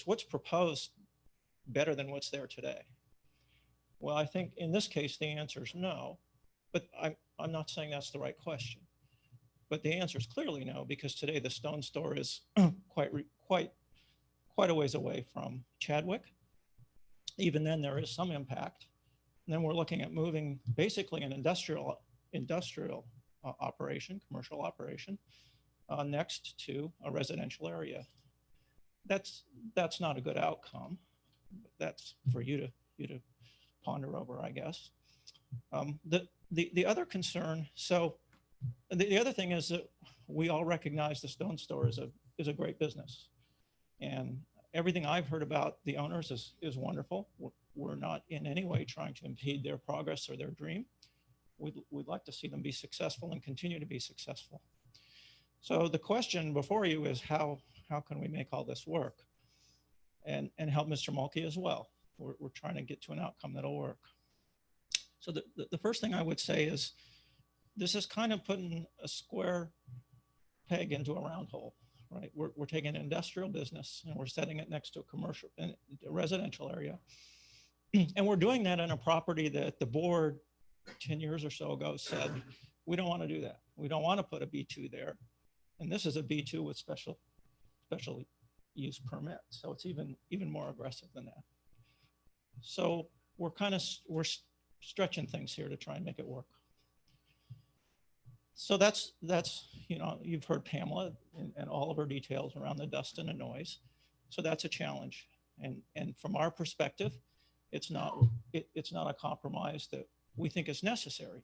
what's proposed better than what's there today? Well, I think in this case, the answer is no, but I'm not saying that's the right question. But the answer is clearly no, because today the Stone Store is quite a ways away from Chadwick. Even then, there is some impact. And then we're looking at moving basically an industrial operation, commercial operation, next to a residential area. That's not a good outcome. That's for you to ponder over, I guess. The other concern, so the other thing is that we all recognize the Stone Store is a great business. And everything I've heard about the owners is wonderful. We're not in any way trying to impede their progress or their dream. We'd like to see them be successful and continue to be successful. So the question before you is how can we make all this work and help Mr. Mulkey as well? We're trying to get to an outcome that'll work. So the first thing I would say is this is kind of putting a square peg into a round hole, right? We're taking an industrial business and we're setting it next to a commercial, a residential area. And we're doing that on a property that the board 10 years or so ago said, we don't want to do that. We don't want to put a B2 there. And this is a B2 with special use permit. So it's even more aggressive than that. So we're stretching things here to try and make it work. So that's you've heard Pamela and all of her details around the dust and the noise. So that's a challenge. And from our perspective, it's not a compromise that we think is necessary.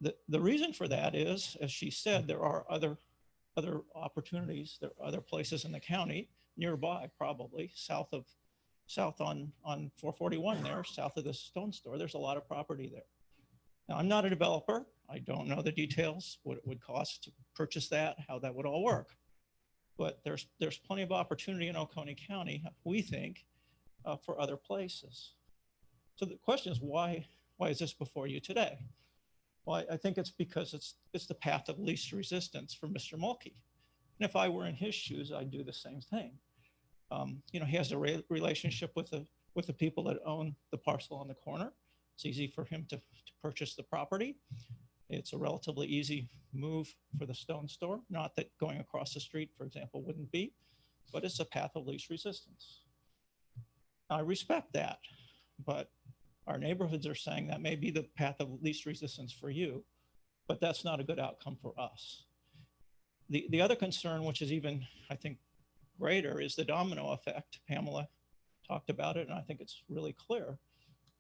The reason for that is, as she said, there are other opportunities. There are other places in the county nearby, probably south on 441 there, south of the Stone Store. There's a lot of property there. Now, I'm not a developer. I don't know the details, what it would cost to purchase that, how that would all work. But there's plenty of opportunity in Oconee County, we think, for other places. So the question is, why is this before you today? Well, I think it's because it's the path of least resistance for Mr. Mulkey. And if I were in his shoes, I'd do the same thing. He has a relationship with the people that own the parcel on the corner. It's easy for him to purchase the property. It's a relatively easy move for the stone store. Not that going across the street, for example, wouldn't be, but it's a path of least resistance. I respect that, but our neighborhoods are saying that may be the path of least resistance for you, but that's not a good outcome for us. The other concern, which is even, I think, greater, is the domino effect. Pamela talked about it, and I think it's really clear.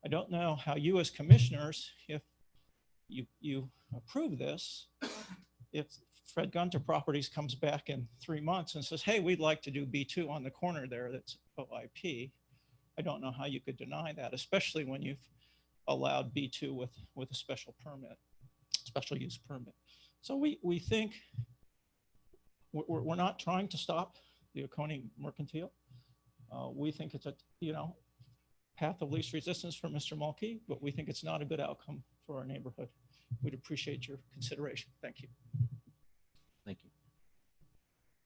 I don't know how you as commissioners, if you approve this, if Fred Gunter Properties comes back in 3 months and says, hey, we'd like to do B2 on the corner there that's OIP, I don't know how you could deny that, especially when you've allowed B2 with a special permit, special use permit. So we think we're not trying to stop the Oconee Mercantile. We think it's a path of least resistance for Mr. Mulkey, but we think it's not a good outcome for our neighborhood. We'd appreciate your consideration. Thank you. Thank you.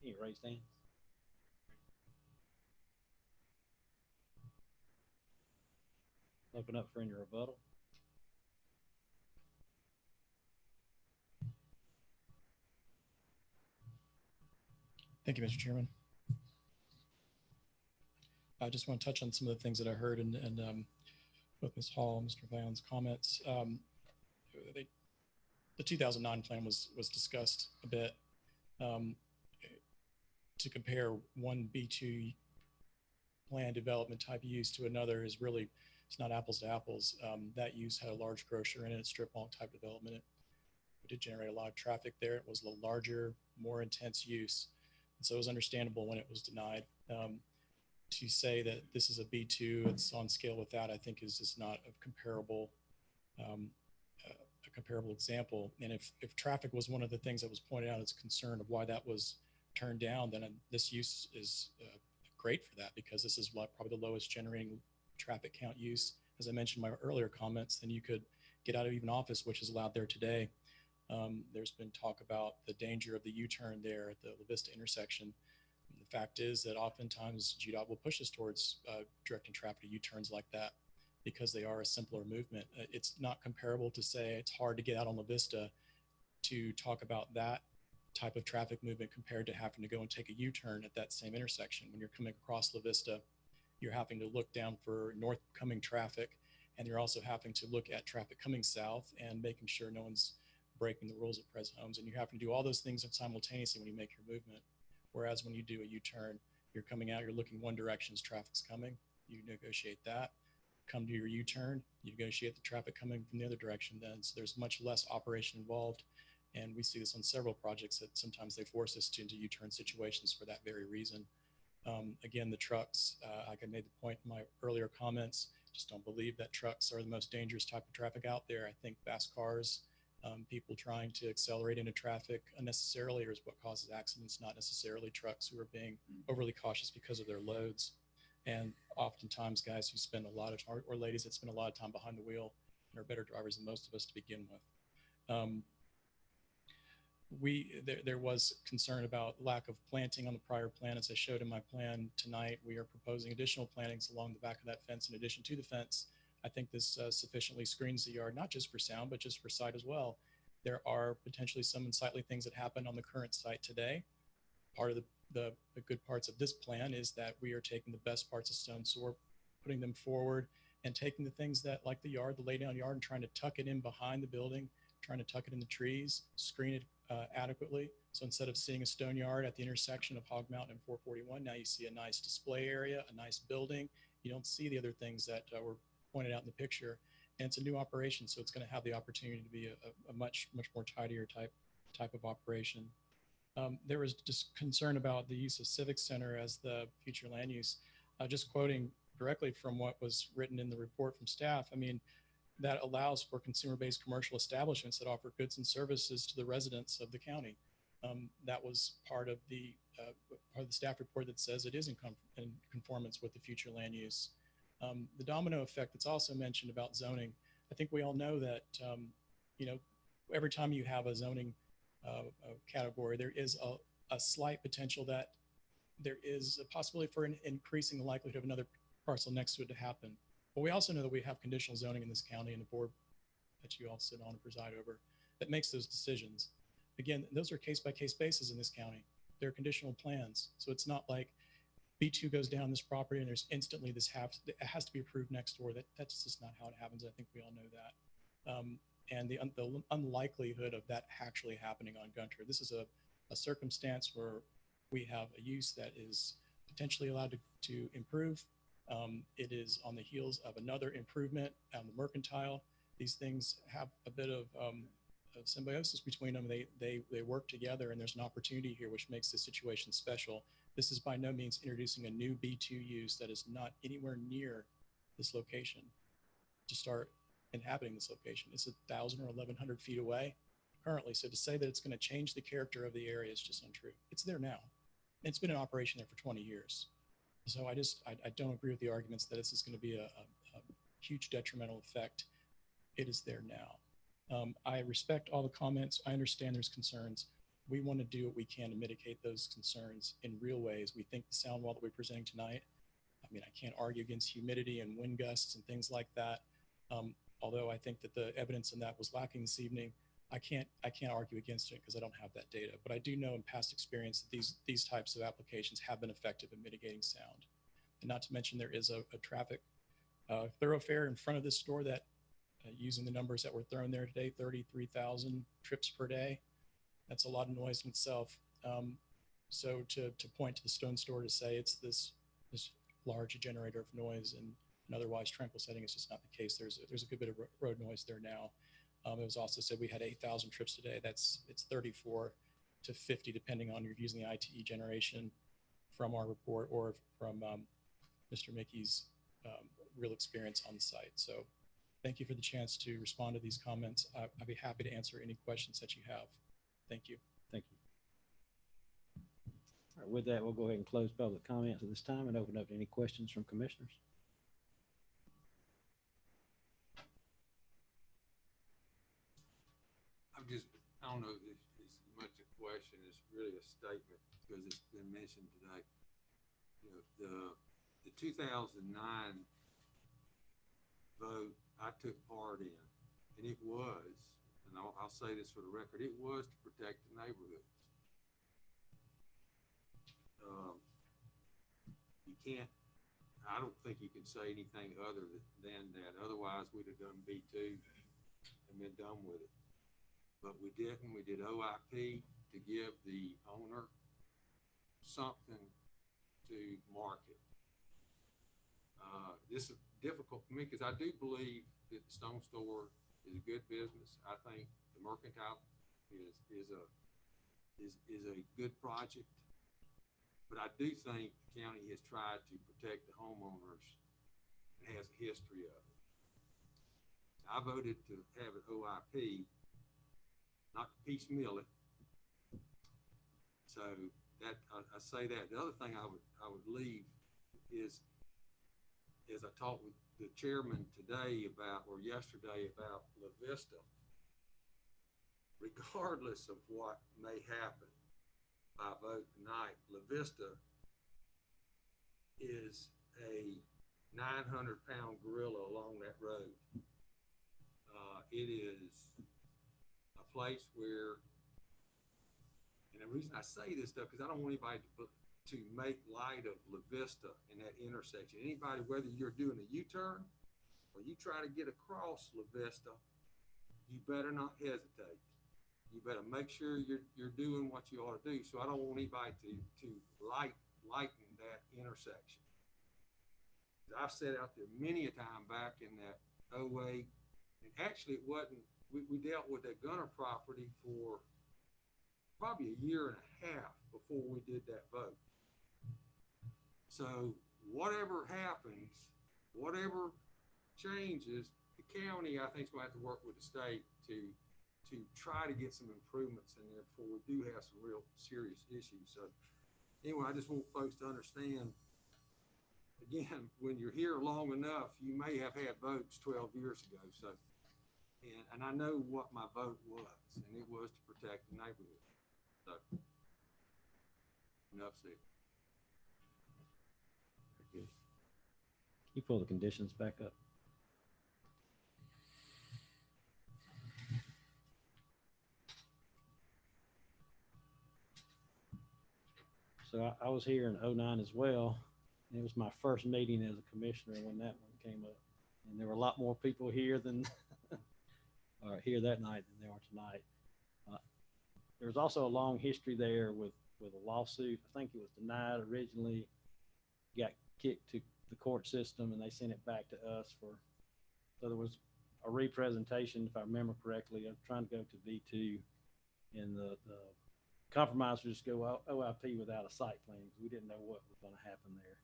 Any raised hands? Open up for any rebuttal. Thank you, Mr. Chairman. I just want to touch on some of the things that I heard and both Ms. Hall and Mr. Van's comments. The 2009 plan was discussed a bit. To compare one B2 land development type use to another is really, it's not apples to apples. That use had a large grocer in it, strip mall type development. It did generate a lot of traffic there. It was a larger, more intense use. And so it was understandable when it was denied. To say that this is a B2, it's on scale with that, I think is just not a comparable example. And if traffic was one of the things that was pointed out as a concern of why that was turned down, then this use is great for that, because this is probably the lowest generating traffic count use. As I mentioned in my earlier comments, then you could get out of even office, which is allowed there today. There's been talk about the danger of the U-turn there at the La Vista intersection. The fact is that oftentimes GDOT will push us towards directing traffic to U-turns like that because they are a simpler movement. It's not comparable to say it's hard to get out on La Vista to talk about that type of traffic movement compared to having to go and take a U-turn at that same intersection. When you're coming across La Vista, you're having to look down for north coming traffic, and you're also having to look at traffic coming south and making sure no one's breaking the rules at Pres Homes. And you have to do all those things simultaneously when you make your movement. Whereas when you do a U-turn, you're coming out, you're looking one direction as traffic's coming, you negotiate that, come to your U-turn, you negotiate the traffic coming from the other direction then. So there's much less operation involved. And we see this on several projects that sometimes they force us into U-turn situations for that very reason. Again, the trucks, like I made the point in my earlier comments, just don't believe that trucks are the most dangerous type of traffic out there. I think fast cars, people trying to accelerate into traffic unnecessarily is what causes accidents, not necessarily trucks who are being overly cautious because of their loads. And oftentimes guys who spend a lot of time, or ladies that spend a lot of time behind the wheel and are better drivers than most of us to begin with. There was concern about lack of planting on the prior plan. As I showed in my plan tonight, we are proposing additional plantings along the back of that fence in addition to the fence. I think this sufficiently screens the yard, not just for sound, but just for sight as well. There are potentially some unsightly things that happen on the current site today. Part of the good parts of this plan is that we are taking the best parts of stone sort, putting them forward, and taking the things that, like the yard, the lay down yard, and trying to tuck it in behind the building, trying to tuck it in the trees, screen it adequately. So instead of seeing a stone yard at the intersection of Hog Mountain and 441, now you see a nice display area, a nice building. You don't see the other things that were pointed out in the picture. And it's a new operation, so it's going to have the opportunity to be a much more tidier type of operation. There was just concern about the use of Civic Center as the future land use. Just quoting directly from what was written in the report from staff, I mean, that allows for consumer-based commercial establishments that offer goods and services to the residents of the county. That was part of the staff report that says it is in conformance with the future land use. The domino effect that's also mentioned about zoning, I think we all know that, every time you have a zoning category, there is a slight potential that there is a possibility for increasing the likelihood of another parcel next to it to happen. But we also know that we have conditional zoning in this county and a board that you all sit on and preside over that makes those decisions. Again, those are case by case basis in this county. They're conditional plans. So it's not like B2 goes down this property and there's instantly this it has to be approved next door. That's just not how it happens. I think we all know that. And the unlikelihood of that actually happening on Gunter. This is a circumstance where we have a use that is potentially allowed to improve. It is on the heels of another improvement on the mercantile. These things have a bit of symbiosis between them. They work together, and there's an opportunity here which makes this situation special. This is by no means introducing a new B2 use that is not anywhere near this location to start inhabiting this location. It's 1,000 or 1,100 feet away currently. So to say that it's going to change the character of the area is just untrue. It's there now. It's been in operation there for 20 years. So I don't agree with the arguments that this is going to be a huge detrimental effect. It is there now. I respect all the comments. I understand there's concerns. We want to do what we can to mitigate those concerns in real ways. We think the sound wall that we're presenting tonight, I mean, I can't argue against humidity and wind gusts and things like that. Although I think that the evidence in that was lacking this evening, I can't argue against it because I don't have that data. But I do know in past experience that these types of applications have been effective in mitigating sound. And not to mention there is a traffic thoroughfare in front of this store that, using the numbers that were thrown there today, 33,000 trips per day. That's a lot of noise in itself. So to point to the stone store to say it's this large generator of noise and an otherwise tranquil setting is just not the case. There's a good bit of road noise there now. It was also said we had 8,000 trips today. It's 34 to 50, depending on you're using the ITE generation from our report or from Mr. Mickey's real experience on the site. So thank you for the chance to respond to these comments. I'd be happy to answer any questions that you have. Thank you. Thank you. All right, with that, we'll go ahead and close public comments at this time and open up to any questions from commissioners. I don't know if this is much a question, it's really a statement because it's been mentioned today. You know, the 2009 vote I took part in, and it was, and I'll say this for the record, it was to protect the neighborhoods. You can't, I don't think you can say anything other than that. Otherwise, we'd have done B2 and been done with it. But we didn't. We did OIP to give the owner something to market. This is difficult for me because I do believe that the stone store is a good business. I think the mercantile is a good project. But I do think the county has tried to protect the homeowners and has a history of it. I voted to have an OIP, not to piecemeal it. So that I say that. The other thing I would leave is I talked with the chairman today about, or yesterday about La Vista. Regardless of what may happen by vote tonight, La Vista is a 900-pound gorilla along that road. It is a place where, and the reason I say this stuff, because I don't want anybody to make light of La Vista in that intersection. Anybody, whether you're doing a U-turn or you try to get across La Vista, you better not hesitate. You better make sure you're doing what you ought to do. So I don't want anybody to lighten that intersection. I've sat out there many a time back in that 08, and actually it wasn't, we dealt with that Gunner property for probably a year and a half before we did that vote. So whatever happens, whatever changes, the county, I think, is going to have to work with the state to try to get some improvements in there before we do have some real serious issues. So anyway, I just want folks to understand, again, when you're here long enough, you may have had votes 12 years ago. So, and I know what my vote was, and it was to protect the neighborhood. So, enough said. You pull the conditions back up. So I was here in '09 as well. And it was my first meeting as a commissioner when that one came up. And there were a lot more people here than here that night than there are tonight. There's also a long history there with a lawsuit. I think it was denied originally, got kicked to the court system, and they sent it back to us so there was a representation, if I remember correctly, of trying to go to B2, and the compromise was just go OIP without a site plan, because we didn't know what was going to happen there.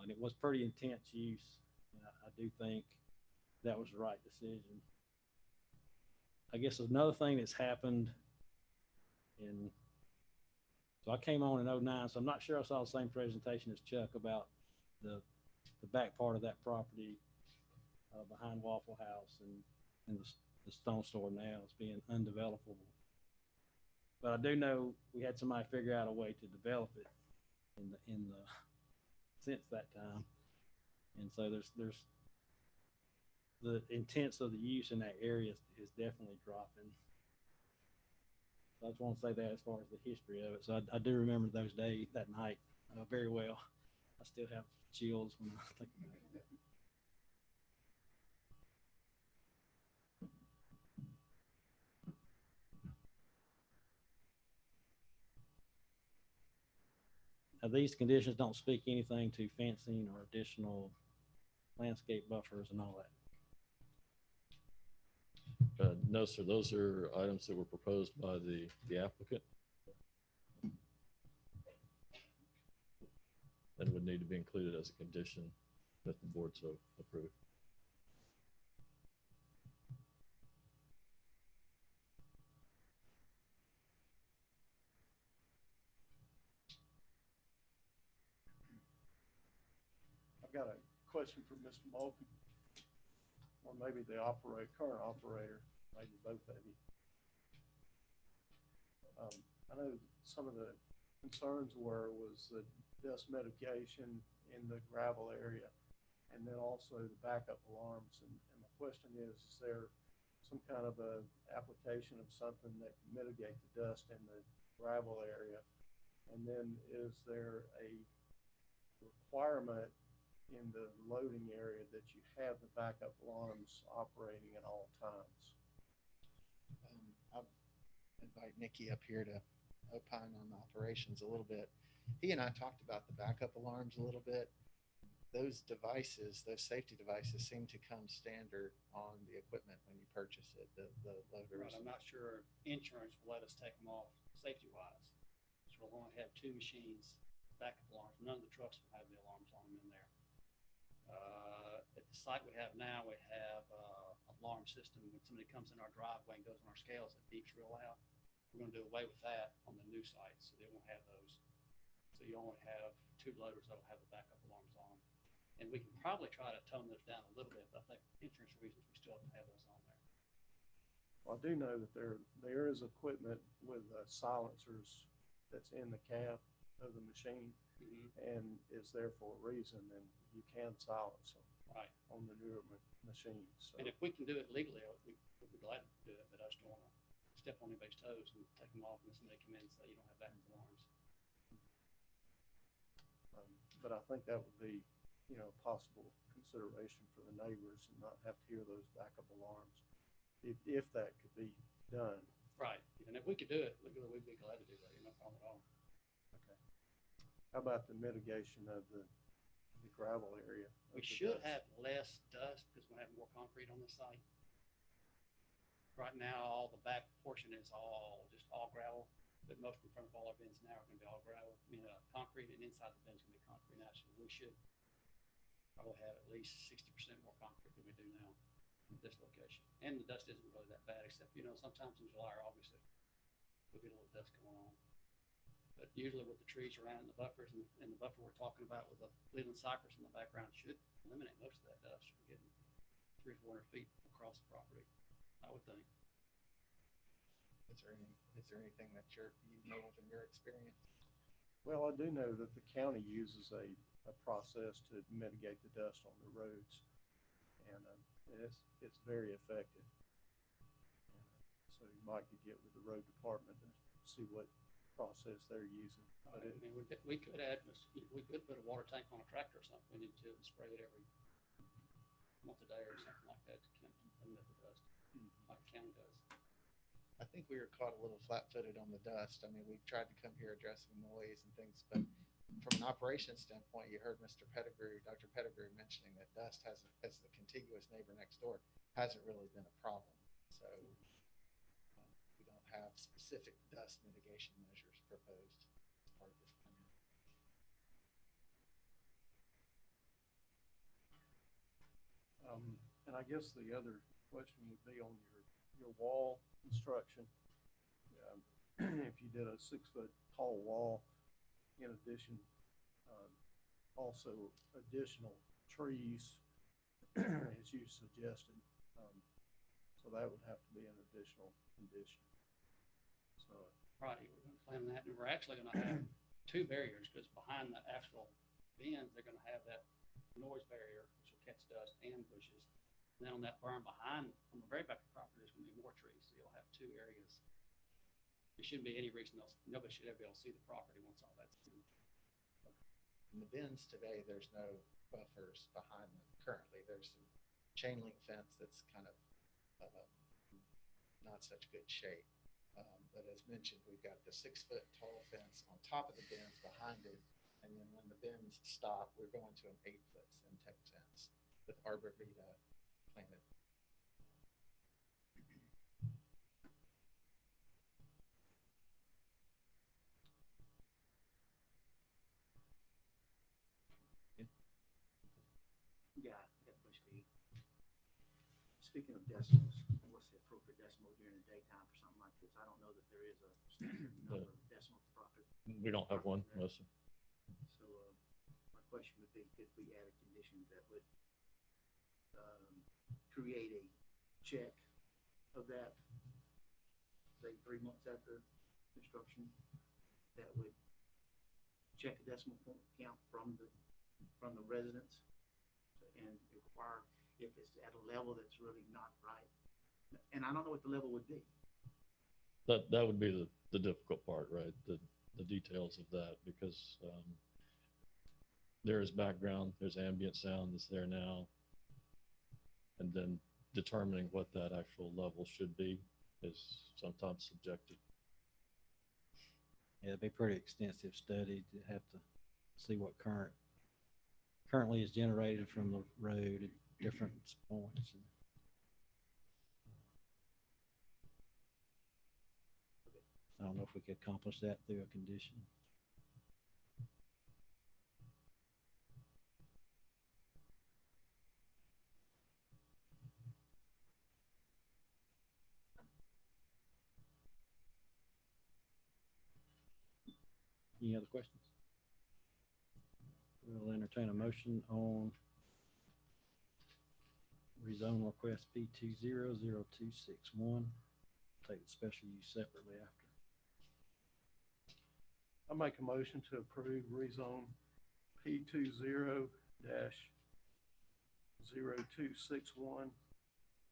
And it was pretty intense use, and I do think that was the right decision. I guess another thing that's happened so I came on in '09, so I'm not sure I saw the same presentation as Chuck about the back part of that property behind Waffle House and the Stone Store now is being undevelopable. But I do know we had somebody figure out a way to develop it since that time. And so there's the intents of the use in that area is definitely dropping. So I just want to say that as far as the history of it. So I do remember those days, that night, very well. I still have chills when I think about it. Now, these conditions don't speak anything to fencing or additional landscape buffers and all that. No, sir, those are items that were proposed by the applicant. And would need to be included as a condition that the board so approve. I've got a question for Mr. Mulkey, or maybe the current operator, maybe both of you. I know some of the concerns was the dust mitigation in the gravel area, and then also the backup alarms. And my question is there some kind of a application of something that can mitigate the dust in the gravel area? And then is there a requirement in the loading area that you have the backup alarms operating at all times? I'll invite Nikki up here to opine on the operations a little bit. He and I talked about the backup alarms a little bit. Those devices, those safety devices seem to come standard on the equipment when you purchase it, the loaders. Right, I'm not sure insurance will let us take them off safety-wise. So we'll only have 2 machines, backup alarms. None of the trucks will have the alarms on them in there. At the site we have now, we have an alarm system. When somebody comes in our driveway and goes on our scales, it beeps real loud. We're going to do away with that on the new site, so they won't have those. So you only have 2 loaders that'll have the backup alarms on. And we can probably try to tone those down a little bit, but I think for insurance reasons, we still have to have those on there. Well, I do know that there is equipment with silencers that's in the cab of the machine, and is there for a reason, and you can silence them on the newer machines. So. And if we can do it legally, we'd be glad to do it, but I just don't want to step on anybody's toes and take them off and somebody come in and say you don't have backup alarms. But I think that would be, a possible consideration for the neighbors and not have to hear those backup alarms if that could be done. Right. And if we could do it legally, we'd be glad to do that. No problem at all. Okay. How about the mitigation of the gravel area? We should have less dust because we have more concrete on the site. Right now, all the back portion is all gravel, but most in front of all our bins now are going to be all gravel. Concrete, and inside the bins is going to be concrete naturally. We should probably have at least 60% more concrete than we do now at this location. And the dust isn't really that bad, except, sometimes in July or August, we'll get a little dust going on. But usually with the trees around the buffers and the buffer we're talking about with the Leland cypress in the background should eliminate most of that dust. We're getting 300 or 400 feet across the property, I would think. Is there anything that you know of in your experience? Well, I do know that the county uses a a process to mitigate the dust on the roads. And it's very effective. So you might could get with the road department to see what process they're using. But I mean, we could add, we could put a water tank on a tractor or something. We need to and spray it every month a day or something like that to emit the dust, like the county does. I think we were caught a little flat-footed on the dust. I mean, we tried to come here addressing noise and things, but from an operations standpoint, you heard Mr. Pettigrew, Dr. Pettigrew mentioning that dust hasn't, as the contiguous neighbor next door, hasn't really been a problem. So we don't have specific dust mitigation measures proposed as part of this plan. And I guess the other question would be on your wall construction. If you did a 6-foot tall wall, in addition, also additional trees, as you suggested. So that would have to be an additional condition. So. Right, we're going to plan that, and we're actually going to have 2 barriers, because behind the actual bins, they're going to have that noise barrier, which will catch dust and bushes. And then on that berm behind, on the very back of the property, there's going to be more trees, so you'll have 2 areas. There shouldn't be any reason else, nobody should ever be able to see the property once all that's done. In the bins today, there's no buffers behind them currently. There's some chain link fence that's kind of not such good shape. But as mentioned, we've got the 6-foot tall fence on top of the bins behind it. And then when the bins stop, we're going to an 8-foot Semtech fence with arborvitae planted. Yeah, I got a question for you. Speaking of decimals, what's the appropriate decimal during the daytime for something like this? I don't know that there is a standard number of decimal profit. We don't have one, no, sir. So my question would be, if we add a condition that would create a check of that, say 3 months after construction, that would check a decimal point count from the residents and require if it's at a level that's really not right. And I don't know what the level would be. That would be the difficult part, right? The details of that, because there is background, there's ambient sound that's there now. And then determining what that actual level should be is sometimes subjective. Yeah, it'd be pretty extensive study to have to see what currently is generated from the road at different points. I don't know if we could accomplish that through a condition. Any other questions? We'll entertain a motion on rezone request P200261. Take the special use separately after. I make a motion to approve rezone P20-0261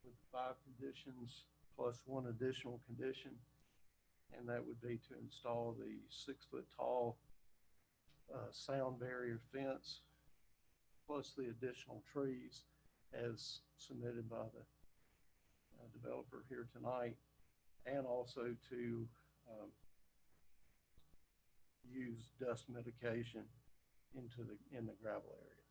with 5 conditions plus 1 additional condition. And that would be to install the 6-foot tall sound barrier fence plus the additional trees as submitted by the developer here tonight, and also to use dust mitigation in the gravel area.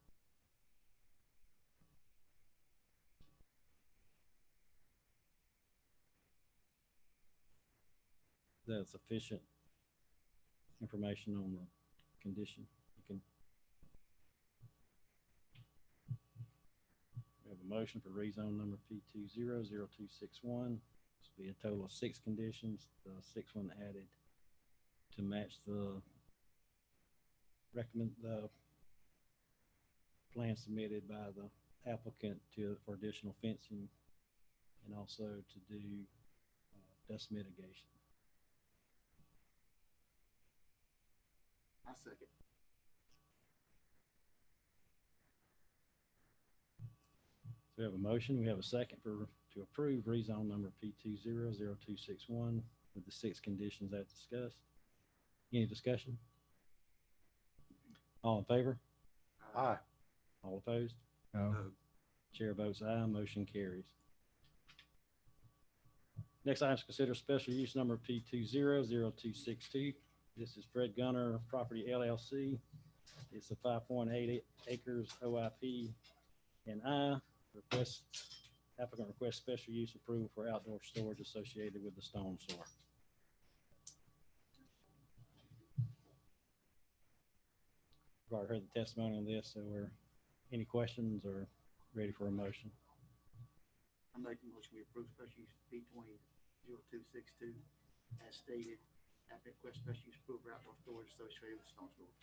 That's sufficient information on the condition. You can. We have a motion for rezone number P200261. This will be a total of 6 conditions. The 6th one added to match the plan submitted by the applicant for additional fencing, and also to do dust mitigation. I second. We have a motion. We have a second to approve rezone number P200261 with the 6 conditions as discussed. Any discussion? All in favor? Aye. All opposed? No. Chair votes aye, motion carries. Next item is consider special use number P200262. This is Fred Gunner Property LLC. It's a 5.8 acres OIP and applicant requests special use approval for outdoor storage associated with the stone store. I've already heard the testimony on this, so any questions or ready for a motion? I make the motion we approve special use P200262 as stated. Applicant request special use approval for outdoor storage associated with stone store.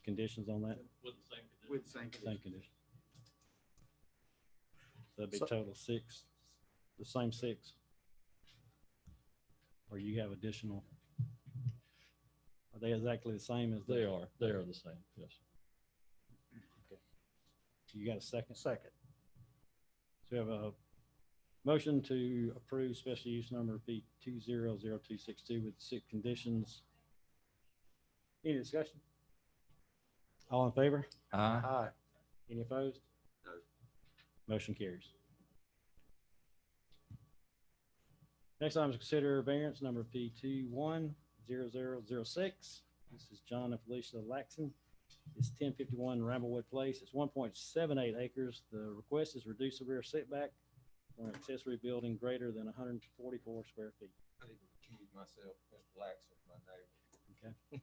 Conditions on that? With the same condition. With the same Same condition. So that'd be total 6, the same 6. Or you have additional? Are they exactly the same as? They are the same, yes. Okay. You got a second? Second. So we have a motion to approve special use number P200262 with 6 conditions. Any discussion? All in favor? Aye. Aye. Any opposed? No. Motion carries. Next item is consider variance number P210006. This is John and Felicia Laxon. It's 1051 Ramblewood Place. It's 1.78 acres. The request is reduce the rear setback for an accessory building greater than 144 square feet. I need to recuse myself, Mr. Laxon, my neighbor. Okay.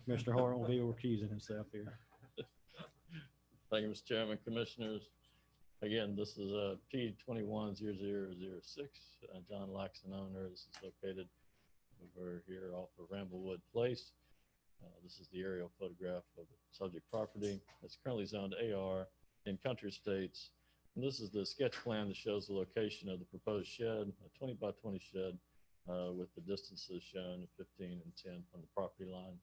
Mr. Hart will be recusing himself here. Thank you, Mr. Chairman, Commissioners. Again, this is a P210006. John Laxon owner. This is located over here off of Ramblewood Place. This is the aerial photograph of the subject property. It's currently zoned AR in Country Estates. And this is the sketch plan that shows the location of the proposed shed, a 20 by 20 shed with the distances shown 15 and 10 from the property line.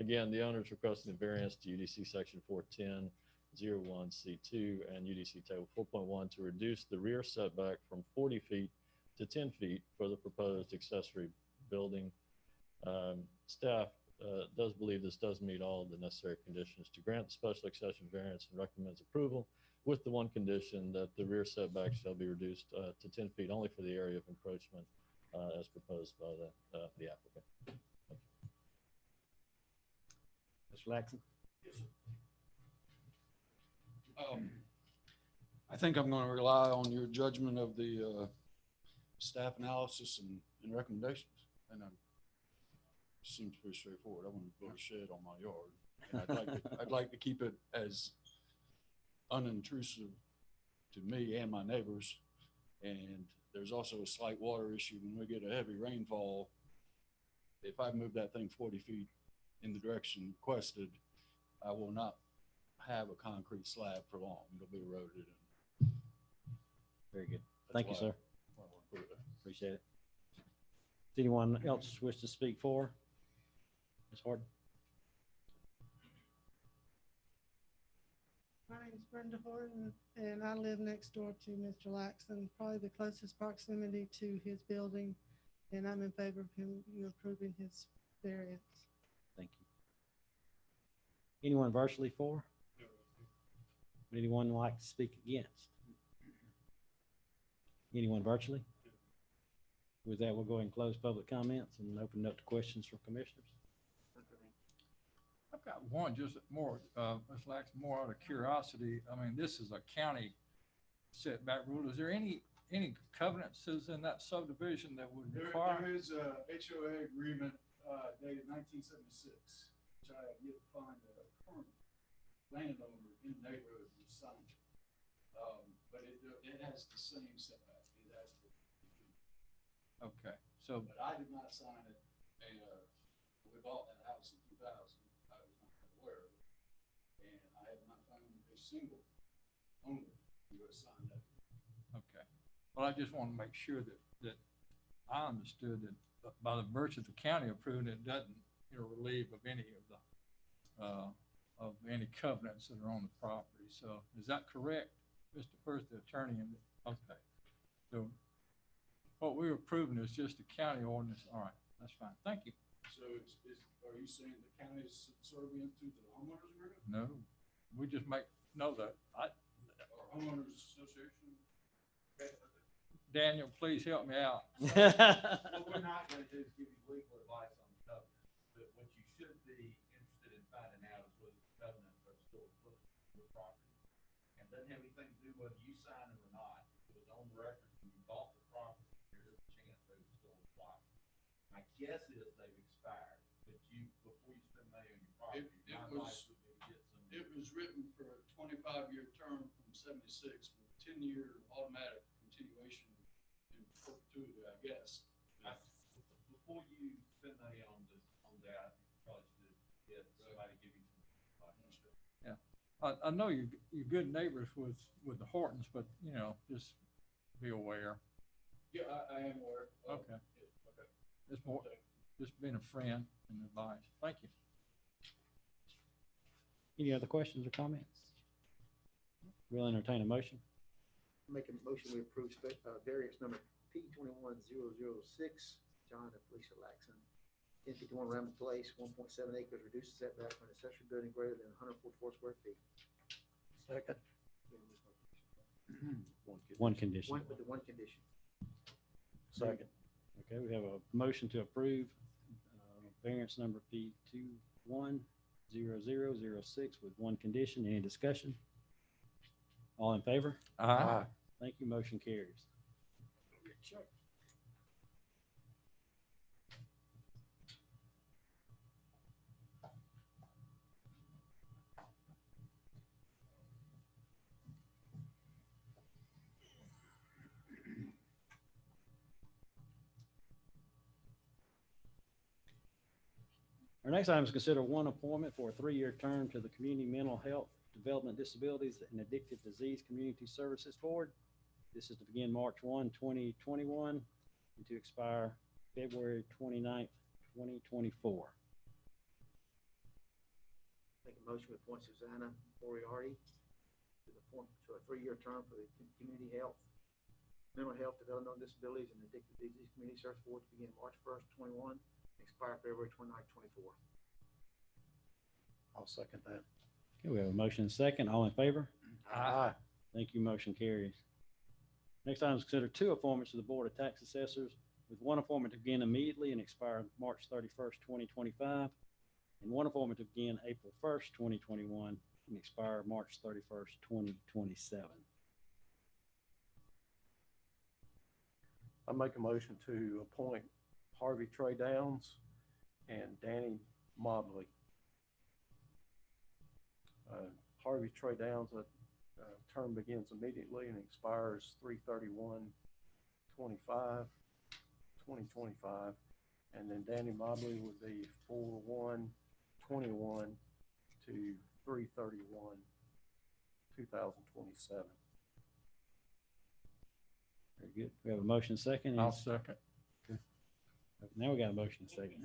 Again, the owner is requesting a variance to UDC section 410, 01C2 and UDC table 4.1 to reduce the rear setback from 40 feet to 10 feet for the proposed accessory building. Staff does believe this does meet all of the necessary conditions to grant the special exception variance and recommends approval with the one condition that the rear setback shall be reduced to 10 feet only for the area of encroachment as proposed by the applicant. Mr. Laxon? Yes, sir. I think I'm going to rely on your judgment of the staff analysis and recommendations. And seems pretty straightforward. I want to build a shed on my yard. And I'd like to keep it as unintrusive to me and my neighbors. And there's also a slight water issue when we get a heavy rainfall. If I move that thing 40 feet in the direction requested, I will not have a concrete slab for long. It'll be eroded. Very good. Thank you, sir. I want to put it there. Appreciate it. Does anyone else wish to speak for? Ms. Horton? My name is Brenda Horton, and I live next door to Mr. Laxon, probably the closest proximity to his building, and I'm in favor of you approving his variance. Thank you. Anyone virtually for? Anyone like to speak against? Anyone virtually? With that, we'll go ahead and close public comments and open it up to questions from commissioners. I've got one, just more, Ms. Lax, more out of curiosity. I mean, this is a county setback rule. Is there any covenants in that subdivision that would require? There is a HOA agreement dated 1976, which I have yet to find a current landowner in the neighborhood who signed it. But it has the same setback. It has the. Okay, so. But I did not sign it, and we bought that house in 2000. I was not aware of it, and I have not found a single owner who has signed that. Okay. Well, I just want to make sure that I understood that by the virtue of the county approving it, doesn't, relieve of any of any covenants that are on the property. So is that correct? Mr. First, the attorney, okay. So what we're approving is just the county ordinance. All right, that's fine. Thank you. So are you saying the county is subservient to the homeowners agreement No, we just know that. or homeowners association? Daniel, please help me out. What we're not gonna do is give you legal advice on the covenant, but what you should be interested in finding out is whether the covenants are still applicable to your property. And doesn't have anything to do whether you sign them or not. If it was on the record when you bought the property, there is a chance they would still apply. My guess is they've expired, but before you spend money on your property, my advice would be to get some. It was written for a 25-year term from 76 with 10-year automatic continuation in perpetuity, I guess. Before you spend money on that, you probably should get somebody to give you some advice. Yeah, I know you're good neighbors with the Hortons, but just be aware. Yeah, I am aware. Okay. Yeah, okay. It's more just being a friend and advice. Thank you. Any other questions or comments? We'll entertain a motion. Make a motion we approve variance number P 21006, John and Felicia Laxon, 1051 Ramble Place, 1.7 acres, reduces setback from an accessory building greater than 144 square feet. Second. One condition. With the one condition. Second. Okay, we have a motion to approve variance number P 210006 with one condition. Any discussion? All in favor? Aye. Thank you. Motion carries. Our next item is consider one appointment for a 3-year term to the Community Mental Health Development Disabilities and Addictive Disease Community Services Board. This is to begin March 1, 2021 and to expire February 29th, 2024. Make a motion to appoint Susanna Moriarty to a 3-year term for the Community Health, Mental Health Developmental Disabilities and Addictive Disease Community Service Board to begin March 1st, 21, and expire February 29th, 24. I'll second that. Okay, we have a motion and a second. All in favor? Aye. Thank you. Motion carries. Next item is consider 2 appointments to the Board of Tax Assessors, with one appointment to begin immediately and expire March 31st, 2025, and one appointment to begin April 1st, 2021, and expire March 31st, 2027. I make a motion to appoint Harvey Trey Downs and Danny Mobley. Harvey Trey Downs, term begins immediately and expires 3/31/2025, and then Danny Mobley would be 4/1/21 to 3/31/2027. Very good. We have a motion and a second. I'll second. Now we got a motion and a second.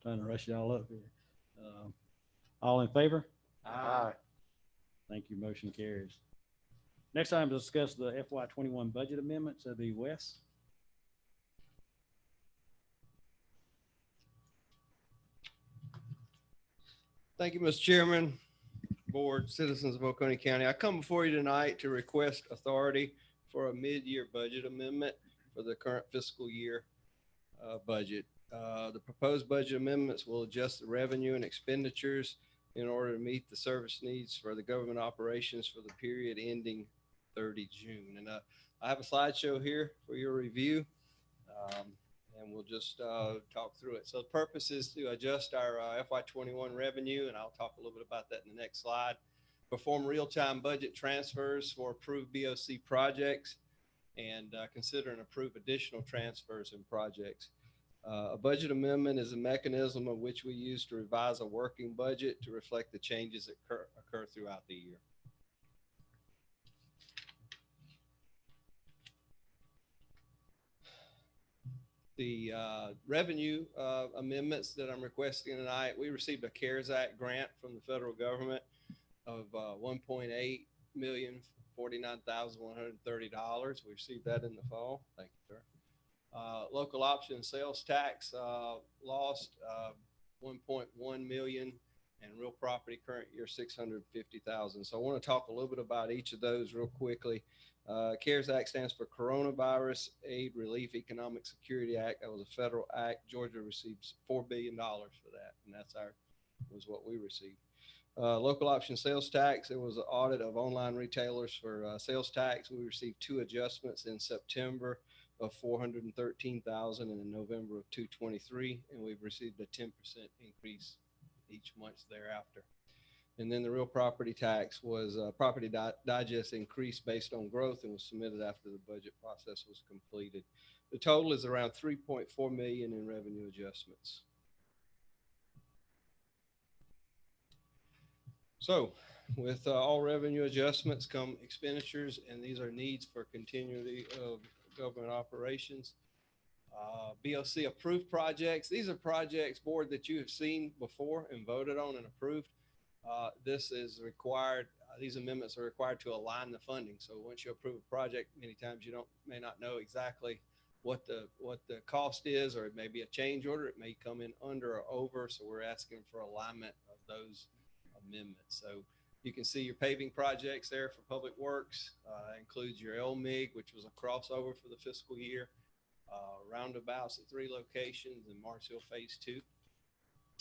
Trying to rush y'all up here. All in favor? Aye. Thank you. Motion carries. Next item to discuss the FY21 budget amendments of the West. Thank you, Mr. Chairman, Board, citizens of Oconee County. I come before you tonight to request authority for a mid-year budget amendment for the current fiscal year budget. The proposed budget amendments will adjust the revenue and expenditures in order to meet the service needs for the government operations for the period ending 30 June. And I have a slideshow here for your review, and we'll just talk through it. So the purpose is to adjust our FY21 revenue, and I'll talk a little bit about that in the next slide. Perform real-time budget transfers for approved BOC projects, and consider and approve additional transfers in projects. A budget amendment is a mechanism of which we use to revise a working budget to reflect the changes that occur throughout the year. The revenue amendments that I'm requesting tonight, we received a CARES Act grant from the federal government of $1.8 $1,049,130. We received that in the fall. Thank you, sir. Local option sales tax lost 1.1 million, and real property current year 650,000. So I want to talk a little bit about each of those real quickly. CARES Act stands for Coronavirus Aid Relief Economic Security Act. That was a federal act. Georgia receives $4 billion for that, and was what we received. Local option sales tax, there was an audit of online retailers for sales tax. We received 2 adjustments in September of 413,000 and in November of 223, and we've received a 10% increase each month thereafter. And then the real property tax was Property Digest increased based on growth and was submitted after the budget process was completed. The total is around 3.4 million in revenue adjustments. So with all revenue adjustments come expenditures, and these are needs for continuity of government operations. BOC approved projects. These are projects, board, that you have seen before and voted on and approved. This is required. These amendments are required to align the funding. So once you approve a project, many times you may not know exactly what the cost is, or it may be a change order. It may come in under or over. So we're asking for alignment of those amendments. So you can see your paving projects there for Public Works. Includes your LMIG, which was a crossover for the fiscal year. Roundabouts at 3 locations in Mars Hill Phase 2.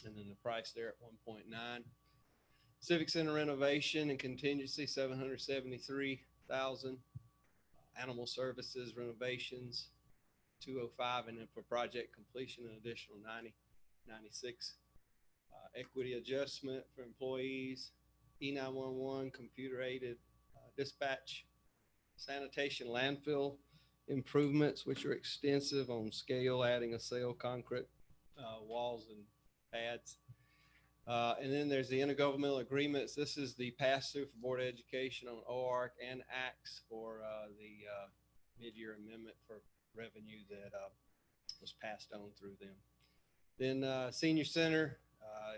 And then the price there at 1.9. Civic Center renovation and contingency, 773,000. Animal services renovations, 205. And then for project completion, an additional 96. Equity adjustment for employees, E911, computer aided dispatch, sanitation landfill improvements, which are extensive on scale, adding a cell, concrete walls and pads. And then there's the intergovernmental agreements. This is the pass-through for Board of Education on OARC and ACTS for the mid-year amendment for revenue that was passed on through them. Then Senior Center,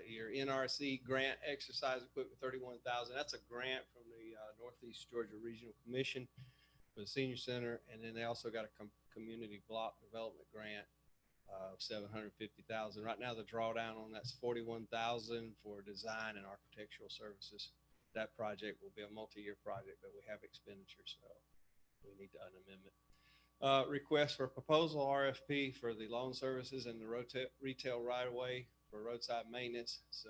your NRC grant exercise equipment, 31,000. That's a grant from the Northeast Georgia Regional Commission for the Senior Center. And then they also got a community block development grant of 750,000. Right now, the drawdown on that's 41,000 for design and architectural services. That project will be a multi-year project, but we have expenditures, so we need an amendment. Request for proposal RFP for the loan services and the retail right-of-way for roadside maintenance. So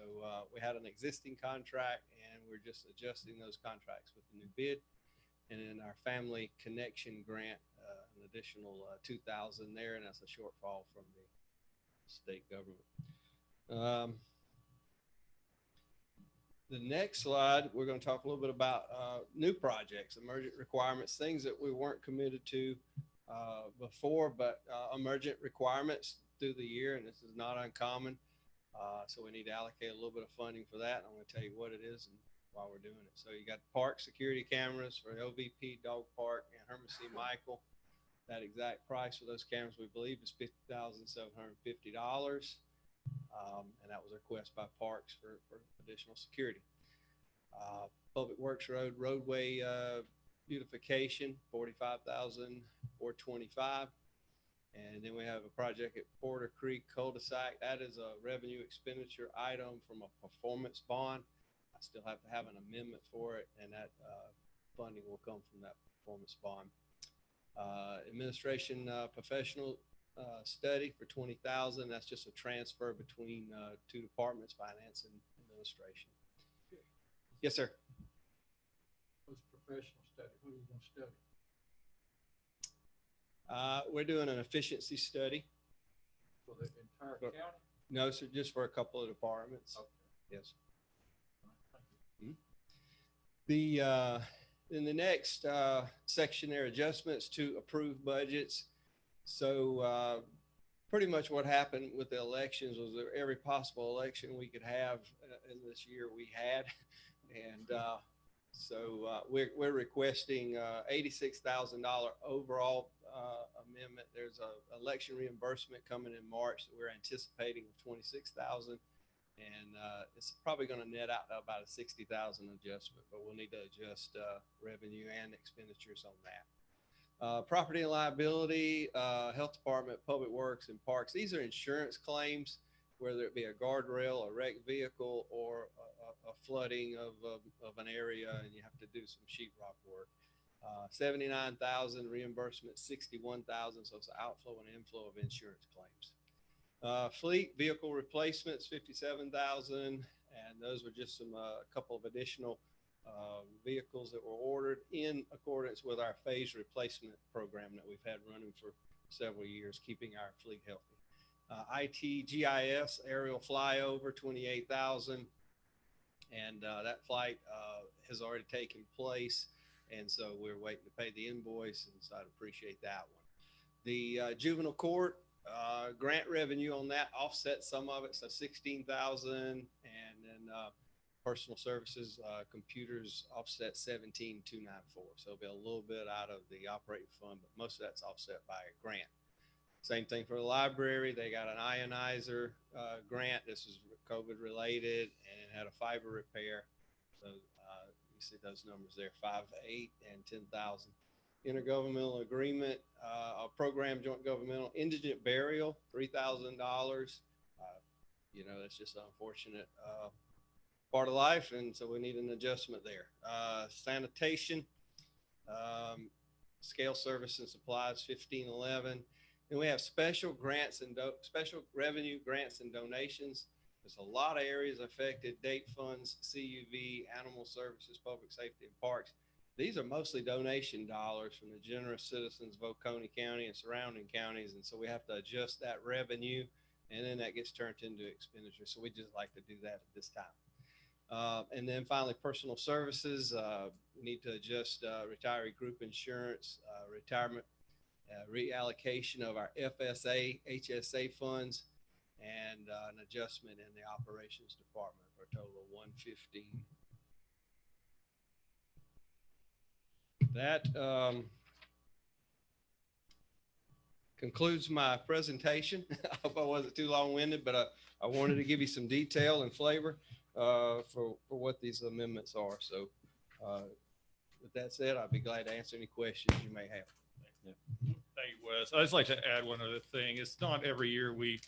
we had an existing contract, and we're just adjusting those contracts with the new bid. And then our family connection grant, an additional 2,000 there, and that's a shortfall from the state government. The next slide, we're going to talk a little bit about new projects, emergent requirements, things that we weren't committed to before, but emergent requirements through the year, and this is not uncommon. So we need to allocate a little bit of funding for that. And I'm going to tell you what it is and why we're doing it. So you got park security cameras for LVP Dog Park and Herman C. Michael. That exact price for those cameras, we believe, is $50,750. And that was a request by Parks for additional security. Public Works roadway beautification, $45,425. And then we have a project at Porter Creek cul-de-sac. That is a revenue expenditure item from a performance bond. I still have to have an amendment for it, and that funding will come from that performance bond. Administration professional study for $20,000. That's just a transfer between 2 departments, finance and administration. Yes, sir. What's professional study? What are you going to study? We're doing an efficiency study. For the entire county? No, sir, just for a couple of departments. Okay. Yes. In the next section there, adjustments to approved budgets. So pretty much what happened with the elections was that every possible election we could have in this year we had. And so we're requesting $86,000 overall amendment. There's an election reimbursement coming in March that we're anticipating of $26,000. And it's probably going to net out to about a 60,000 adjustment, but we'll need to adjust revenue and expenditures on that. Property and liability, health department, public works, and parks. These are insurance claims, whether it be a guardrail, a wrecked vehicle, or a flooding of an area, and you have to do some sheetrock work. 79,000 reimbursement, 61,000. So it's an outflow and inflow of insurance claims. Fleet vehicle replacements, 57,000, and those were just some a couple of additional vehicles that were ordered in accordance with our phased replacement program that we've had running for several years, keeping our fleet healthy. IT GIS aerial flyover, 28,000, and that flight has already taken place, and so we're waiting to pay the invoice, and so I'd appreciate that one. The juvenile court grant revenue on that offset some of it, so 16,000, and then personal services computers offset 17,294. So it'll be a little bit out of the operating fund, but most of that's offset by a grant. Same thing for the library. They got an ionizer grant. This is COVID related, and it had a fiber repair. So you see those numbers there, 5,800 and 10,000. Intergovernmental agreement, a program, joint governmental, indigent burial, $3,000. You know, that's just an unfortunate part of life, and so we need an adjustment there. Sanitation, scale service and supplies, 1511. And we have special grants and special revenue grants and donations. There's a lot of areas affected: date funds, CUV, animal services, public safety, and parks. These are mostly donation dollars from the generous citizens of Oconee County and surrounding counties. And so we have to adjust that revenue, and then that gets turned into expenditure. So we just like to do that at this time. And then finally, personal services. We need to adjust retiree group insurance, retirement, reallocation of our FSA, HSA funds, and an adjustment in the operations department for a total of 115. That concludes my presentation. I hope I wasn't too long-winded, but I wanted to give you some detail and flavor for what these amendments are. So with that said, I'd be glad to answer any questions you may have. Thank you, Wes. I'd just like to add one other thing. It's not every year we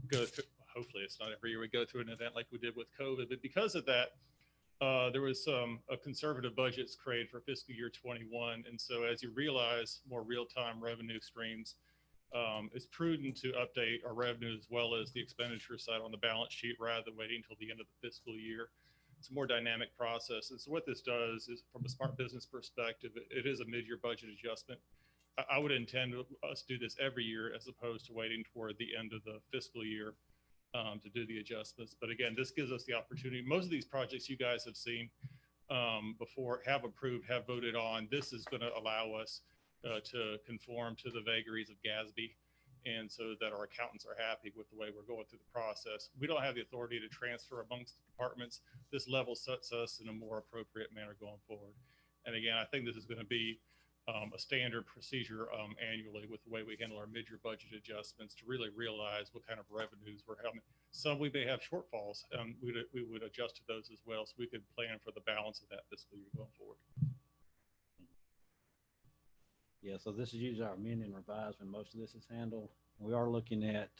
go through, hopefully it's not every year we go through an event like we did with COVID, but because of that, there was a conservative budgets created for fiscal year 21. And so as you realize more real-time revenue streams, it's prudent to update our revenue as well as the expenditure side on the balance sheet rather than waiting until the end of the fiscal year. It's a more dynamic process. And so what this does is, from a smart business perspective, it is a mid-year budget adjustment. I would intend us to do this every year as opposed to waiting toward the end of the fiscal year to do the adjustments. But again, this gives us the opportunity. Most of these projects you guys have seen before, have approved, have voted on. This is going to allow us to conform to the vagaries of GASB, and so that our accountants are happy with the way we're going through the process. We don't have the authority to transfer amongst the departments. This level sets us in a more appropriate manner going forward. And again, I think this is going to be a standard procedure annually with the way we handle our mid-year budget adjustments to really realize what kind of revenues we're having. Some we may have shortfalls, we would adjust to those as well, so we could plan for the balance of that fiscal year going forward. Yeah, so this is usually our amend and revise when most of this is handled. We are looking at,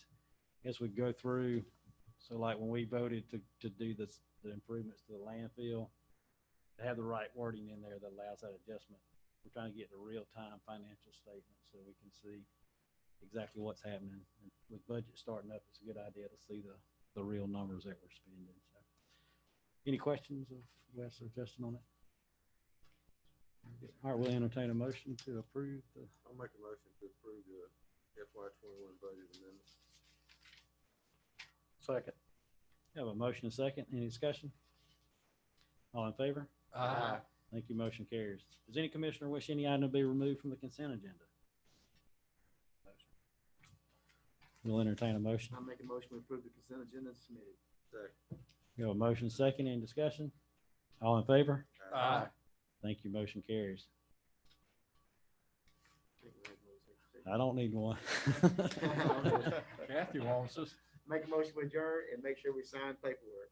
as we go through, so like when we voted to do the improvements to the landfill, to have the right wording in there that allows that adjustment. We're trying to get the real-time financial statement so we can see exactly what's happening. And with budget starting up, it's a good idea to see the real numbers that we're spending. So, any questions of Wes or Justin on it? All right, we'll entertain a motion to approve the. I'll make a motion to approve the FY21 budget amendment. Second. Have a motion and second. Any discussion? All in favor? Aye. Thank you. Motion carries. Does any commissioner wish any item to be removed from the consent agenda? We'll entertain a motion. I'll make a motion to approve the consent agenda submitted. Second. We have a motion second. Any discussion? All in favor? Aye. Thank you. Motion carries. I don't need one. Kathy wants us. make a motion to adjourn and make sure we sign paperwork.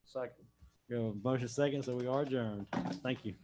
Second. Go, motion second, so we are adjourned. Thank you.